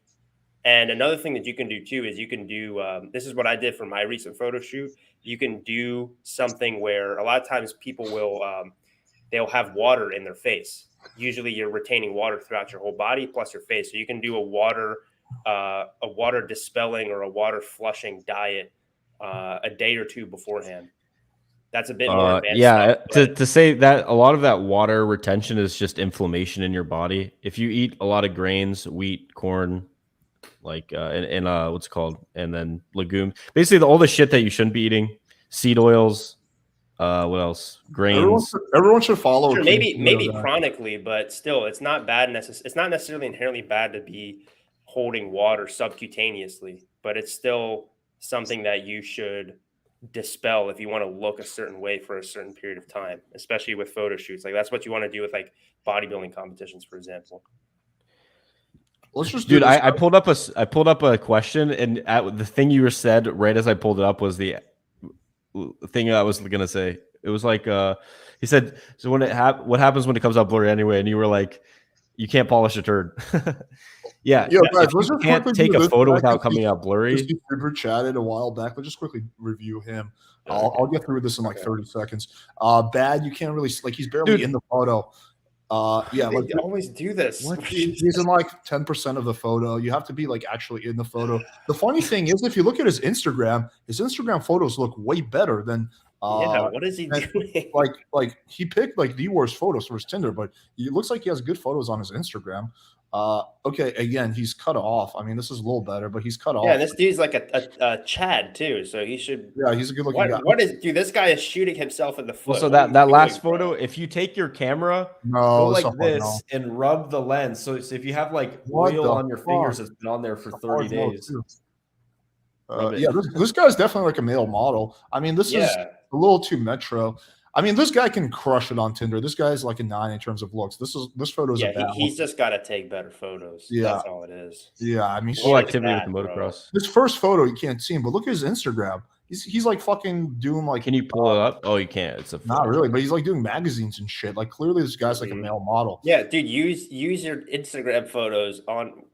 And another thing that you can do too is you can do this is what I did for my recent photo shoot. You can do something where a lot of times people they'll have water in their face. Usually you're retaining water throughout your whole body plus your face. So you can do a water dispelling or a water flushing diet a day or two beforehand. That's a bit more advanced. Yeah, stuff, to say that a lot of that water retention is just inflammation in your body. If you eat a lot of grains, wheat, corn, like and what's it called, and then legumes, basically all the shit that you shouldn't be eating, seed oils, what else? Grains. Everyone should follow. Sure, maybe chronically, but still, it's not bad. It's not necessarily inherently bad to be holding water subcutaneously, but it's still something that you should dispel if you want to look a certain way for a certain period of time, especially with photo shoots. Like that's what you want to do with like bodybuilding competitions, for example. Let's just dude. I pulled up a question, and the thing you said right as I pulled it up was the thing I was gonna say. It was like he said, so what happens when it comes out blurry anyway? And you were like, you can't polish a turd. Yeah, guys, you can't take a photo without coming out blurry. He super chatted a while back. Let's just quickly review him. I'll get through this in like 30 seconds. Bad, you can't really like he's barely in the photo. Yeah, like you always do this. He's in like 10% of the photo. You have to be like actually in the photo. The funny thing is, if you look at his Instagram photos look way better than. What is he doing? Like he picked like the worst photos for his Tinder, but it looks like he has good photos on his Instagram. Okay, again, he's cut off. I mean, this is a little better, but he's cut off. Yeah, this dude's like a Chad too, so he should. Yeah, he's a good looking guy. Dude? This guy is shooting himself in the foot. Well, so that last photo, if you take your camera, go like this and rub the lens. So if you have like oil on your fingers that's been on there for 30 days. Yeah, this guy's definitely like a male model. I mean, this is a little too metro. I mean, this guy can crush it on Tinder. This guy's like a 9 in terms of looks. This photo is a bad he's just got to take better photos. Yeah, that's all it is. Yeah, I mean, full activity with the motocross. This first photo you can't see him, but look at his Instagram. He's like fucking doing like. Can you pull it up? Oh, you can't. It's not really, but he's like doing magazines and shit. Like clearly, this guy's like a male model. Yeah, dude, use your Instagram photos on.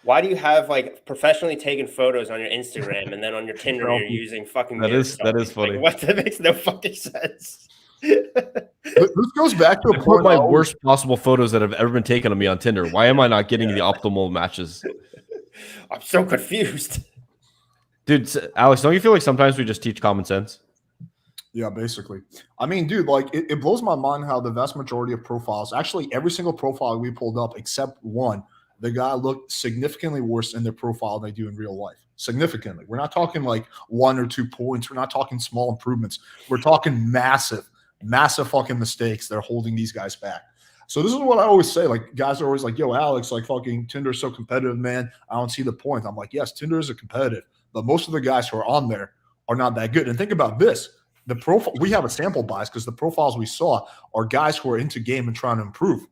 Why do you have like professionally taken photos on your Instagram and then on your Tinder you're using fucking? That is funny. Like, what? That makes no fucking sense. This goes back to one of my worst possible photos that have ever been taken of me on Tinder. Why am I not getting the optimal matches? I'm so confused. Dude, Alex, don't you feel like sometimes we just teach common sense? Yeah, basically. I mean, dude, like it blows my mind how the vast majority of profiles, actually every single profile we pulled up except one, the guy looked significantly worse in their profile than they do in real life. Significantly. We're not talking like 1 or 2 points. We're not talking small improvements. We're talking massive fucking mistakes that are holding these guys back. So this is what I always say. Like guys are always like, yo, Alex, like fucking Tinder's so competitive, man. I don't see the point. I'm like, yes, Tinder is a competitive, but most of the guys who are on there are not that good. And think about this. The profile, we have a sample bias because the profiles we saw are guys who are into game and trying to improve.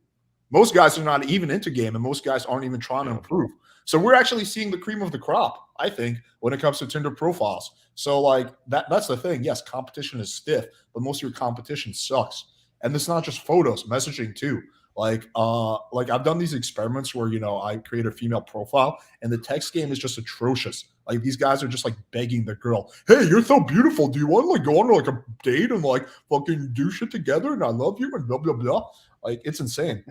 Most guys are not even into game, and most guys aren't even trying to improve. So we're actually seeing the cream of the crop, I think, when it comes to Tinder profiles. So like that's the thing. Yes, competition is stiff, but most of your competition sucks. And it's not just photos, messaging too. Like I've done these experiments where, you know, I create a female profile and the text game is just atrocious. Like these guys are just like begging the girl, hey, you're so beautiful. Do you want to like go on like a date and like fucking do shit together? And I love you and blah, blah, blah. Like it's insane.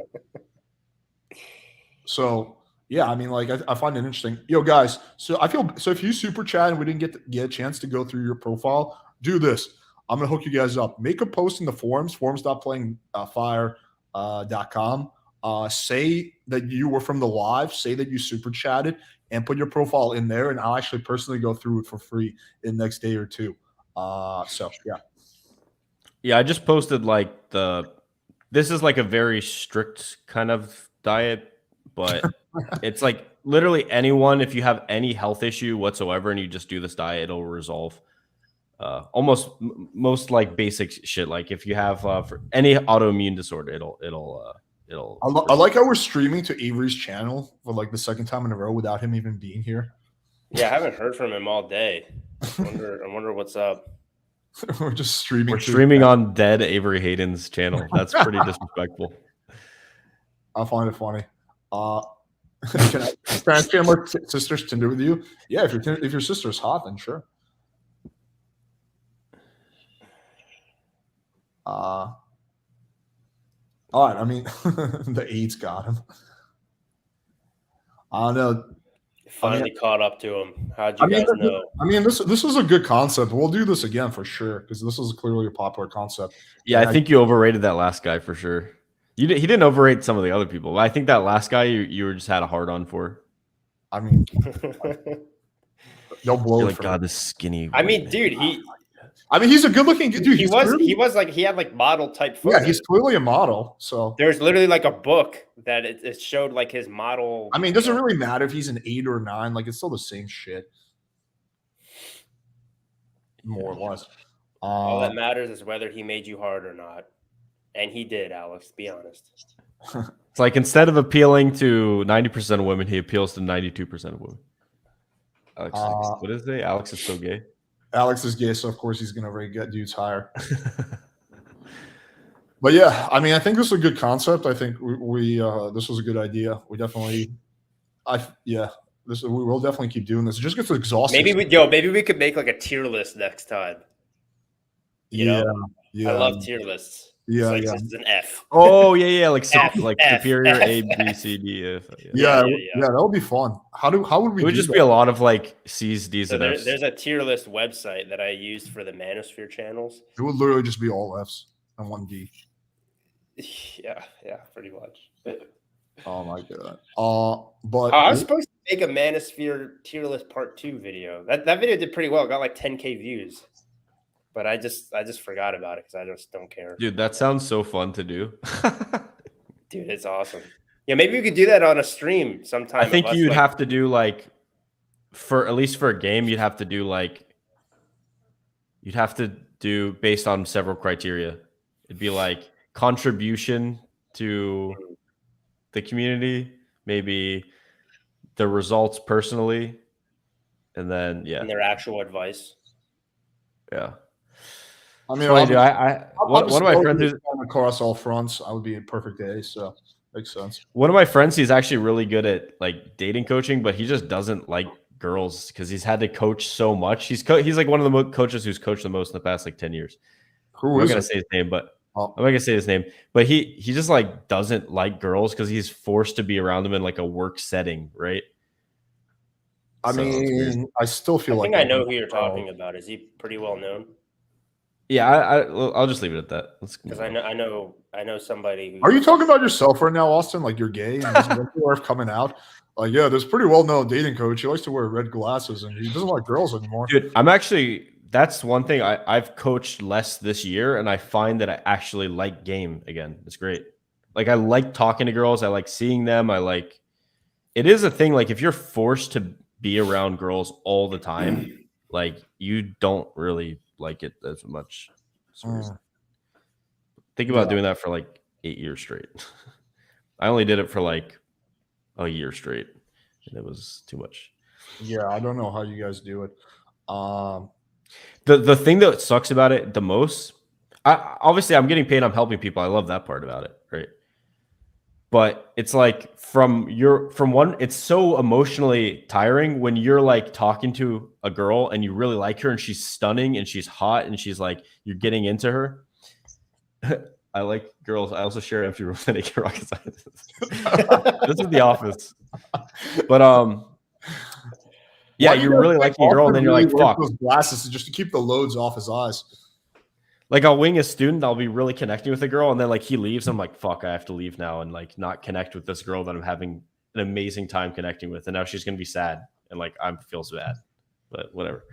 So yeah, I mean, like I find it interesting. Yo, guys, so I feel so if you super chat and we didn't get a chance to go through your profile, do this. I'm gonna hook you guys up. Make a post in the forums.playingfire.com. Say that you were from the live. Say that you super chatted and put your profile in there, and I'll actually personally go through it for free in the next day or two. So yeah. Yeah, I just posted like this is like a very strict kind of diet, but it's like literally anyone, if you have any health issue whatsoever and you just do this diet, it'll resolve most like basic shit. Like if you have for any autoimmune disorder, it'll I like how we're streaming to Avery's channel for like the second time in a row without him even being here. Yeah, I haven't heard from him all day. I wonder what's up. We're just streaming. We're streaming on dead Avery Hayden's channel. That's pretty disrespectful. I find it funny. Can I share my sister's Tinder with you? Yeah, if your sister's hot, then sure. All right. I mean, the AIDS got him. I don't know. Finally caught up to him. How'd you guys know? I mean, this is a good concept. We'll do this again for sure because this is clearly a popular concept. Yeah, I think you overrated that last guy for sure. He didn't overrate some of the other people. I think that last guy you were just had a hard on for. I mean, they'll blow. You're like, God, this skinny. I mean, dude, he's a good-looking dude. He had like model type photos. Yeah, he's clearly a model. So there's literally like a book that it showed like his model. I mean, it doesn't really matter if he's an 8 or 9. Like it's still the same shit, more or less. All that matters is whether he made you hard or not, and he did. Alex, be honest. It's like instead of appealing to 90% of women, he appeals to 92% of women. Alex, what is it? Alex is so gay. Alex is gay, so of course he's gonna get dudes higher. But yeah, I mean, I think this is a good concept. I think we this was a good idea. We definitely, we will definitely keep doing this. It just gets exhausting. Maybe we could make like a tier list next time. You know, yeah. I love tier lists. Yeah, like, this is an F. Oh yeah, like F, like F, superior F, A, B, C, D, F. Yeah, that would be fun. How would we? It would just be a lot of like C's, D's, and F's. There's a tier list website that I used for the Manosphere channels. It would literally just be all F's and 1 D. Yeah, pretty much. Oh my god. But I was supposed to make a Manosphere tier list part 2 video. That video did pretty well. It got like 10K views. But I just forgot about it because I just don't care. Dude, that sounds so fun to do. Dude, it's awesome. Yeah, maybe we could do that on a stream sometime. I think you'd have to do like at least for a game, you'd have to do based on several criteria. It'd be like contribution to the community, maybe the results personally, and then and their actual advice. Yeah. I mean, one of my friends is across all fronts. I would be a perfect day, so makes sense. One of my friends, he's actually really good at like dating coaching, but he just doesn't like girls because he's had to coach so much. He's like one of the coaches who's coached the most in the past like 10 years. I'm not gonna say his name, but he just like doesn't like girls because he's forced to be around them in like a work setting, right? I mean, I still feel like I know who you're talking about. Is he pretty well known? Yeah, I'll just leave it at that. Because I know somebody. Are you talking about yourself right now, Austin? Like you're gay and this coming out? Like, yeah, there's pretty well known dating coach. He likes to wear red glasses and he doesn't like girls anymore. Dude, that's one thing I've coached less this year, and I find that I actually like game again. It's great. Like I like talking to girls. I like seeing them. It is a thing. Like if you're forced to be around girls all the time, like you don't really like it as much. Think about doing that for like 8 years straight. I only did it for like a year straight, and it was too much. Yeah, I don't know how you guys do it. The thing that sucks about it the most, obviously I'm getting paid, I'm helping people. I love that part about it, right? But it's like it's so emotionally tiring when you're like talking to a girl and you really like her and she's stunning and she's hot and she's like, you're getting into her. I like girls. I also share empty rooms and naked rocket scientists. This is The Office. But yeah, Why do you're guys really think liking a girl, and then you're Austin like, really wears fuck. those glasses just to keep the loads off his eyes. Like I'll wing a student, I'll be really connecting with a girl, and then like he leaves. I'm like, fuck, I have to leave now and like not connect with this girl that I'm having an amazing time connecting with, and now she's gonna be sad and like I feels bad. But whatever.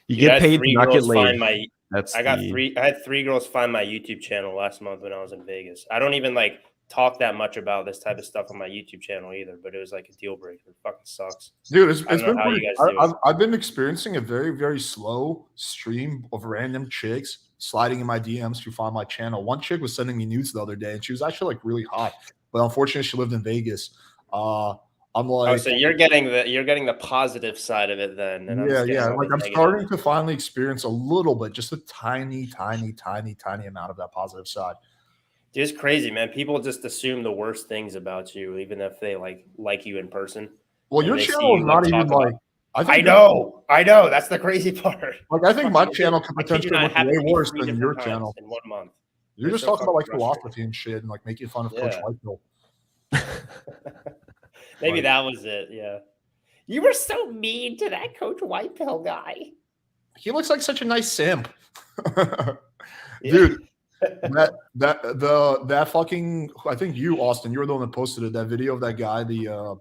You get paid to not get laid. I had 3 girls find my YouTube channel last month when I was in Vegas. I don't even like talk that much about this type of stuff on my YouTube channel either, but it was like a deal breaker. It fucking sucks. Dude, it's been how pretty, you guys do it. I've been experiencing a very, very slow stream of random chicks sliding in my DMs to find my channel. One chick was sending me nudes the other day, and she was actually like really hot, but unfortunately she lived in Vegas. I'm like, so you're getting the positive side of it then. And yeah. Like I'm starting to finally experience a little bit, just a tiny amount of that positive side. Dude, it's crazy, man. People just assume the worst things about you, even if they like you in person. Well, your channel is not even like. I know. That's the crazy part. Like I think my channel could potentially look way worse than your channel in 1 month. You're just talking about like philosophy and shit, and like making fun of Coach Whitehill. Maybe that was it. Yeah. You were so mean to that Coach Whitehill guy. He looks like such a nice simp. Dude, that fucking, I think you, Austen, you were the one that posted it, that video of that guy, the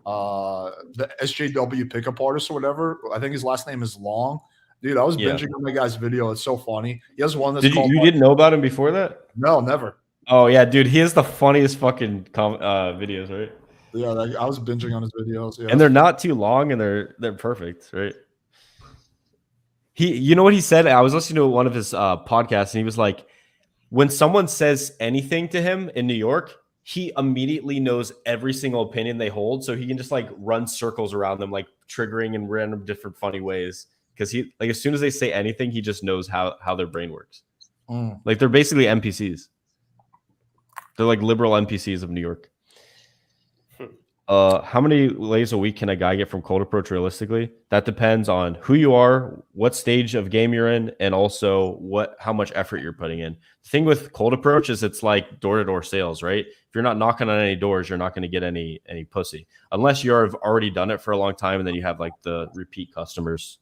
SJW pickup artist or whatever. I think his last name is Long. Dude, I was binging on that guy's video. It's so funny. He has one that's called. You didn't know about him before that? No, never. Oh yeah, dude, he has the funniest fucking videos, right? Yeah, I was binging on his videos. Yeah. And they're not too long, and they're perfect, right? You know what he said? I was listening to one of his podcasts, and he was like, when someone says anything to him in New York, he immediately knows every single opinion they hold, so he can just like run circles around them, like triggering in random different funny ways. Because he like as soon as they say anything, he just knows how their brain works. Like they're basically NPCs. They're like liberal NPCs of New York. How many lays a week can a guy get from cold approach realistically? That depends on who you are, what stage of game you're in, and also how much effort you're putting in. The thing with cold approach is it's like door-to-door sales, right? If you're not knocking on any doors, you're not going to get any pussy. Unless you've already done it for a long time and then you have like the repeat customers.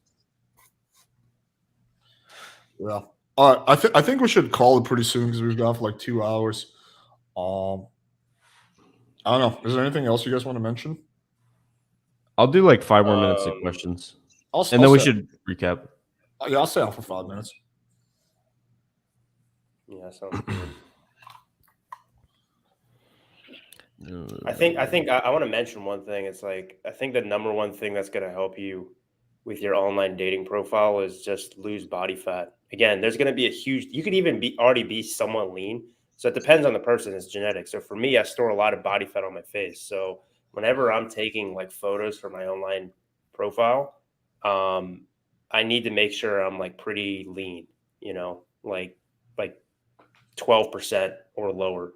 Yeah. I think we should call it pretty soon because we've got for like 2 hours. I don't know. Is there anything else you guys want to mention? I'll do like 5 more minutes of questions. And then we should recap. Yeah, I'll stay on for 5 minutes. Yeah, sounds good. I think I want to mention one thing. It's like, I think the number one thing that's going to help you with your online dating profile is just lose body fat. Again, there's going to be you could even already be somewhat lean. So it depends on the person. It's genetic. So for me, I store a lot of body fat on my face. So whenever I'm taking like photos for my online profile, I need to make sure I'm like pretty lean, like 12% or lower,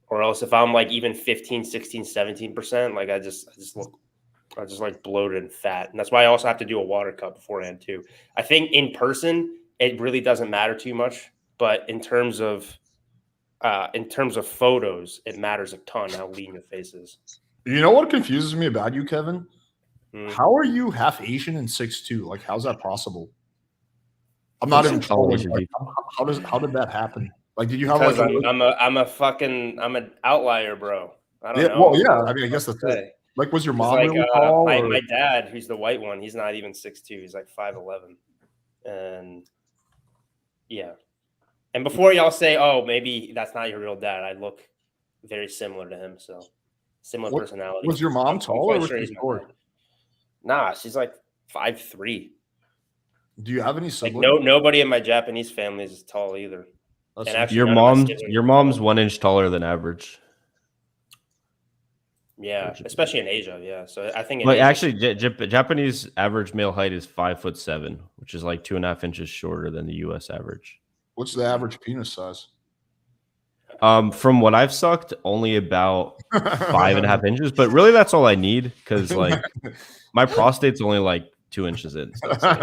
or else if I'm like even 15, 16, 17%, like I just like bloated and fat. And that's why I also have to do a water cut beforehand too. I think in person, it really doesn't matter too much, but in terms of photos, it matters a ton how lean your face is. You know what confuses me about you, Kevin? How are you half Asian and 6'2"? Like, how's that possible? I'm not even trolling. Like, how did that happen? Like, did you have like? I'm an outlier, bro. I don't know. Well, yeah. I mean, I guess that's it. Like, was your mom really tall? My dad, who's the white one, he's not even 6'2". He's like 5'11", and yeah. And before y'all say, "Oh, maybe that's not your real dad," I look very similar to him. So similar personality. Was your mom tall or was she short? Nah, she's like 5'3". Do you have any siblings? Like, nobody in my Japanese family is tall either. And actually, your mom's 1 inch taller than average. Yeah, especially in Asia. Yeah, so I think. Actually, Japanese average male height is 5'7", which is like 2.5 inches shorter than the U.S. average. What's the average penis size? From what I've sucked, only about 5.5 inches. But really, that's all I need because like my prostate's only like 2 inches in. So it's like,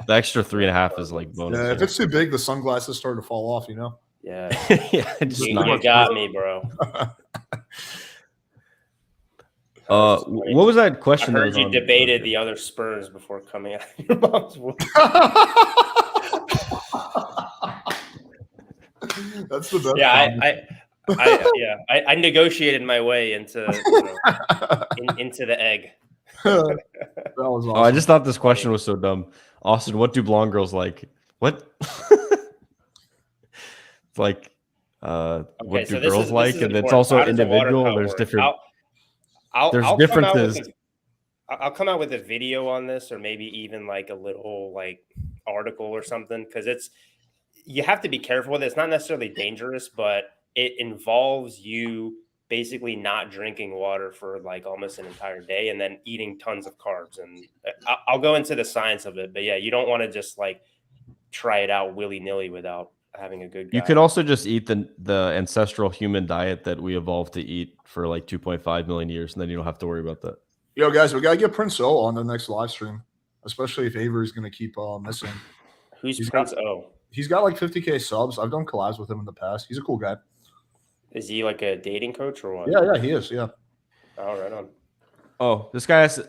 the extra 3.5 is like bonus. Yeah, if it's too big, the sunglasses start to fall off. Yeah, Yeah, just you not. got me, bro. What was that I question? heard you debated the other Spurs before coming out of your mom's womb. That's the best. Yeah, I negotiated my way into into the egg. That was awesome. Oh, I just thought this question was so dumb. Austin, what do blonde girls like? What? It's like, what do girls like? And it's also individual. There's different. There's differences. I'll come out with a video on this, or maybe even like a little like article or something, because you have to be careful with it. It's not necessarily dangerous, but it involves you basically not drinking water for like almost an entire day and then eating tons of carbs. And I'll go into the science of it, but yeah, you don't want to just like try it out willy-nilly without having a good guide. You could also just eat the ancestral human diet that we evolved to eat for like 2.5 million years, and then you don't have to worry about that. Yo, guys, we gotta get Prince O on the next live stream, especially if Avery's gonna keep missing. Who's Prince O? He's got like 50K subs. I've done collabs with him in the past. He's a cool guy. Is he like a dating coach or what? Yeah, he is. Yeah. Oh, right on. Oh, this guy has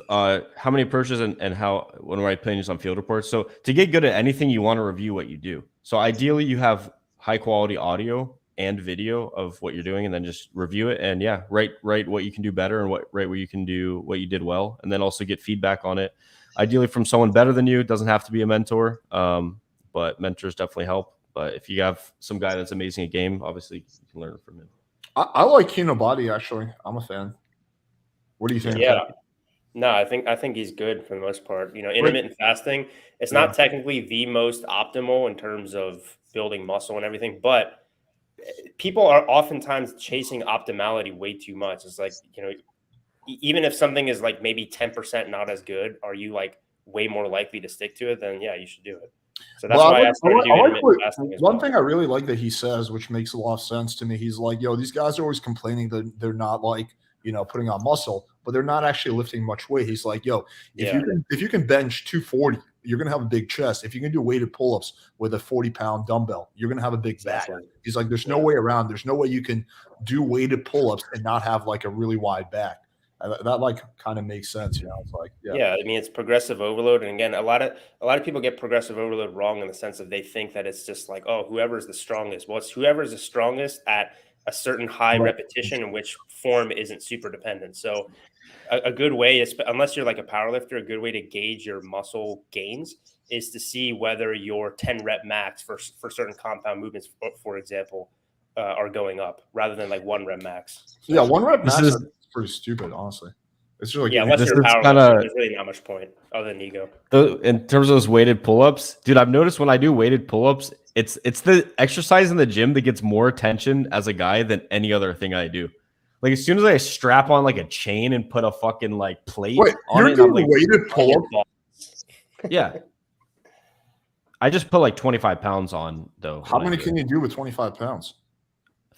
how many approaches and how what are my opinions on field reports. So to get good at anything, you want to review what you do. So ideally, you have high quality audio and video of what you're doing, and then just review it. And yeah, write what you can do better and write what you can do, what you did well, and then also get feedback on it. Ideally, from someone better than you. It doesn't have to be a mentor, but mentors definitely help. But if you have some guy that's amazing at game, obviously you can learn from him. I like Kino Body, actually. I'm a fan. What do you think? Yeah. No, I think he's good for the most part. Intermittent fasting, it's not technically the most optimal in terms of building muscle and everything, but people are oftentimes chasing optimality way too much. It's like, even if something is like maybe 10% not as good, are you like way more likely to stick to it? Then yeah, you should do it. So that's why I started doing intermittent fasting as well. One thing I really like that he says, which makes a lot of sense to me, he's like, yo, these guys are always complaining that they're not like, putting on muscle, but they're not actually lifting much weight. He's like, yo, if you can bench 240, you're going to have a big chest. If you can do weighted pull-ups with a 40-pound dumbbell, you're going to have a big back. He's like, there's no way around. There's no way you can do weighted pull-ups and not have like a really wide back. That like kind of makes sense. It's like, yeah. I mean, it's progressive overload. And again, a lot of people get progressive overload wrong in the sense that they think that it's just like, oh, whoever's the strongest. Well, it's whoever's the strongest at a certain high repetition in which form isn't super dependent. So a good way is, unless you're like a power lifter, a good way to gauge your muscle gains is to see whether your 10 rep max for certain compound movements, for example, are going up rather than like 1 rep max. Yeah, 1 rep max is pretty stupid, honestly. It's really unless you're a power lifter, there's really not much point other than ego. In terms of those weighted pull-ups, dude, I've noticed when I do weighted pull-ups, it's the exercise in the gym that gets more attention as a guy than any other thing I do. Like as soon as I strap on like a chain and put a fucking like plate on you're it, doing I'm like, weighted pull-ups? Yeah. I just put like 25 pounds on though. How many can you do with 25 pounds?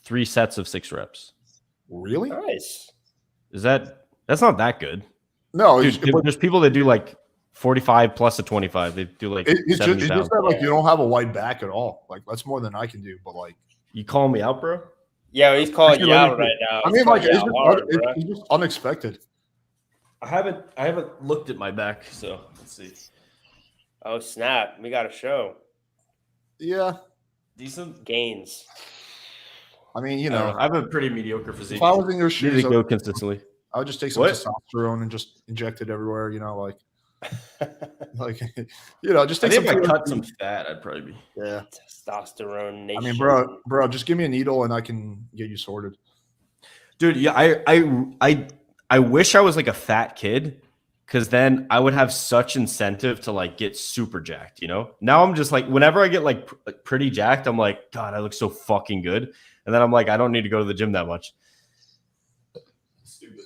3 sets of 6 reps. Really? Nice. That's not that good. No, dude, there's people that do like 45 plus a 25. They do like 70 it's pounds. just that like you don't have a wide back at all. Like that's more than I can do. But like, you calling me out, bro? Yeah, he's calling you out right now. I mean, like it's just unexpected. I haven't looked at my back, so let's see. Oh snap! We got a show. Yeah, decent gains. I mean, I have a pretty mediocre physique. If I was in your shoes, I go consistently. I would just take some testosterone and just inject it everywhere. Just take some. If I cut some fat, I'd probably be. Yeah, testosterone nation. I mean, bro, just give me a needle and I can get you sorted. Dude, yeah, I wish I was like a fat kid, because then I would have such incentive to like get super jacked. Now I'm just like, whenever I get like pretty jacked, I'm like, God, I look so fucking good, and then I'm like, I don't need to go to the gym that much. Stupid.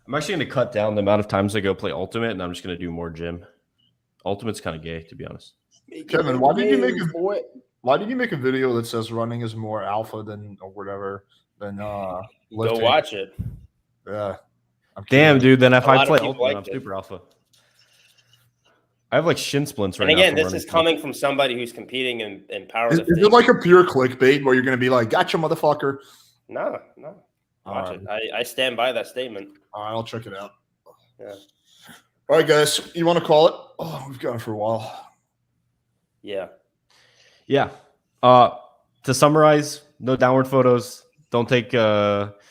I'm actually going to cut down the amount of times I go play Ultimate, and I'm just going to do more gym. Ultimate's kind of gay, to be honest. Kevin, why did you make a video that says running is more alpha than or whatever than lifting? Go watch it. Yeah. Damn, dude. Then if I play Ultimate, I'm super alpha. I have like shin splints right And now. again, from this running is so much. coming from somebody who's competing in Is powerlifting. it like a pure clickbait where you're going to be like, "Gotcha, motherfucker"? No. Watch it. I stand by that statement. All right, I'll check it out. Yeah. All right, guys, you want to call it? Oh, we've gone for a while. Yeah. Yeah. To summarize, no downward photos. Don't take don't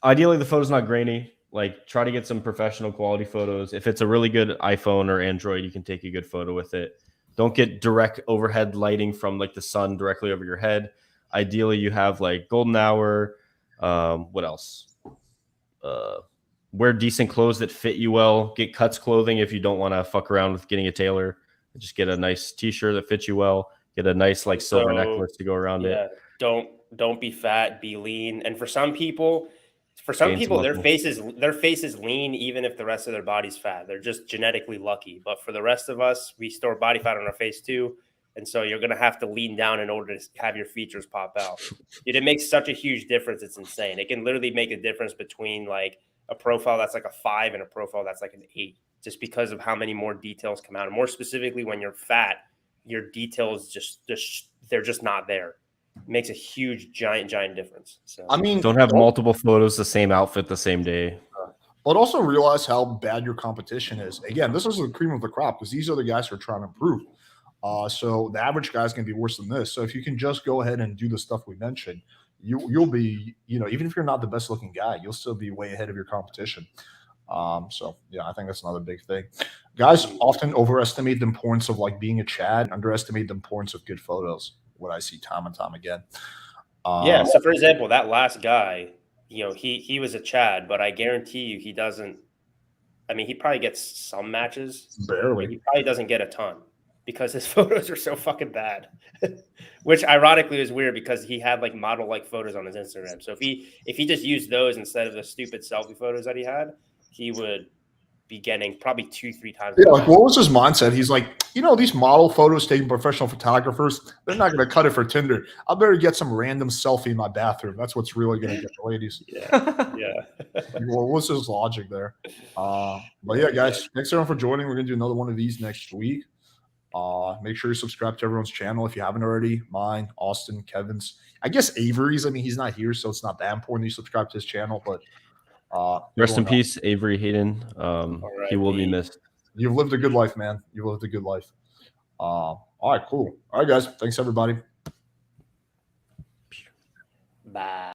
ideally the photo's not grainy. Like try to get some professional quality photos. If it's a really good iPhone or Android, you can take a good photo with it. Don't get direct overhead lighting from like the sun directly over your head. Ideally, you have like golden hour. What else? Wear decent clothes that fit you well. Get cuts clothing if you don't want to fuck around with getting a tailor. Just get a nice t-shirt that fits you well. Get a nice like silver necklace to go around it. Don't be fat, be lean. And for some people, their face is lean even if the rest of their body's fat. They're just genetically lucky. But for the rest of us, we store body fat on our face too. And so you're gonna have to lean down in order to have your features pop out. Dude, it makes such a huge difference. It's insane. It can literally make a difference between like a profile that's like a 5 and a profile that's like an 8, just because of how many more details come out. And more specifically, when you're fat, your details they're just not there. It makes a huge, giant difference. So I mean, don't have multiple photos, the same outfit, the same day. But also realize how bad your competition is. Again, this is the cream of the crop because these are the guys who are trying to improve. So the average guy's going to be worse than this. So if you can just go ahead and do the stuff we mentioned, you'll be, even if you're not the best looking guy, you'll still be way ahead of your competition. So yeah, I think that's another big thing. Guys often overestimate the importance of like being a Chad, underestimate the importance of good photos. What I see time and time again. Yeah. So for example, that last guy, he was a Chad, but I guarantee you he doesn't. I mean, he probably gets some matches. Barely. He probably doesn't get a ton because his photos are so fucking bad. Which ironically is weird because he had like model like photos on his Instagram. So if he just used those instead of the stupid selfie photos that he had, he would be getting probably 2-3 times. Yeah, like what was his mindset? He's like, these model photos taken professional photographers, they're not going to cut it for Tinder. I better get some random selfie in my bathroom. That's what's really going to get the ladies. Yeah. Well, what's his logic there? But yeah, guys, thanks everyone for joining. We're going to do another one of these next week. Make sure you subscribe to everyone's channel if you haven't already. Mine, Austen, Kevin's. I guess Avery's. I mean, he's not here, so it's not that important you subscribe to his channel. But rest in peace, Avery Hayden. He will be missed. You've lived a good life, man. You've lived a good life. All right, cool. All right, guys. Thanks, everybody. Bye.